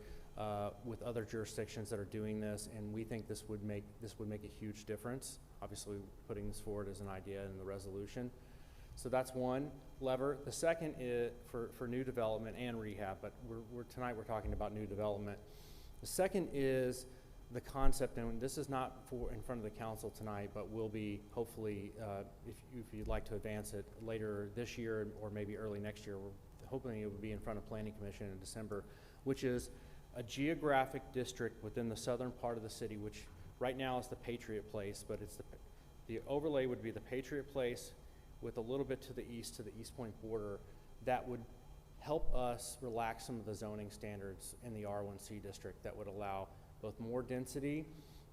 with other jurisdictions that are doing this, and we think this would make a huge difference. Obviously, putting this forward as an idea in the resolution. So that's one lever. The second is for new development and rehab, but tonight we're talking about new development. The second is the concept, and this is not in front of the council tonight, but will be hopefully, if you'd like to advance it later this year or maybe early next year, we're hoping it will be in front of Planning Commission in December, which is a geographic district within the southern part of the city, which right now is the Patriot Place, but it's the overlay would be the Patriot Place with a little bit to the East Point border that would help us relax some of the zoning standards in the R1C district that would allow both more density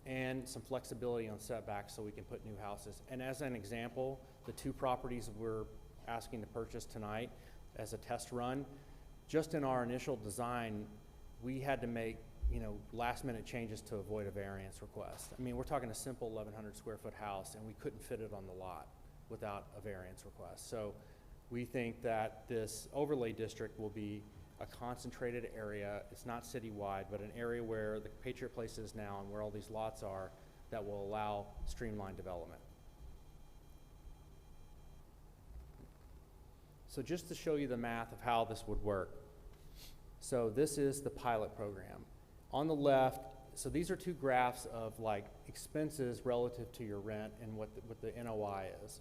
and some flexibility on setbacks so we can put new houses. And as an example, the two properties we're asking to purchase tonight as a test run, just in our initial design, we had to make last minute changes to avoid a variance request. I mean, we're talking a simple 1,100 square foot house and we couldn't fit it on the lot without a variance request. So we think that this overlay district will be a concentrated area. It's not citywide, but an area where the Patriot Place is now and where all these lots are that will allow streamlined development. So just to show you the math of how this would work. So this is the pilot program. On the left, so these are two graphs of like expenses relative to your rent and what the NOI is.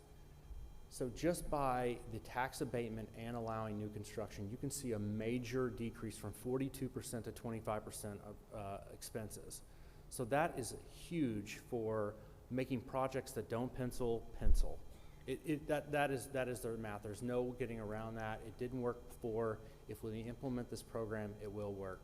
So just by the tax abatement and allowing new construction, you can see a major decrease from 42% to 25% of expenses. So that is huge for making projects that don't pencil. That is their math. There's no getting around that. It didn't work before. If we implement this program, it will work.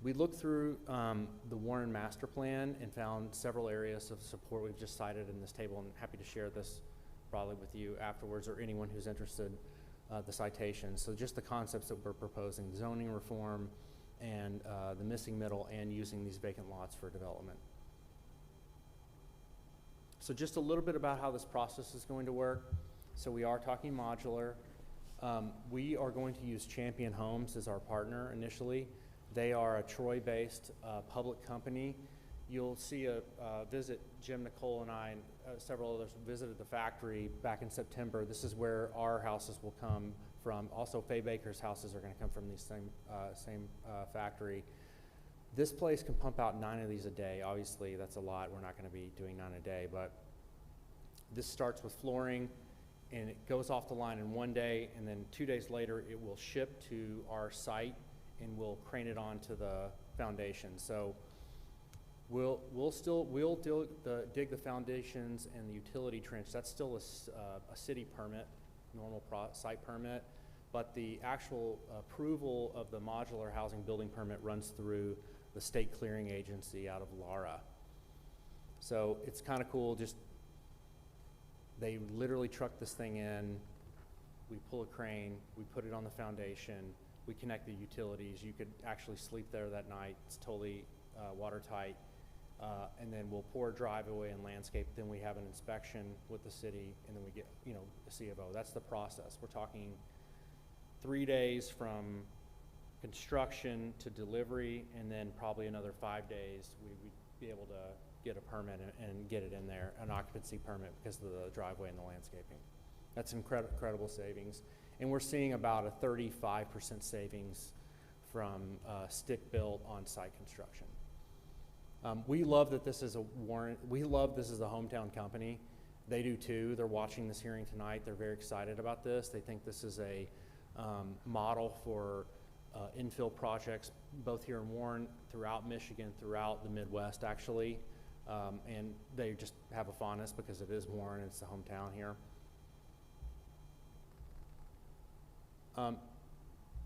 We looked through the Warren Master Plan and found several areas of support we've just cited in this table, and happy to share this probably with you afterwards or anyone who's interested, the citations. So just the concepts that we're proposing, zoning reform and the missing middle and using these vacant lots for development. So just a little bit about how this process is going to work. So we are talking modular. We are going to use Champion Homes as our partner initially. They are a Troy-based public company. You'll see visit Jim, Nicole, and I, and several others visited the factory back in September. This is where our houses will come from. Also, Fay Baker's houses are going to come from the same factory. This place can pump out 9 of these a day. Obviously, that's a lot. We're not going to be doing 9 a day, but this starts with flooring, and it goes off the line in 1 day, and then 2 days later, it will ship to our site, and we'll crane it onto the foundation. So we'll dig the foundations and the utility trench. That's still a city permit, normal site permit, but the actual approval of the modular housing building permit runs through the state clearing agency out of Lara. So it's kind of cool. Just they literally truck this thing in. We pull a crane. We put it on the foundation. We connect the utilities. You could actually sleep there that night. It's totally watertight. And then we'll pour a driveway and landscape. Then we have an inspection with the city, and then we get, a C of O. That's the process. We're talking 3 days from construction to delivery, and then probably another 5 days we'd be able to get a permit and get it in there, an occupancy permit because of the driveway and the landscaping. That's incredible savings. And we're seeing about a 35% savings from stick-built on-site construction. We love that this is a Warren. We love this is a hometown company. They do too. They're watching this hearing tonight. They're very excited about this. They think this is a model for infill projects, both here in Warren, throughout Michigan, throughout the Midwest, actually. And they just have a fondness because it is Warren, it's the hometown here.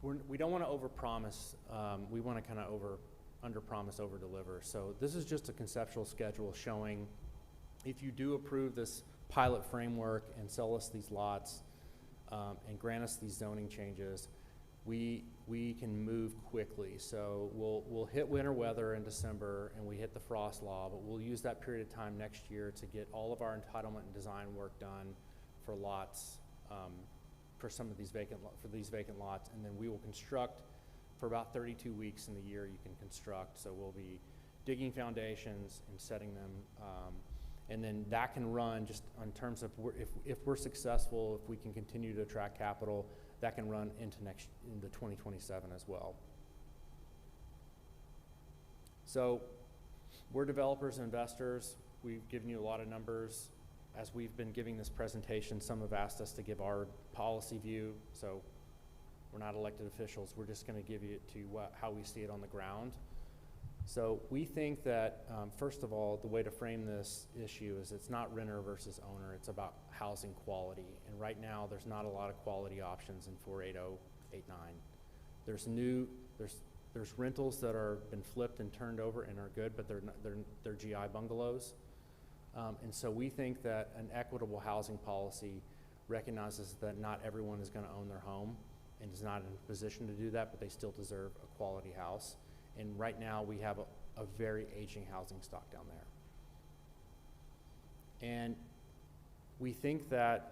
We don't want to overpromise. We want to kind of under-promise, over-deliver. So this is just a conceptual schedule showing if you do approve this pilot framework and sell us these lots and grant us these zoning changes, we can move quickly. So we'll hit winter weather in December and we hit the frost law, but we'll use that period of time next year to get all of our entitlement and design work done for lots, for some of these vacant lots, and then we will construct for about 32 weeks in the year you can construct. So we'll be digging foundations and setting them, and then that can run just in terms of if we're successful, if we can continue to attract capital, that can run into into 2027 as well. So we're developers and investors. We've given you a lot of numbers. As we've been giving this presentation, some have asked us to give our policy view. So we're not elected officials. We're just going to give you how we see it on the ground. So we think that, first of all, the way to frame this issue is it's not renter versus owner. It's about housing quality. And right now, there's not a lot of quality options in 48089. There's rentals that are been flipped and turned over and are good, but they're GI bungalows. And so we think that an equitable housing policy recognizes that not everyone is going to own their home and is not in a position to do that, but they still deserve a quality house. And right now we have a very aging housing stock down there. And we think the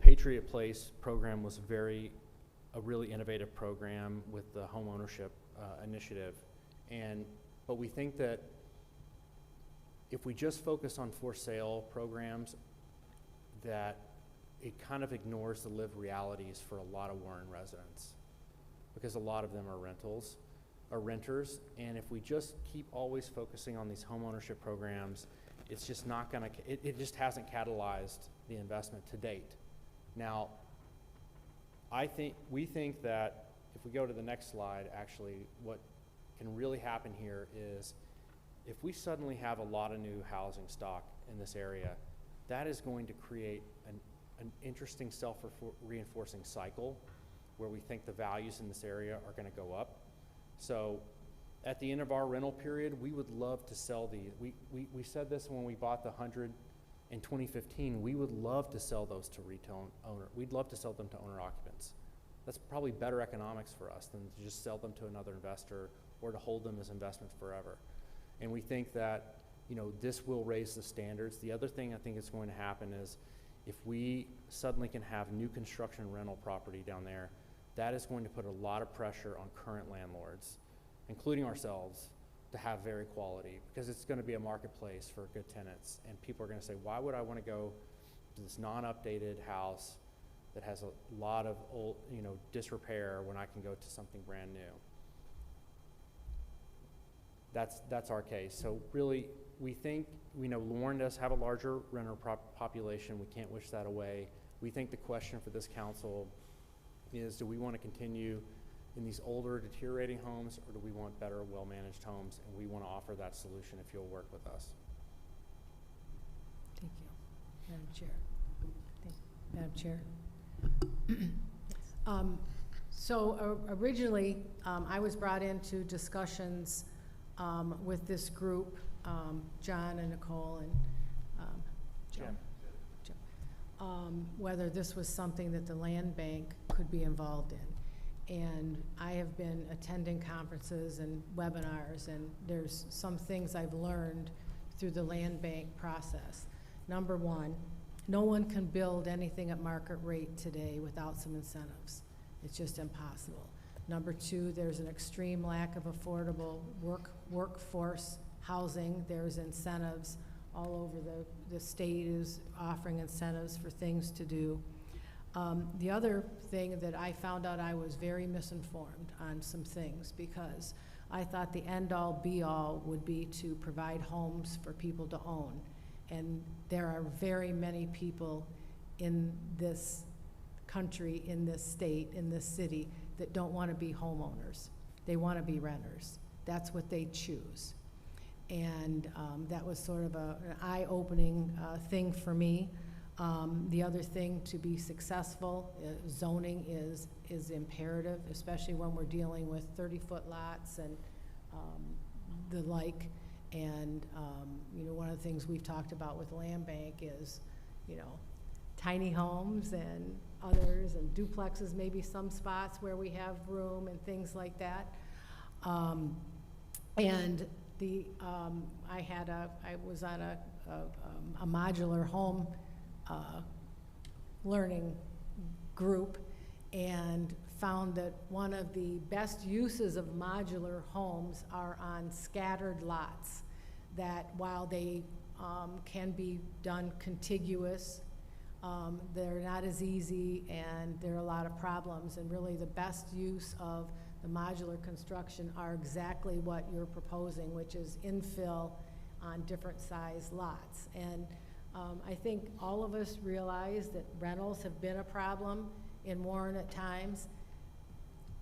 Patriot Place program was a really innovative program with the home ownership initiative. But we think that if we just focus on for sale programs, that it kind of ignores the lived realities for a lot of Warren residents, because a lot of them are renters. And if we just keep always focusing on these home ownership programs, it's just not gonna, it just hasn't catalyzed the investment to date. Now, we think that if we go to the next slide, actually, what can really happen here is if we suddenly have a lot of new housing stock in this area, that is going to create an interesting self-reinforcing cycle where we think the values in this area are going to go up. So at the end of our rental period, we would love to sell these. We said this when we bought the 100 in 2015. We would love to sell those to retail owner. We'd love to sell them to owner occupants. That's probably better economics for us than to just sell them to another investor or to hold them as investments forever. And we think that, this will raise the standards. The other thing I think is going to happen is if we suddenly can have new construction rental property down there, that is going to put a lot of pressure on current landlords, including ourselves, to have very quality, because it's going to be a marketplace for good tenants. And people are going to say, why would I want to go to this non-updated house that has a lot of old, disrepair when I can go to something brand new? That's our case. So really, we think, Warren does have a larger renter population. We can't wish that away. We think the question for this council is, do we want to continue in these older, deteriorating homes, or do we want better, well-managed homes? And we want to offer that solution if you'll work with us. Thank you, Madam Chair. Madam Chair. So originally, I was brought into discussions with this group, John and Nicole and Joe, whether this was something that the land bank could be involved in. And I have been attending conferences and webinars, and there's some things I've learned through the land bank process. Number one, no one can build anything at market rate today without some incentives. It's just impossible. Number two, there's an extreme lack of affordable workforce housing. There's incentives all over the state is offering incentives for things to do. The other thing that I found out, I was very misinformed on some things, because I thought the end-all be-all would be to provide homes for people to own. And there are very many people in this country, in this state, in this city, that don't want to be homeowners. They want to be renters. That's what they choose. And that was sort of an eye-opening thing for me. The other thing, to be successful, zoning is imperative, especially when we're dealing with 30-foot lots and the like. And you know, one of the things we've talked about with Land Bank is, you know, tiny homes and others, and duplexes, maybe some spots where we have room and things like that. And the I was on a modular home learning group, and found that one of the best uses of modular homes are on scattered lots, that while they can be done contiguous, they're not as easy, and there are a lot of problems, and really the best use of the modular construction are exactly what you're proposing, which is infill on different size lots. And I think all of us realize that rentals have been a problem in Warren at times.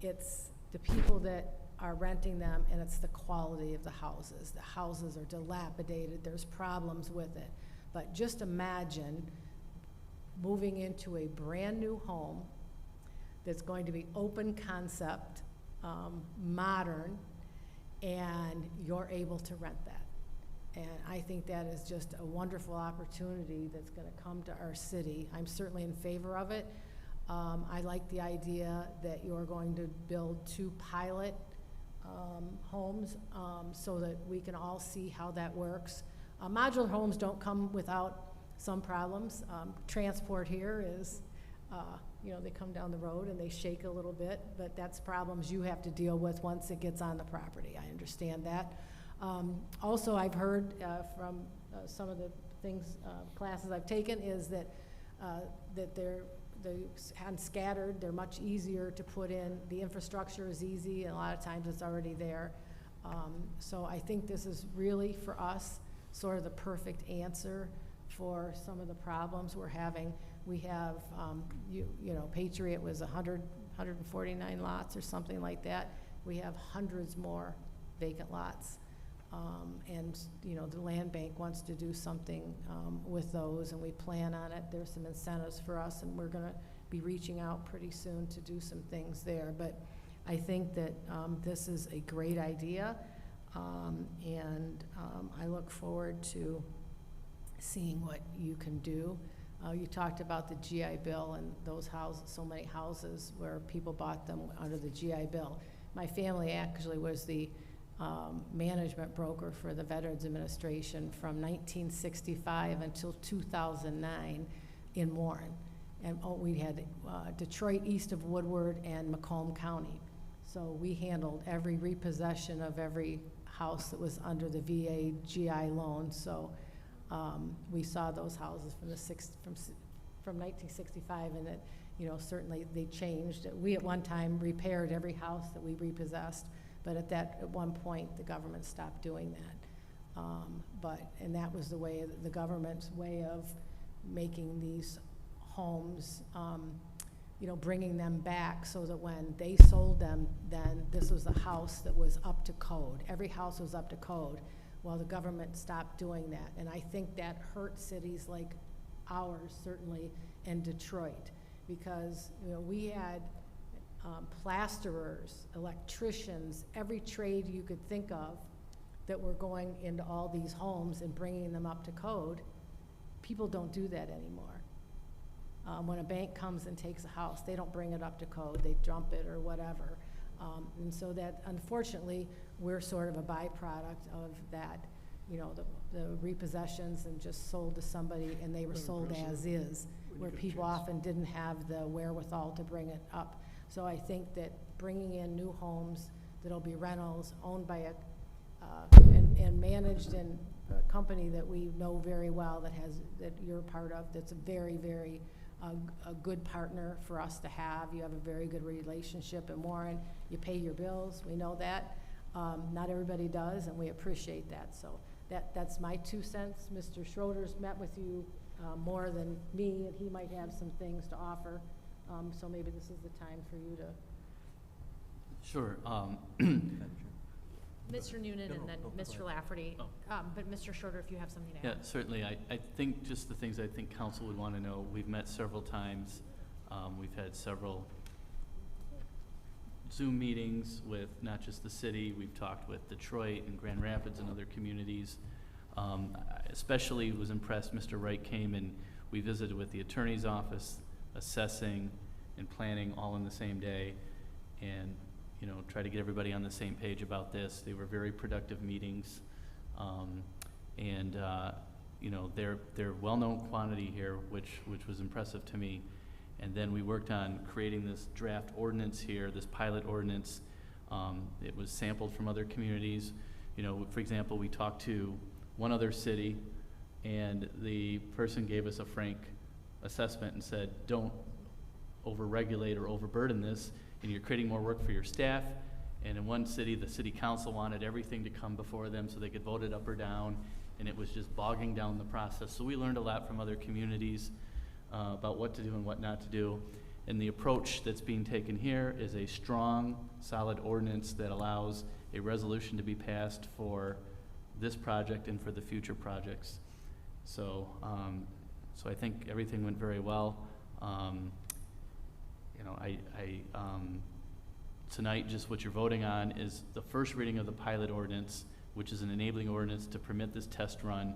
It's the people that are renting them, and it's the quality of the houses. The houses are dilapidated, there's problems with it. But just imagine moving into a brand new home that's going to be open concept, modern, and you're able to rent that. And I think that is just a wonderful opportunity that's going to come to our city. I'm certainly in favor of it. I like the idea that you're going to build 2 pilot homes so that we can all see how that works. Modular homes don't come without some problems. Transport here is, you know, they come down the road and they shake a little bit, but that's problems you have to deal with once it gets on the property. I understand that. Also, I've heard from some of the things, classes I've taken, is that they're scattered, they're much easier to put in. The infrastructure is easy, and a lot of times it's already there. So I think this is really, for us, sort of the perfect answer for some of the problems we're having. We have, you know, Patriot was 149 lots or something like that. We have hundreds more vacant lots. And, you know, the Land Bank wants to do something with those, and we plan on it. There's some incentives for us, and we're going to be reaching out pretty soon to do some things there. But I think that this is a great idea, and I look forward to seeing what you can do. You talked about the GI Bill and those houses, so many houses where people bought them under the GI Bill. My family actually was the management broker for the Veterans Administration from 1965 until 2009 in Warren. And we had Detroit east of Woodward and Macomb County. So we handled every repossession of every house that was under the VA GI loan. So we saw those houses from 1965, and that, you know, certainly they changed. We at one time repaired every house that we repossessed. But at one point, the government stopped doing that. And that was the way, the government's way of making these homes, you know, bringing them back so that when they sold them, then this was a house that was up to code. Every house was up to code. Well, the government stopped doing that. And I think that hurt cities like ours, certainly, and Detroit, because, you know, we had plasterers, electricians, every trade you could think of that were going into all these homes and bringing them up to code. People don't do that anymore. When a bank comes and takes a house, they don't bring it up to code, they dump it or whatever. And so that, unfortunately, we're sort of a byproduct of that, you know, the repossessions and just sold to somebody, and they were sold as is, where people often didn't have the wherewithal to bring it up. So I think that bringing in new homes that'll be rentals owned by and managed in a company that we know very well, that you're a part of, that's a very, very a good partner for us to have. You have a very good relationship in Warren. You pay your bills, we know that. Not everybody does, and we appreciate that. So that's my 2 cents. Mr. Schroeder's met with you more than me, and he might have some things to offer. So maybe this is the time for you to Sure. Mr. Noonan and then Mr. Lafferty. But Mr. Schroeder, if you have something to Yeah, add. certainly. I think just the things I think council would want to know. We've met several times. We've had several Zoom meetings with not just the city. We've talked with Detroit and Grand Rapids and other communities. I especially was impressed, Mr. Wright came and we visited with the attorney's office, assessing and planning all in the same day, and you know, try to get everybody on the same page about this. They were very productive meetings, you know, they're well-known quantity here, which was impressive to me. And then we worked on creating this draft ordinance here, this pilot ordinance. It was sampled from other communities. You know, for example, we talked to one other city, and the person gave us a frank assessment and said, don't over-regulate or overburden this, and you're creating more work for your staff. And in one city, the city council wanted everything to come before them so they could vote it up or down, and it was just bogging down the process. So we learned a lot from other communities about what to do and what not to do. And the approach that's being taken here is a strong, solid ordinance that allows a resolution to be passed for this project and for the future projects. So, so I think everything went very well. You know, tonight, just what you're voting on is the first reading of the pilot ordinance, which is an enabling ordinance to permit this test run.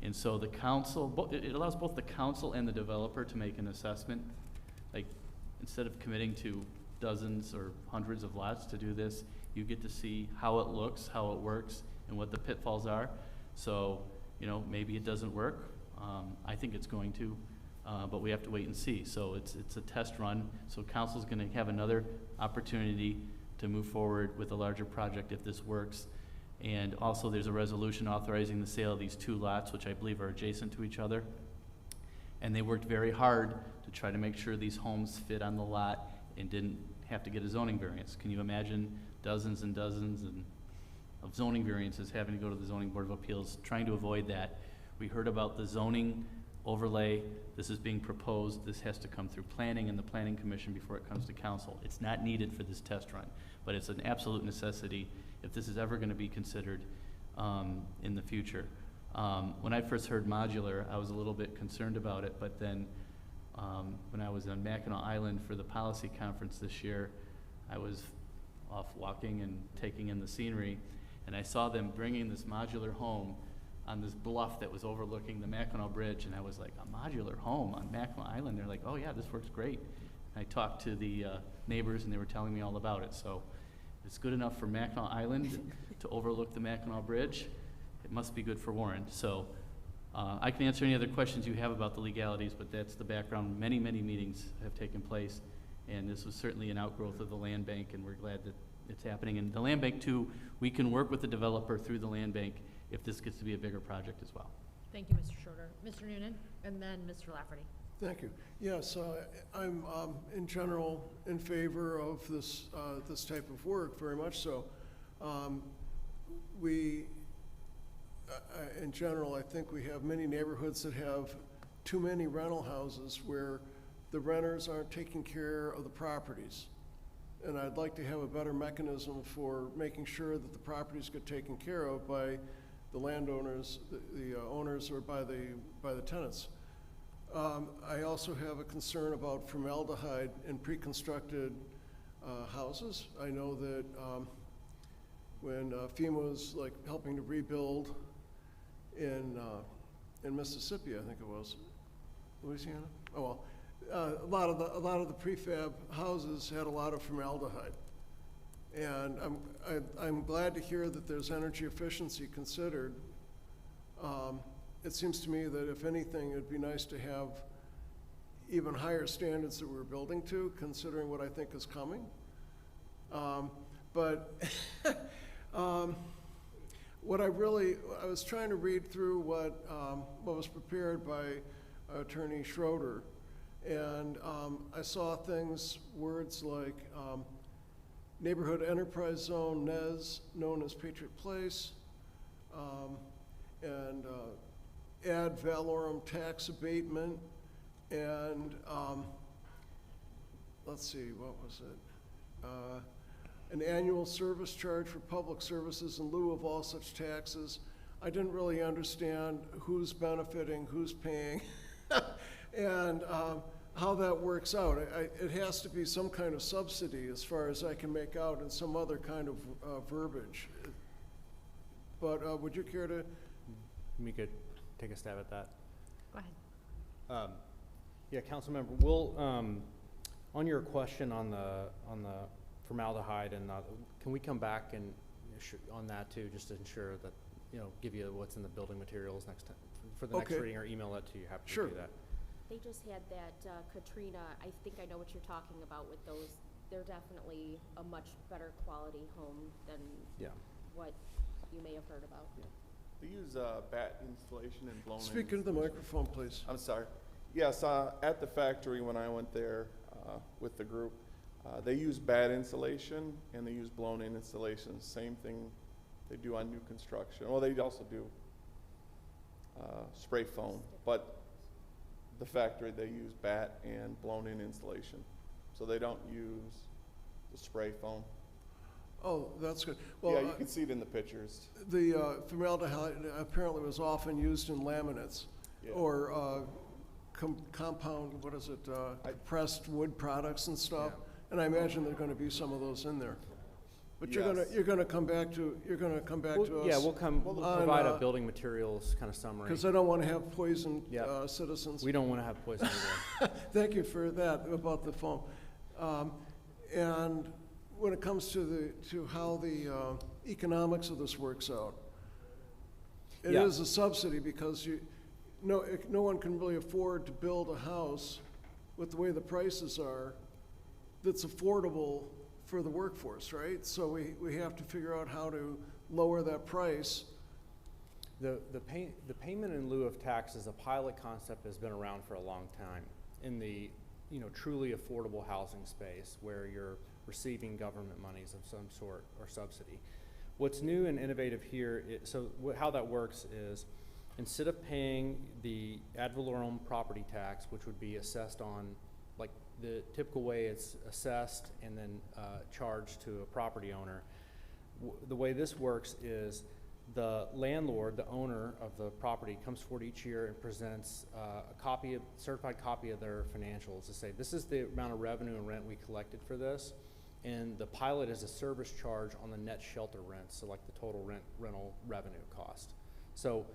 And so the council, it allows both the council and the developer to make an assessment. Like, instead of committing to dozens or hundreds of lots to do this, you get to see how it looks, how it works, and what the pitfalls are. So, you know, maybe it doesn't work. I think it's going to, but we have to wait and see. So it's a test run. So council's gonna have another opportunity to move forward with a larger project if this works. And also there's a resolution authorizing the sale of these two lots, which I believe are adjacent to each other. And they worked very hard to try to make sure these homes fit on the lot and didn't have to get a zoning variance. Can you imagine dozens and dozens of zoning variances having to go to the Zoning Board of Appeals, trying to avoid that? We heard about the zoning overlay. This is being proposed. This has to come through planning and the Planning Commission before it comes to council. It's not needed for this test run, but it's an absolute necessity if this is ever going to be considered in the future. When I first heard modular, I was a little bit concerned about it, but then when I was on Mackinac Island for the policy conference this year, I was off walking and taking in the scenery, and I saw them bringing this modular home on this bluff that was overlooking the Mackinac Bridge, and I was like, a modular home on Mackinac Island? They're like, oh yeah, this works great. And I talked to the neighbors, and they were telling me all about it. So if it's good enough for Mackinac Island to overlook the Mackinac Bridge, it must be good for Warren. So I can answer any other questions you have about the legalities, but that's the background. Many, many meetings have taken place, and this was certainly an outgrowth of the land bank, and we're glad that it's happening. And the land bank too, we can work with the developer through the land bank if this gets to be a bigger project as well. Thank you, Mr. Schroeder. Mr. Noonan, and then Mr. Lafferty. Thank you. Yes, I'm in general in favor of this, this type of work, very much so. In general, I think we have many neighborhoods that have too many rental houses where the renters aren't taking care of the properties. And I'd like to have a better mechanism for making sure that the properties get taken care of by the landowners, the owners, or by the tenants. I also have a concern about formaldehyde in pre-constructed houses. I know that when FEMA was like helping to rebuild in Mississippi, I think it was, Louisiana. Oh well, a lot of the prefab houses had a lot of formaldehyde. And I'm glad to hear that there's energy efficiency considered. It seems to me that if anything, it'd be nice to have even higher standards that we're building to, considering what I think is coming. But what I was trying to read through what was prepared by Attorney Schroeder, and I saw words like Neighborhood Enterprise Zone, NEZ, known as Patriot Place, and ad valorem tax abatement, and let's see, what was it? an annual service charge for public services in lieu of all such taxes. I didn't really understand who's benefiting, who's paying, and how that works out. It has to be some kind of subsidy as far as I can make out in some other kind of verbiage. But would you care to? We could take a stab at that. Go ahead. Yeah, Councilmember, we'll, on your question on the formaldehyde and can we come back and on that too, just to ensure that, you know, give you what's in the building materials next time for the next Okay. reading, or email that to you. Happy Sure. to do that. They just had that Katrina, I think I know what you're talking about with those. They're definitely a much better quality home than Yeah. what you may have heard about. They use bat installation and blown-in. Speak into the microphone, please. I'm sorry. Yes, at the factory when I went there with the group, they use bat insulation and they use blown-in installation. Same thing they do on new construction. Well, they also do spray foam, but the factory, they use bat and blown-in insulation. So they don't use the spray foam. Oh, that's good. Well, Yeah, you can see it in the pictures. the formaldehyde apparently was often used in laminates Yeah. or compound, what is it, pressed wood products and stuff. And I imagine there are going to be some of those in there. But you're gonna come back to us. Yeah, we'll provide a building materials kind of summary. Because I don't want to have poisoned citizens. We don't want to have poison either. Thank you for that about the foam. And when it comes to how the economics of this works out, it is a subsidy because no one can really afford to build a house with the way the prices are that's affordable for the workforce, right? So we have to figure out how to lower that price. The payment in lieu of tax is a pilot concept that's been around for a long time in the truly affordable housing space where you're receiving government monies of some sort or subsidy. What's new and innovative here, how that works is instead of paying the ad valorem property tax, which would be assessed on like the typical way it's assessed and then charged to a property owner, the way this works is the landlord, the owner of the property, comes forward each year and presents a certified copy of their financials to say, this is the amount of revenue and rent we collected for this, and the pilot is a service charge on the net shelter rent, so like the total rental revenue cost. So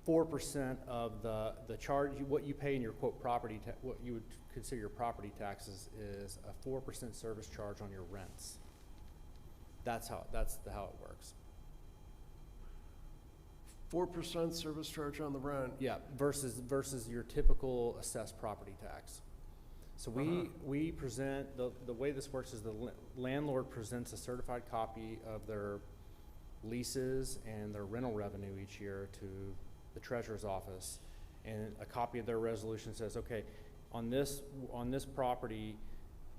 4% of the charge, what you pay in your quote property, what you would consider your property taxes is a 4% service charge on your rents. That's how it works. 4% service charge on the rent. Yeah, versus your typical assessed property tax. So we present, the way this works is the landlord presents a certified copy of their leases and their rental revenue each year to the treasurer's office, and a copy of their resolution says, okay, on this property,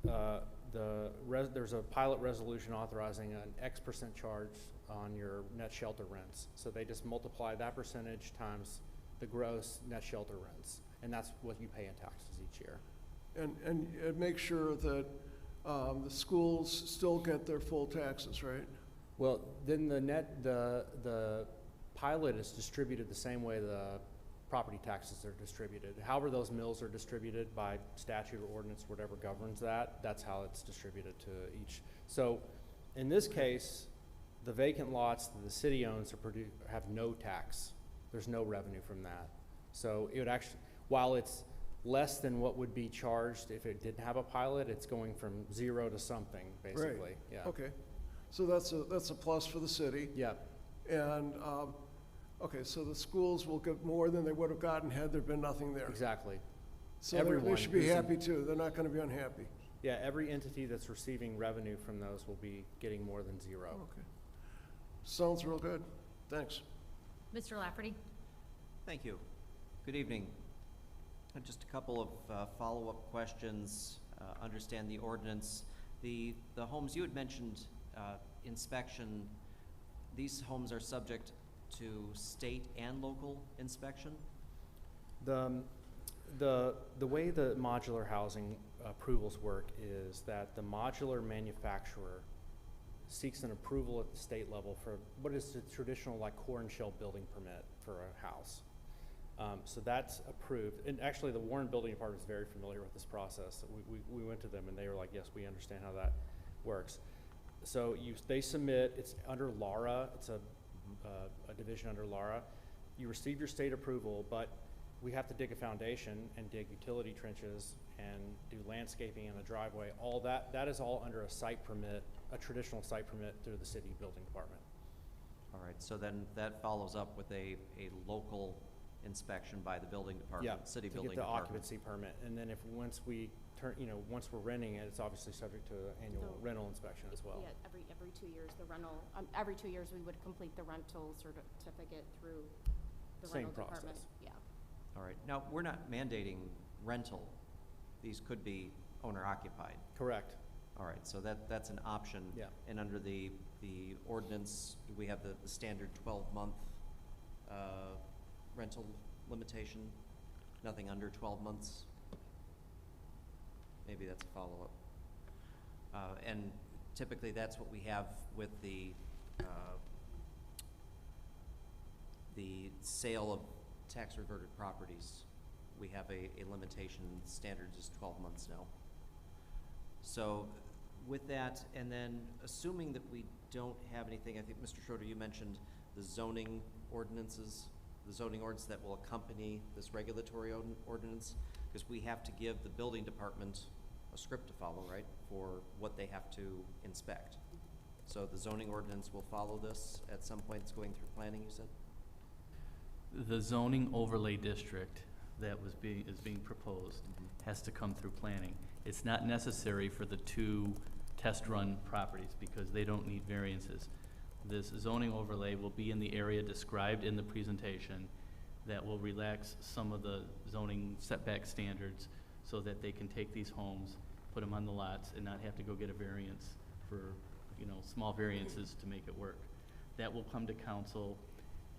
there's a pilot resolution authorizing an X% charge on your net shelter rents. So they just multiply that percentage times the gross net shelter rents, and that's what you pay in taxes each year. And make sure that the schools still get their full taxes, right? Well, then the pilot is distributed the same way the property taxes are distributed. However those mills are distributed by statute or ordinance, whatever governs that, that's how it's distributed to each. So in this case, the vacant lots that the city owns have no tax. There's no revenue from that. So it would actually, while it's less than what would be charged if it didn't have a pilot, it's going from 0 to something, basically. Right. Yeah. Okay. So that's a plus for the city. Yeah. And, okay, so the schools will get more than they would have gotten had there been nothing there. Exactly. So they should be happy too. They're not going to be unhappy. Yeah, every entity that's receiving revenue from those will be getting more than 0. Okay. Sounds real good. Thanks. Mr. Lafferty? Thank you. Good evening. Just a couple of follow-up questions. Understand the ordinance. The homes you had mentioned, inspection, these homes are subject to state and local inspection? The way the modular housing approvals work is that the modular manufacturer seeks an approval at the state level for what is the traditional like core and shell building permit for a house. So that's approved. And actually the Warren Building Department is very familiar with this process. We went to them and they were like, yes, we understand how that works. So they submit, it's under LARA, it's a division under LARA. You receive your state approval, but we have to dig a foundation and dig utility trenches and do landscaping in the driveway. All that is all under a site permit, a traditional site permit through the city building department. All right, so then that follows up with a local inspection by the building department, city building To get the department. occupancy permit, and then once we turn, once we're renting it, it's obviously subject to an annual rental inspection as well. Yeah, every 2 years, the rental, every 2 years, we would complete the rental certificate through the Same rental process. department. Yeah. All right, now, we're not mandating rental. These could be owner occupied. Correct. All right, so that's an option. Yeah. And under the ordinance, we have the standard 12-month rental limitation, nothing under 12 months. Maybe that's a follow-up. And typically, that's what we have with the sale of tax reverted properties. We have a limitation, standard is 12 months now. So with that, and then assuming that we don't have anything, I think, Mr. Schroeder, you mentioned the zoning ordinances, the zoning ordinance that will accompany this regulatory ordinance, because we have to give the building department a script to follow, right, for what they have to inspect. So the zoning ordinance will follow this at some point. It's going through planning, you said? The zoning overlay district that is being proposed has to come through planning. It's not necessary for the 2 test run properties because they don't need variances. This zoning overlay will be in the area described in the presentation that will relax some of the zoning setback standards so that they can take these homes, put them on the lots, and not have to go get a variance for, small variances to make it work. That will come to council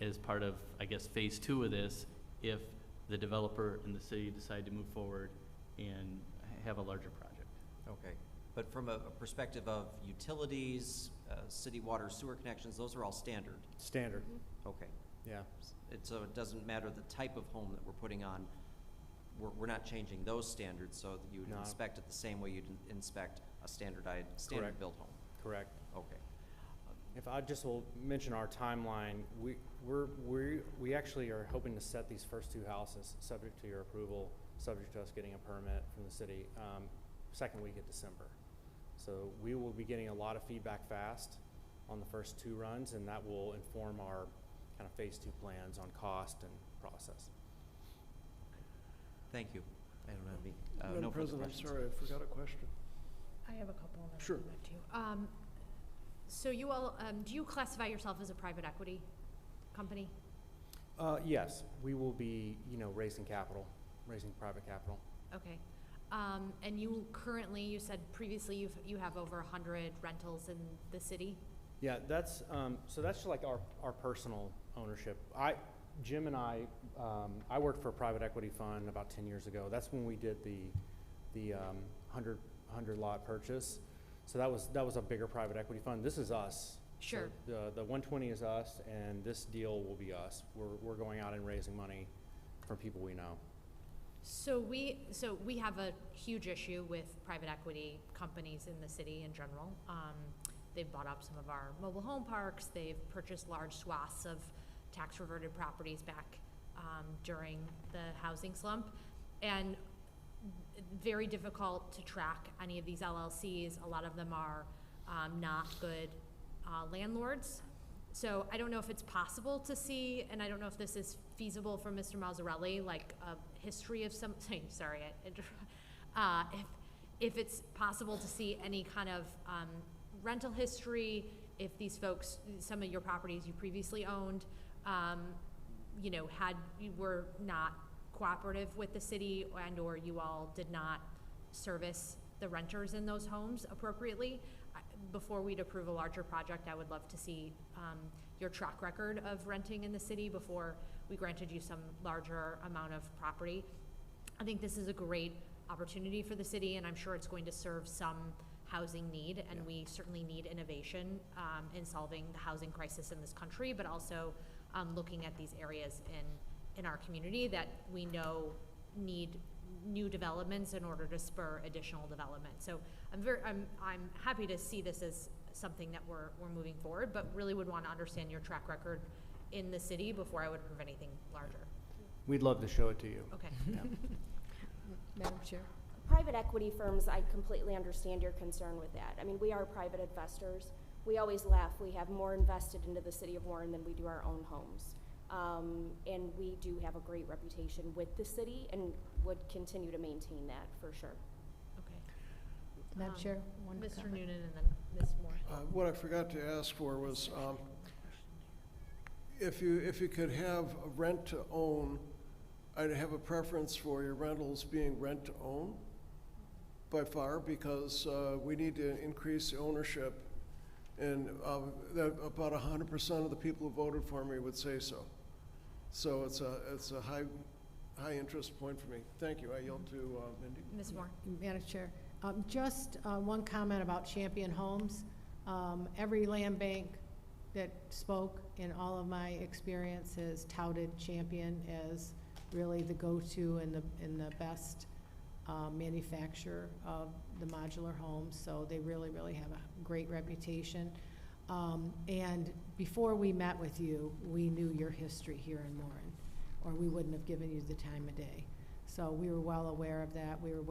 as part of, I guess, phase 2 of this, if the developer and the city decide to move forward and have a larger project. Okay, but from a perspective of utilities, city water sewer connections, those are all standard? Standard. Okay. Yeah. So it doesn't matter the type of home that we're putting on, we're not changing those standards, so that you would No. inspect it the same way you'd inspect a standard built home? Correct. Okay. If I just will mention our timeline, we actually are hoping to set these first 2 houses, subject to your approval, subject to us getting a permit from the city, second week of December. So we will be getting a lot of feedback fast on the first 2 runs, and that will inform our kind of phase 2 plans on cost and process. Thank you. I don't have any, Madam no further President, I'm questions. sorry, I forgot a question. I have a couple. that I'll Sure. come back to you. So you all, do you classify yourself as a private equity company? Yes, we will be, raising private capital. Okay. And you currently, you said previously you have over 100 rentals in the city? Yeah, that's so that's just like our personal ownership. Jim and I worked for a private equity fund about 10 years ago. That's when we did the 100 lot purchase. So that was a bigger private equity fund. This is us. Sure. So the 120 is us, and this deal will be us. We're going out and raising money from people we know. So we have a huge issue with private equity companies in the city in general. They've bought up some of our mobile home parks. They've purchased large swaths of tax reverted properties back during the housing slump. And very difficult to track any of these LLCs. A lot of them are not good landlords. So I don't know if it's possible to see, and I don't know if this is feasible for Mr. Mazzarelli, like a history of something, sorry, if it's possible to see any kind of rental history, if these folks, some of your properties you previously owned, were not cooperative with the city and or you all did not service the renters in those homes appropriately. Before we'd approve a larger project, I would love to see your track record of renting in the city before we granted you some larger amount of property. I think this is a great opportunity for the city, and I'm sure it's going to serve some housing need, and we certainly need innovation in solving the housing crisis in this country, but also looking at these areas in our community that we know need new developments in order to spur additional development. So I'm happy to see this as something that we're moving forward, but really would want to understand your track record in the city before I would approve anything larger. We'd love to show it to you. Okay. Madam Chair. Private equity firms, I completely understand your concern with that. I mean, we are private investors. We always laugh. We have more invested into the city of Warren than we do our own homes. And we do have a great reputation with the city and would continue to maintain that for sure. Okay. Madam Chair, one Mr. comment. Noonan and then Ms. Moore. What I forgot to ask for was, if you could have a rent to own, I'd have a preference for your rentals being rent to own by far, because we need to increase the ownership, and that about 100% of the people who voted for me would say so. So it's a high interest point for me. Thank you. I yield to Mindy. Ms. Moore. Madam Chair, just one comment about Champion Homes. Every land bank that spoke in all of my experience has touted Champion as really the go-to and the best manufacturer of the modular homes. So they really, really have a great reputation. And before we met with you, we knew your history here in Warren, or we wouldn't have given you the time of day. So we were well aware of that. We were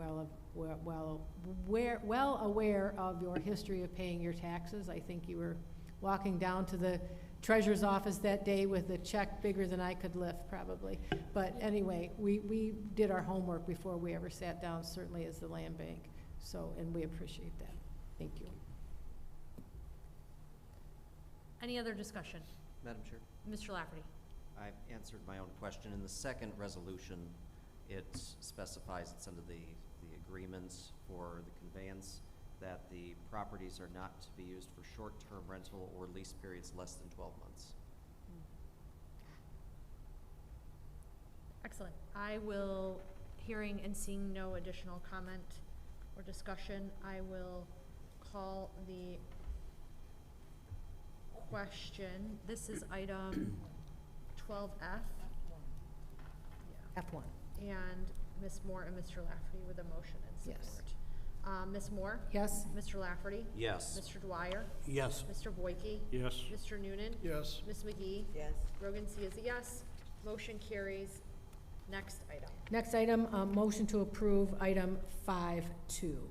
well aware of your history of paying your taxes. I think you were walking down to the treasurer's office that day with a check bigger than I could lift, probably. But anyway, we did our homework before we ever sat down, certainly as the land bank. So, and we appreciate that. Thank you. Any other discussion? Madam Chair, Mr. Lafferty. I've answered my own question. In the second resolution, it specifies, it's under the agreements for the conveyance, that the properties are not to be used for short-term rental or lease periods less than 12 months. Excellent. I will, hearing and seeing no additional comment or discussion, I will call the question. This is item 12F. F1. And Ms. Moore and Mr. Lafferty with a motion and Yes. support. Ms. Moore? Yes. Mr. Lafferty? Yes. Mr. Dwyer? Yes. Mr. Boyke? Yes. Mr. Noonan? Yes. Ms. McGee? Yes. Rogan C is a yes. Motion carries. Next item. Next item, motion to approve item 5.2,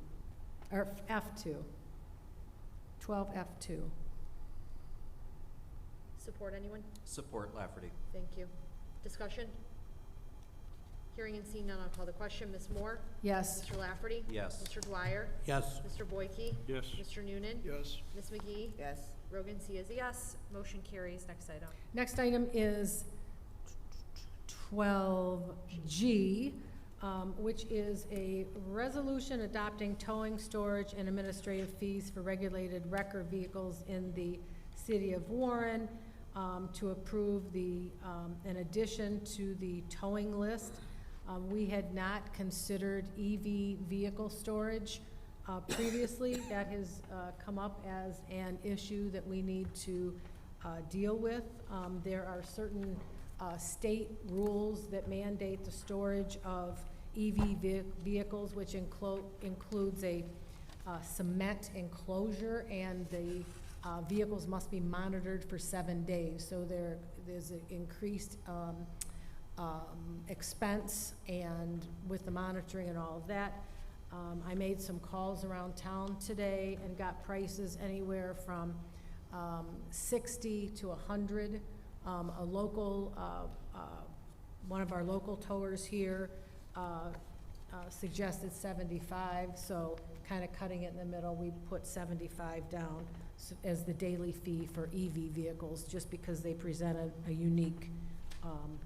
or F2, 12F2. Support, anyone? Support Lafferty. Thank you. Discussion? Hearing and seeing none, I'll call the question. Ms. Moore? Yes. Mr. Lafferty? Yes. Mr. Dwyer? Yes. Mr. Boyke? Yes. Mr. Noonan? Yes. Ms. McGee? Yes. Rogan C is a yes. Motion carries. Next item. Next item is 12G, which is a resolution adopting towing, storage, and administrative fees for regulated wrecker vehicles in the city of Warren, to approve the, an addition to the towing list. We had not considered EV vehicle storage previously. That has come up as an issue that we need to deal with. There are certain state rules that mandate the storage of EV vehicles, which includes a cement enclosure, and the vehicles must be monitored for 7 days. So there's an increased expense, and with the monitoring and all of that. I made some calls around town today and got prices anywhere from 60 to 100. A local, one of our local towers here suggested 75, so kind of cutting it in the middle, we put 75 down as the daily fee for EV vehicles, just because they present a unique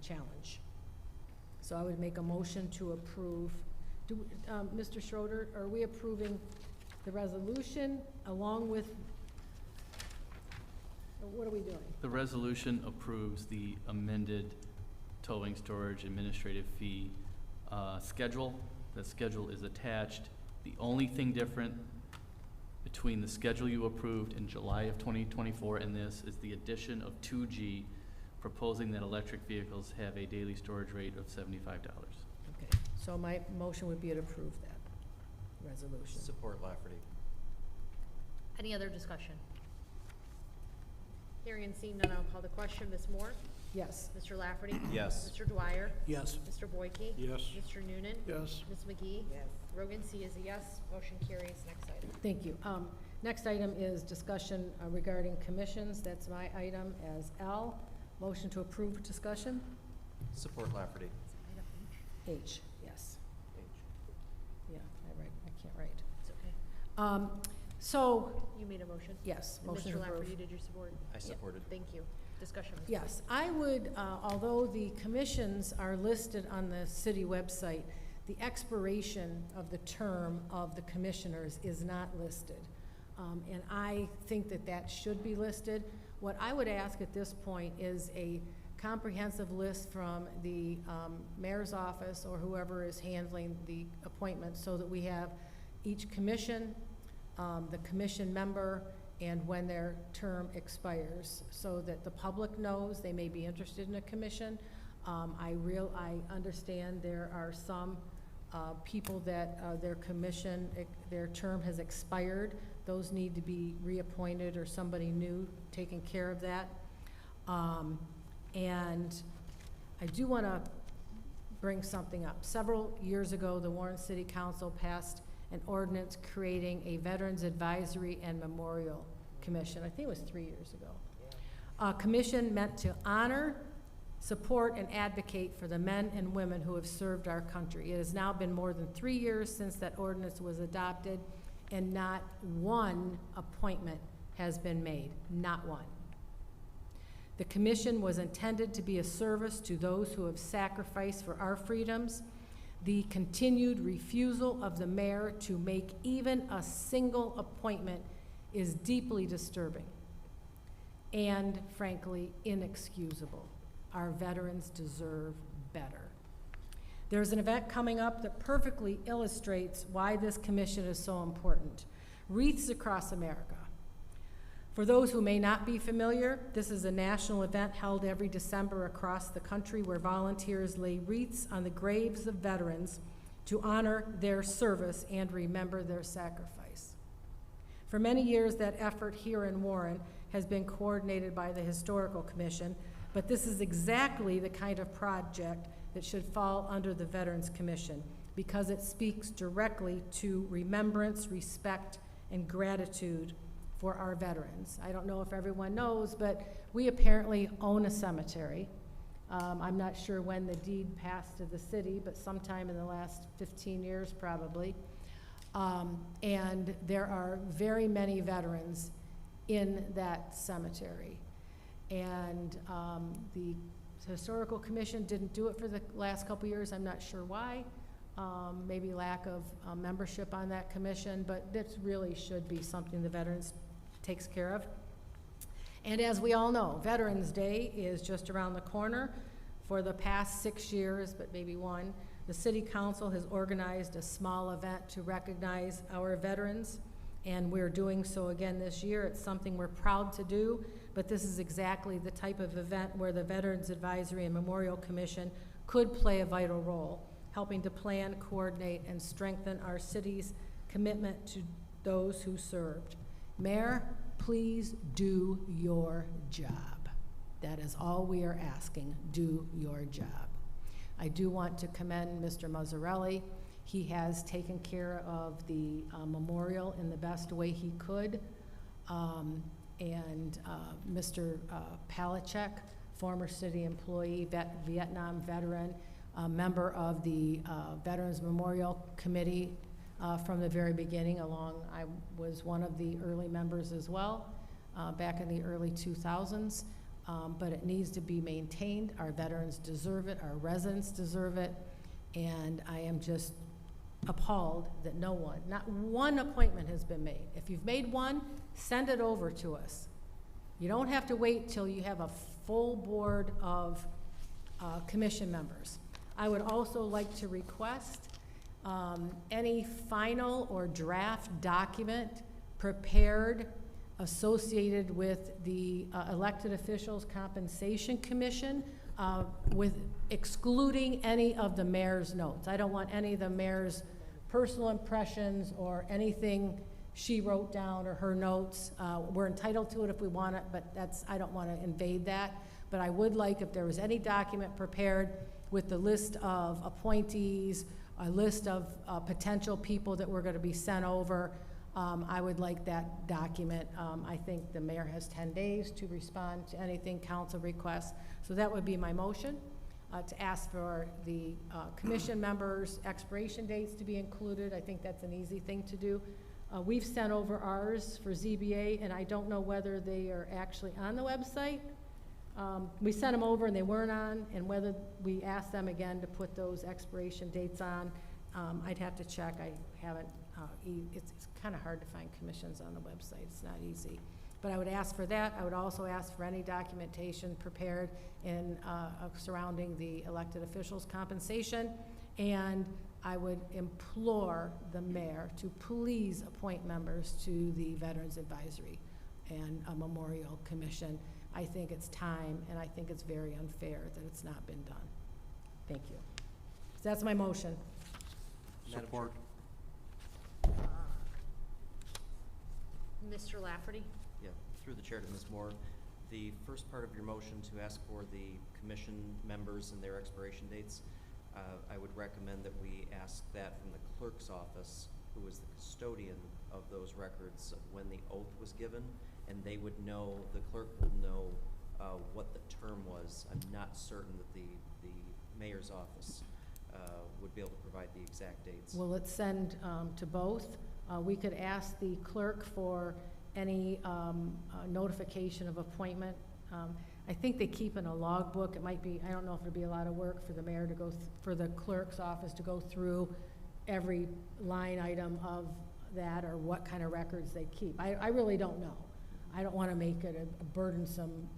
challenge. So I would make a motion to approve. Mr. Schroeder, are we approving the resolution along with, what are we doing? The resolution approves the amended towing storage administrative fee schedule. The schedule is attached. The only thing different between the schedule you approved in July of 2024 and this is the addition of 2G, proposing that electric vehicles have a daily storage rate of $75. Okay, so my motion would be to approve that resolution. Support Lafferty. Any other discussion? Hearing and seeing none, I'll call the question. Ms. Moore? Yes. Mr. Lafferty? Yes. Mr. Dwyer? Yes. Mr. Boyke? Yes. Mr. Noonan? Yes. Ms. McGee? Yes. Rogan C. is a yes. Motion carries. Next item. Thank you. Next item is discussion regarding commissions. That's my item as L. Motion to approve discussion? Support Lafferty. H, yes. H. Yeah, I can't write. It's okay. So, You made a motion? yes, And motion Mr. to Lafferty, approve. did you support? I supported. Thank you. Discussion. Ms. Yes, I would, although the commissions are listed on the city website, the expiration of the term of the commissioners is not listed. And I think that that should be listed. What I would ask at this point is a comprehensive list from the mayor's office or whoever is handling the appointments so that we have each commission, the commission member, and when their term expires, so that the public knows they may be interested in a commission. I understand there are some people that their term has expired. Those need to be reappointed or somebody new taking care of that. And I do want to bring something up. Several years ago, the Warren City Council passed an ordinance creating a Veterans Advisory and Memorial Commission. I think it was 3 years ago. A commission meant to honor, support, and advocate for the men and women who have served our country. It has now been more than 3 years since that ordinance was adopted, and not one appointment has been made, not one. The commission was intended to be a service to those who have sacrificed for our freedoms. The continued refusal of the mayor to make even a single appointment is deeply disturbing and, frankly, inexcusable. Our veterans deserve better. There's an event coming up that perfectly illustrates why this commission is so important. Wreaths Across America. For those who may not be familiar, this is a national event held every December across the country where volunteers lay wreaths on the graves of veterans to honor their service and remember their sacrifice. For many years, that effort here in Warren has been coordinated by the Historical Commission, but this is exactly the kind of project that should fall under the Veterans Commission because it speaks directly to remembrance, respect, and gratitude for our veterans. I don't know if everyone knows, but we apparently own a cemetery. I'm not sure when the deed passed to the city, but sometime in the last 15 years probably. And there are very many veterans in that cemetery. And the Historical Commission didn't do it for the last couple years. I'm not sure why. Maybe lack of membership on that commission, but this really should be something the veterans takes care of. And as we all know, Veterans Day is just around the corner. For the past 6 years, but maybe one, the City Council has organized a small event to recognize our veterans, and we're doing so again this year. It's something we're proud to do, but this is exactly the type of event where the Veterans Advisory and Memorial Commission could play a vital role, helping to plan, coordinate, and strengthen our city's commitment to those who served. Mayor, please do your job. That is all we are asking. Do your job. I do want to commend Mr. Mazzarelli. He has taken care of the memorial in the best way he could. And Mr. Palachek, former city employee, Vietnam veteran, member of the Veterans Memorial Committee from the very beginning along. I was one of the early members as well, back in the early 2000s. But it needs to be maintained. Our veterans deserve it, our residents deserve it, and I am just appalled that not one appointment has been made. If you've made one, send it over to us. You don't have to wait till you have a full board of commission members. I would also like to request any final or draft document prepared associated with the elected officials compensation commission, with excluding any of the mayor's notes. I don't want any of the mayor's personal impressions or anything she wrote down or her notes. We're entitled to it if we want it, but I don't want to invade that. But I would like, if there was any document prepared with the list of appointees, a list of potential people that were going to be sent over, I would like that document. I think the mayor has 10 days to respond to anything council requests. So that would be my motion, to ask for the commission members' expiration dates to be included. I think that's an easy thing to do. We've sent over ours for ZBA, and I don't know whether they are actually on the website. We sent them over and they weren't on, and whether we asked them again to put those expiration dates on, I'd have to check. I haven't, it's kind of hard to find commissions on the website. It's not easy. But I would ask for that. I would also ask for any documentation prepared in surrounding the elected officials' compensation. And I would implore the mayor to please appoint members to the Veterans Advisory and a Memorial Commission. I think it's time, and I think it's very unfair that it's not been done. Thank you. So that's my motion. Support. Mr. Lafferty? Yeah, through the chair to Ms. Moore, the first part of your motion to ask for the commission members and their expiration dates, I would recommend that we ask that from the clerk's office, who is the custodian of those records when the oath was given, and they would know, the clerk will know what the term was. I'm not certain that the mayor's office would be able to provide the exact dates. Will it send to both? We could ask the clerk for any notification of appointment. I think they keep in a logbook. It might be, I don't know if it'll be a lot of work for the mayor to go, for the clerk's office to go through every line item of that, or what kind of records they keep. I really don't know. I don't want to make it a burdensome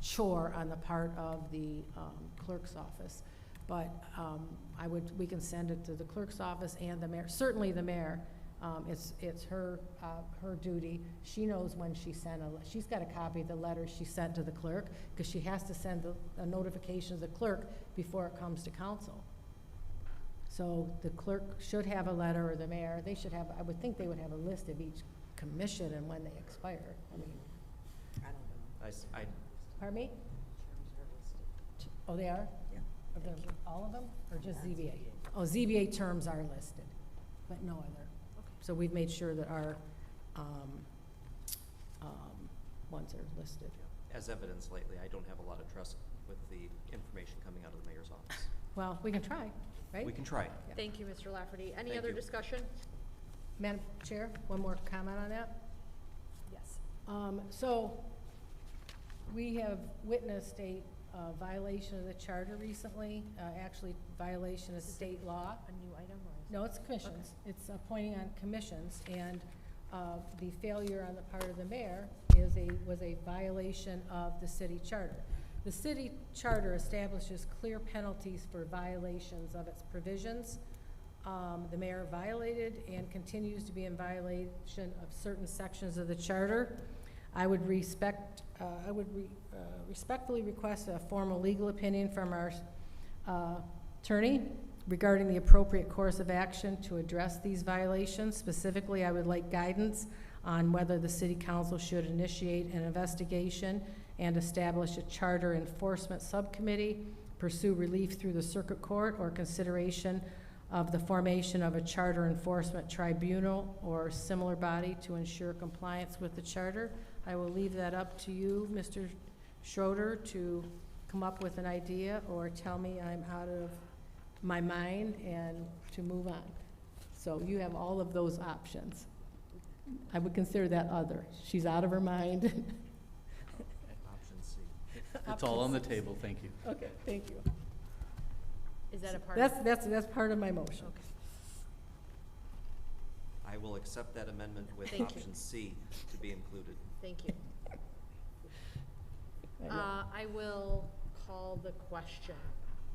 chore on the part of the clerk's office. But we can send it to the clerk's office and the mayor, certainly the mayor. It's her duty. She knows when she sent she's got a copy of the letter she sent to the clerk, because she has to send a notification to the clerk before it comes to council. So the clerk should have a letter, or the mayor, they should have, I would think they would have a list of each commission and when they expire. I mean, I don't know. pardon me? Oh, they are? Yeah. All of them, or just ZBA? Oh, ZBA terms are listed, but no other. So we've made sure that our ones are listed. As evidenced lately, I don't have a lot of trust with the information coming out of the mayor's office. Well, we can try, right? We can try. Yeah. Thank you, Mr. Lafferty. Any Thank other you. discussion? Madam Chair, one more comment on that? Yes. So we have witnessed a violation of the charter recently, actually violation of state law. A new item, or? No, it's commissions. It's appointing on commissions, and the failure on the part of the mayor was a violation of the city charter. The city charter establishes clear penalties for violations of its provisions. The mayor violated and continues to be in violation of certain sections of the charter. I would respectfully request a formal legal opinion from our attorney regarding the appropriate course of action to address these violations. Specifically, I would like guidance on whether the city council should initiate an investigation and establish a charter enforcement subcommittee, pursue relief through the circuit court, or consideration of the formation of a charter enforcement tribunal or similar body to ensure compliance with the charter. I will leave that up to you, Mr. Schroeder, to come up with an idea or tell me I'm out of my mind and to move on. So you have all of those options. I would consider that other. She's out of her mind. Option C. It's all on the table, thank you. Okay, thank you. Is that a part of? That's part of my motion. Okay. I will accept that amendment with Thank you. option C to be included. Thank you. I will call the question.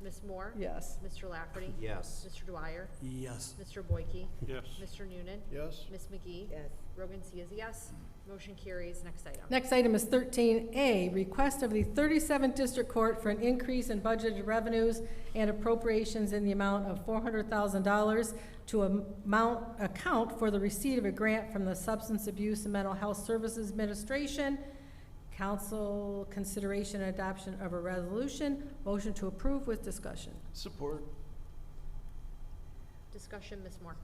Ms. Moore? Yes. Mr. Lafferty? Yes. Mr. Dwyer? Yes. Mr. Boyke? Yes. Mr. Noonan? Yes. Ms. McGee? Yes. Rogan C is a yes. Motion carries. Next item. Next item is 13A, request of the 37th District Court for an increase in budgeted revenues and appropriations in the amount of $400,000 to account for the receipt of a grant from the Substance Abuse and Mental Health Services Administration. Council consideration and adoption of a resolution. Motion to approve with discussion. Support. Discussion, Ms. Moore.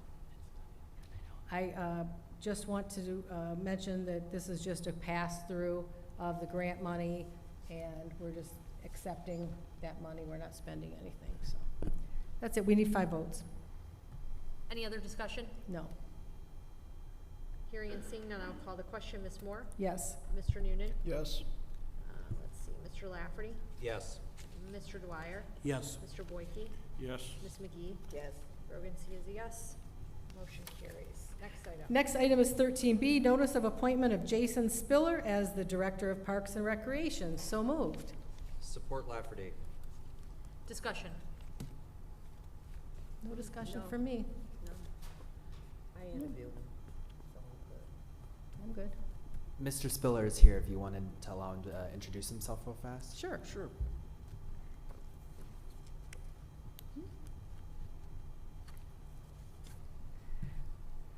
I just want to mention that this is just a pass-through of the grant money, and we're just accepting that money. We're not spending anything, so. That's it. We need 5 votes. Any other discussion? No. Hearing and seeing none, I'll call the question. Ms. Moore? Yes. Mr. Noonan? Yes. Let's see, Mr. Lafferty? Yes. Mr. Dwyer? Yes. Mr. Boyke? Yes. Ms. McGee? Yes. Rogan C is a yes. Motion carries. Next item. Next item is 13B, notice of appointment of Jason Spiller as the Director of Parks and Recreation. So moved. Support Lafferty. Discussion. No discussion No. from me. No. I interviewed him, so I'm good. I'm good. Mr. Spiller is here if you wanted to allow him to introduce himself real fast. Sure. Sure.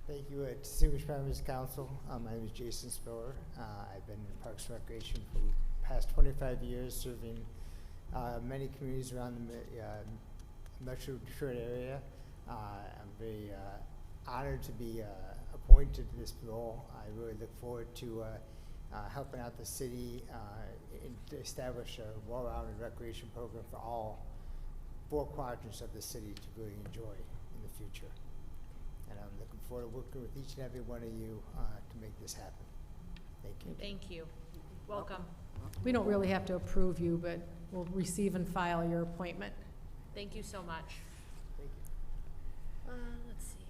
Thank you, distinguished members of council. My name is Jason Spiller. I've been in Parks and Recreation for the past 25 years, serving many communities around the Metro Detroit area. I'm very honored to be appointed to this role. I really look forward to helping out the city to establish a well-rounded recreation program for all 4 quadrants of the city to really enjoy in the future. And I'm looking forward to working with each and every one of you to make this happen. Thank you. Thank you. Welcome. We don't really have to approve you, but we'll receive and file your appointment. Thank you so much. Thank you. Let's see.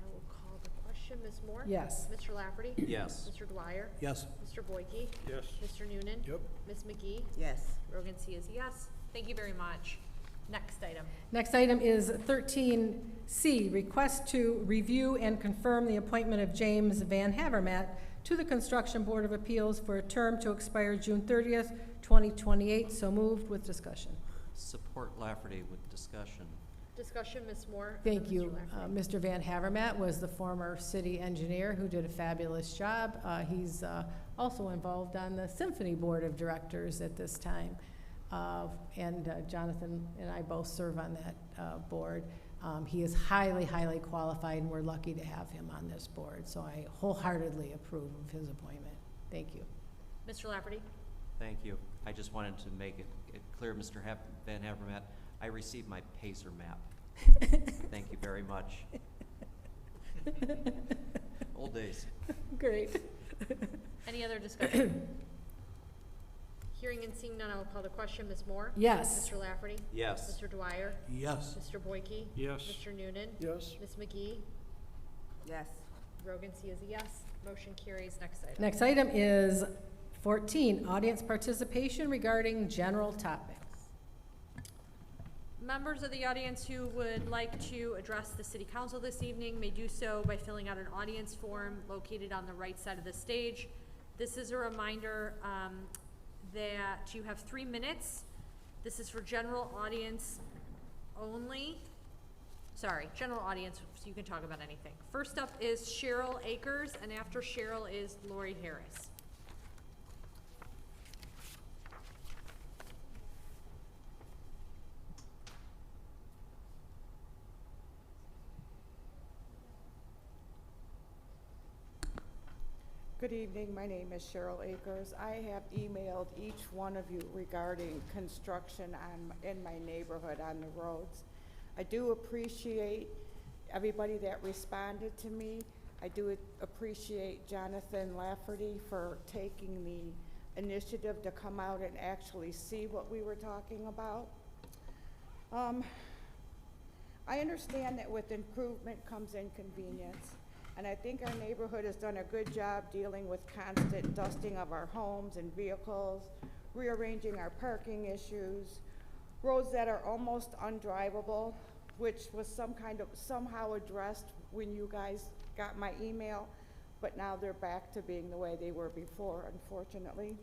I will call the question. Ms. Moore? Yes. Mr. Lafferty? Yes. Mr. Dwyer? Yes. Mr. Boyke? Yes. Mr. Noonan? Yep. Ms. McGee? Yes. Rogan C is a yes. Thank you very much. Next item. Next item is 13C, request to review and confirm the appointment of James Van Havermat to the Construction Board of Appeals for a term to expire June 30th, 2028. So moved with discussion. Support Lafferty with discussion. Discussion, Ms. Moore. and Thank then you. Mr. Lafferty. Mr. Van Havermat was the former city engineer who did a fabulous job. He's also involved on the Symphony Board of Directors at this time. And Jonathan and I both serve on that board. He is highly, highly qualified, and we're lucky to have him on this board. So I wholeheartedly approve of his appointment. Thank you. Mr. Lafferty? Thank you. I just wanted to make it clear, Mr. Van Havermat, I received my Pacer map. Thank you very much. Old days. Great. Any other discussion? Hearing and seeing none, I will call the question. Ms. Moore? Yes. Mr. Lafferty? Yes. Mr. Dwyer? Yes. Mr. Boyke? Yes. Mr. Noonan? Yes. Ms. McGee? Yes. Rogan C is a yes. Motion carries. Next item. Next item is 14, audience participation regarding general topics. Members of the audience who would like to address the city council this evening may do so by filling out an audience form located on the right side of the stage. This is a reminder that you have 3 minutes. This is for general audience only. Sorry, general audience, so you can talk about anything. First up is Cheryl Akers, and after Cheryl is Lori Harris. Good evening. My name is Cheryl Akers. I have emailed each one of you regarding construction in my neighborhood on the roads. I do appreciate everybody that responded to me. I do appreciate Jonathan Lafferty for taking the initiative to come out and actually see what we were talking about. I understand that with improvement comes inconvenience. And I think our neighborhood has done a good job dealing with constant dusting of our homes and vehicles, rearranging our parking issues, roads that are almost undrivable, which was somehow addressed when you guys got my email, but now they're back to being the way they were before, unfortunately.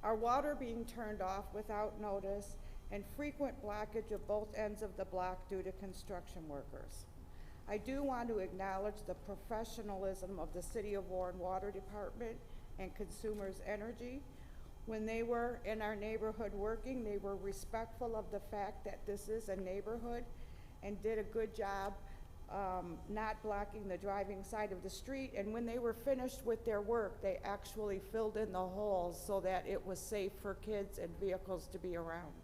Our water being turned off without notice, and frequent blockage of both ends of the block due to construction workers. I do want to acknowledge the professionalism of the City of Warren Water Department and Consumers Energy. When they were in our neighborhood working, they were respectful of the fact that this is a neighborhood and did a good job not blocking the driving side of the street. And when they were finished with their work, they actually filled in the holes so that it was safe for kids and vehicles to be around.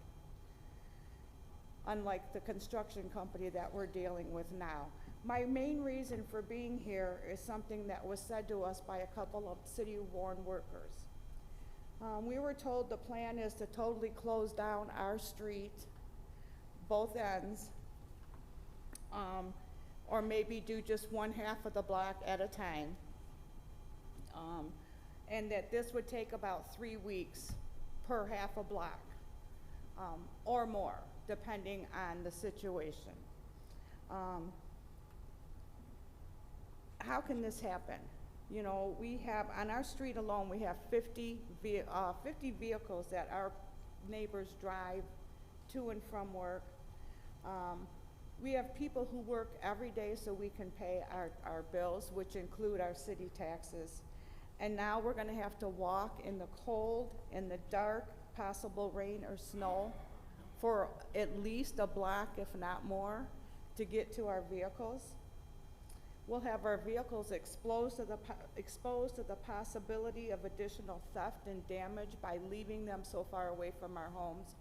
Unlike the construction company that we're dealing with now. My main reason for being here is something that was said to us by a couple of City of Warren workers. We were told the plan is to totally close down our street, both ends, or maybe do just one half of the block at a time. And that this would take about 3 weeks per half a block, or more, depending on the situation. How can this happen? You know, we have, on our street alone, we have 50 vehicles that our neighbors drive to and from work. We have people who work every day so we can pay our bills, which include our city taxes. And now we're gonna have to walk in the cold, in the dark, possible rain or snow for at least a block, if not more, to get to our vehicles. We'll have our vehicles exposed to the possibility of additional theft and damage by leaving them so far away from our homes.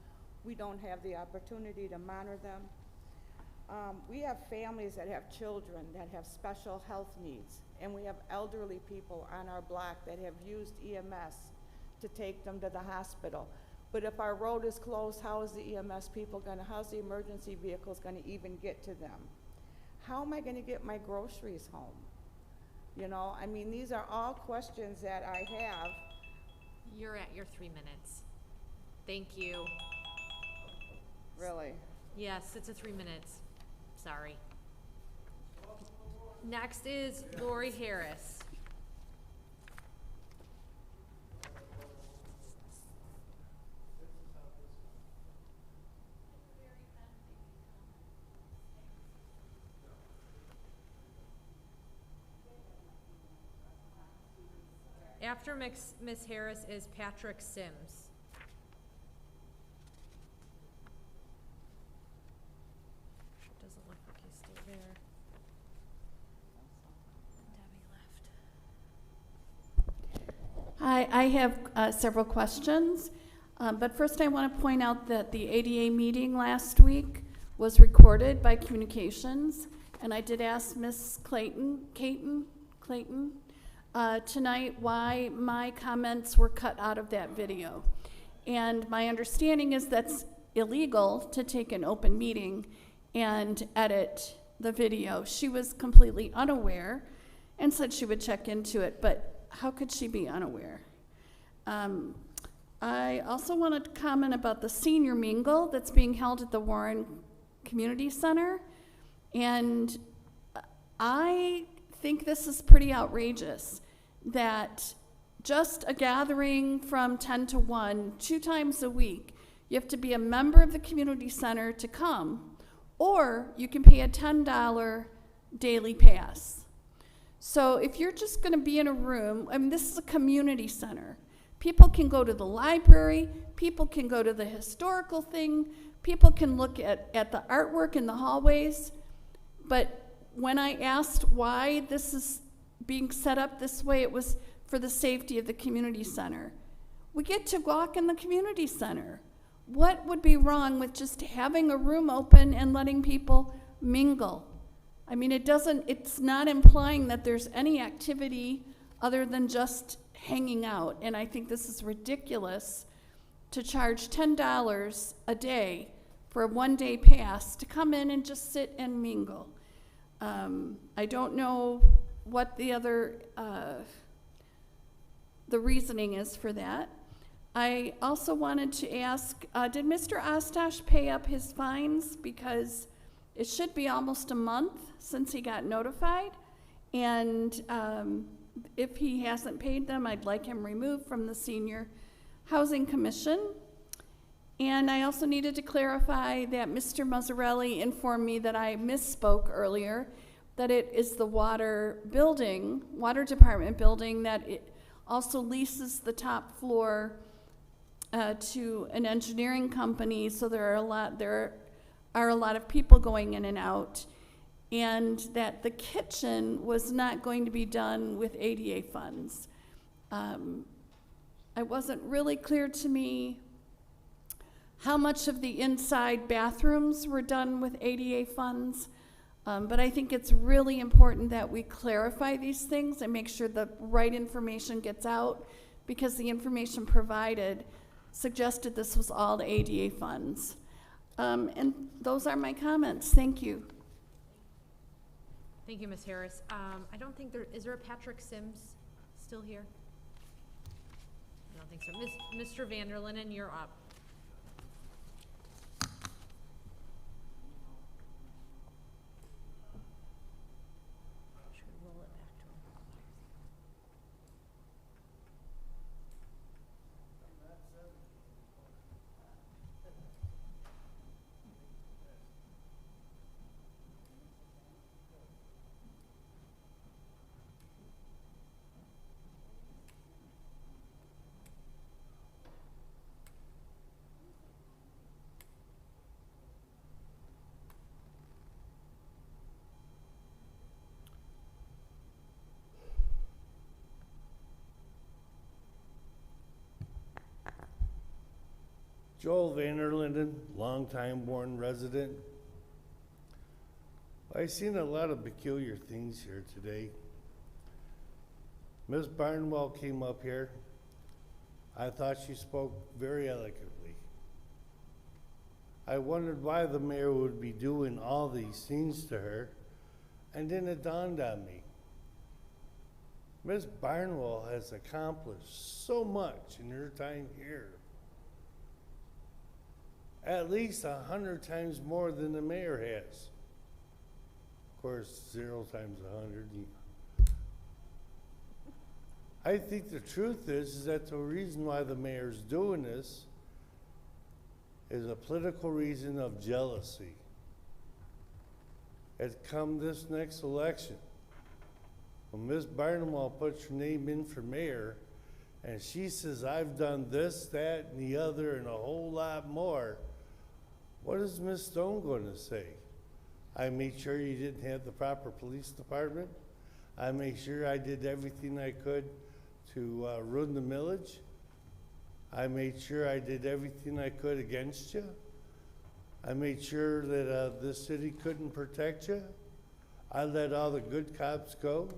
We don't have the opportunity to monitor them. We have families that have children that have special health needs, and we have elderly people on our block that have used EMS to take them to the hospital. But if our road is closed, how's the emergency vehicles gonna even get to them? How am I gonna get my groceries home? You know, I mean, these are all questions that I have. You're at your 3 minutes. Thank you. Really? Yes, it's a 3 minutes. Sorry. Next is Lori Harris. After Ms. Harris is Patrick Sims. Doesn't look like he's still there. Debbie left. Hi, I have several questions, but first I want to point out that the ADA meeting last week was recorded by Communications, and I did ask Ms. Clayton, tonight why my comments were cut out of that video. And my understanding is that's illegal to take an open meeting and edit the video. She was completely unaware and said she would check into it, but how could she be unaware? I also want to comment about the senior mingle that's being held at the Warren Community Center. And I think this is pretty outrageous that just a gathering from 10 to 1, 2 times a week, you have to be a member of the community center to come, or you can pay a $10 daily pass. So if you're just going to be in a room, I mean, this is a community center. People can go to the library, people can go to the historical thing, people can look at the artwork in the hallways, but when I asked why this is being set up this way, it was for the safety of the community center. We get to walk in the community center. What would be wrong with just having a room open and letting people mingle? I mean, it's not implying that there's any activity other than just hanging out. And I think this is ridiculous to charge $10 a day for a one-day pass to come in and just sit and mingle. I don't know what the other, the reasoning is for that. I also wanted to ask, did Mr. Ostosh pay up his fines? Because it should be almost a month since he got notified. And if he hasn't paid them, I'd like him removed from the Senior Housing Commission. And I also needed to clarify that Mr. Mazzarelli informed me that I misspoke earlier, that it is the water department building, that it also leases the top floor to an engineering company, so there are a lot of people going in and out, and that the kitchen was not going to be done with ADA funds. It wasn't really clear to me how much of the inside bathrooms were done with ADA funds, but I think it's really important that we clarify these things and make sure the right information gets out, because the information provided suggested this was all the ADA funds. And those are my comments. Thank you. Thank you, Ms. Harris. I don't think is there a Patrick Sims still here? I don't think so. Mr. Vanderlinden, you're up. Should we roll it back to him? Joel Vanderlinden, longtime Warren resident. I've seen a lot of peculiar things here today. Ms. Barnwell came up here. I thought she spoke very eloquently. I wondered why the mayor would be doing all these things to her, and then it dawned on me. Ms. Barnwell has accomplished so much in her time here. At least 100 times more than the mayor has. Of course, 0 times 100. I think the truth is that the reason why the mayor's doing this is a political reason of jealousy. It's come this next election, when Ms. Barnwell puts her name in for mayor, and she says, I've done this, that, and the other, and a whole lot more, what is Ms. Stone going to say? I made sure you didn't have the proper police department. I made sure I did everything I could to ruin the millage. I made sure I did everything I could against you. I made sure that this city couldn't protect you. I let all the good cops go.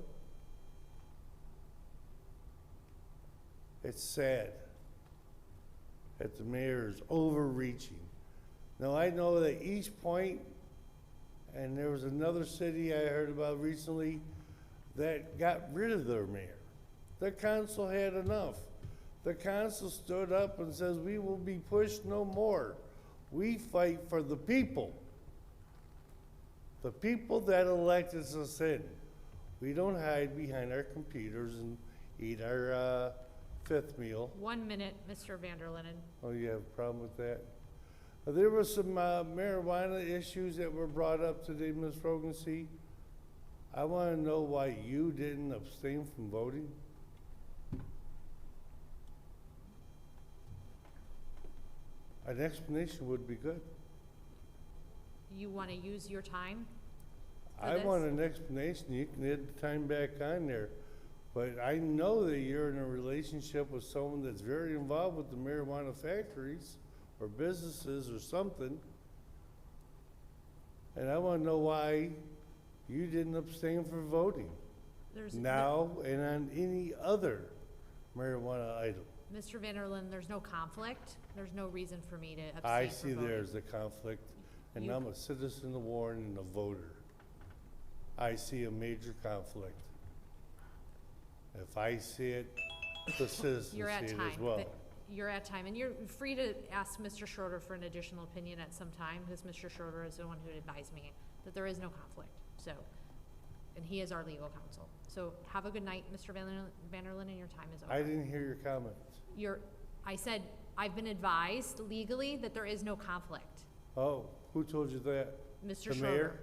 It's sad that the mayor is overreaching. Now, I know that East Point, and there was another city I heard about recently that got rid of their mayor. The council had enough. The council stood up and says, we will be pushed no more. We fight for the people. The people that elected us in. We don't hide behind our computers and eat our fifth meal. 1 minute, Mr. Vanderlinden. Oh, you have a problem with that? There were some marijuana issues that were brought up today, Ms. Rogan-C. I want to know why you didn't abstain from voting. An explanation would be good. You want to use your time for I this? want an explanation. You can add the time back on there. But I know that you're in a relationship with someone that's very involved with the marijuana factories or businesses or something. And I want to know why you didn't abstain from voting now and on any other marijuana item. Mr. Vanderlinden, there's no conflict. There's no reason for me to abstain I from see voting. there's a conflict, and I'm a citizen of Warren and a voter. I see a major conflict. If I see it, the citizens see You're at it time. as well. you're at time, and you're free to ask Mr. Schroeder for an additional opinion at some time, because Mr. Schroeder is the one who advised me that there is no conflict, so, and he is our legal counsel. So have a good night, Mr. Vanderlyn, and your time is over. I didn't hear your comments. I said, I've been advised legally that there is no conflict. Oh, who told you that? Mr. The Schroeder. mayor?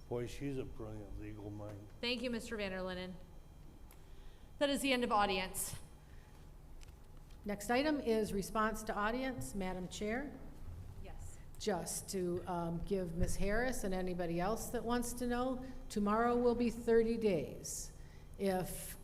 Boy, she's a brilliant legal mind. Thank you, Mr. Vanderlyn. That is the end of audience. Next item is response to audience. Madam Chair, Yes. just to give Ms. Harris and anybody else that wants to know, tomorrow will be 30 days. If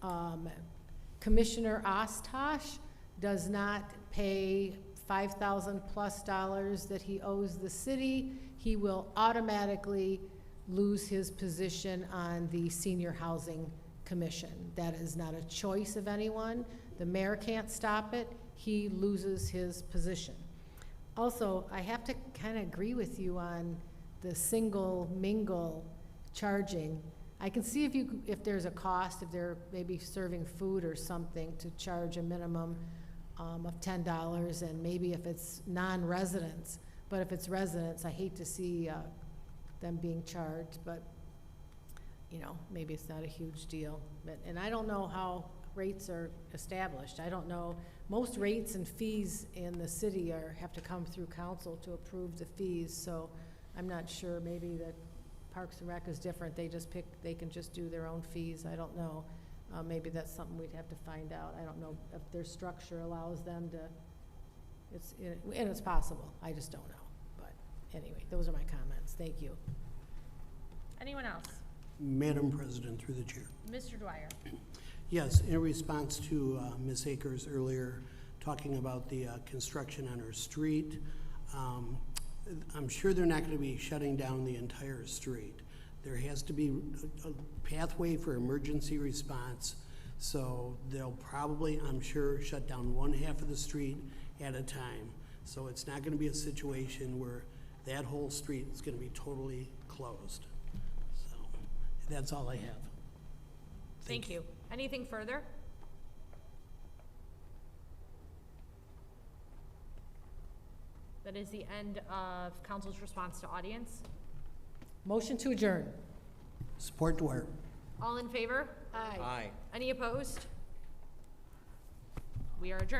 Commissioner Ostosh does not pay $5,000 plus that he owes the city, he will automatically lose his position on the Senior Housing Commission. That is not a choice of anyone. The mayor can't stop it. He loses his position. Also, I have to kind of agree with you on the single mingle charging. I can see if there's a cost, if they're maybe serving food or something, to charge a minimum of $10, and maybe if it's non-residents. But if it's residents, I hate to see them being charged, but maybe it's not a huge deal. And I don't know how rates are established. I don't know. Most rates and fees in the city have to come through council to approve the fees, so I'm not sure. Maybe that Parks and Rec is different. They can just do their own fees. I don't know. Maybe that's something we'd have to find out. I don't know if their structure allows them to, and it's possible. I just don't know. But anyway, those are my comments. Thank you. Anyone else? Madam President, through the chair. Mr. Dwyer. Yes, in response to Ms. Akers earlier talking about the construction on her street, I'm sure they're not going to be shutting down the entire street. There has to be a pathway for emergency response, so they'll probably, I'm sure, shut down one half of the street at a time. So it's not going to be a situation where that whole street is going to be totally closed. So that's all I have. Thank you. Anything further? That is the end of council's response to audience. Motion to adjourn. Support Dwyer. All in favor? Aye. Any opposed? We are adjourned.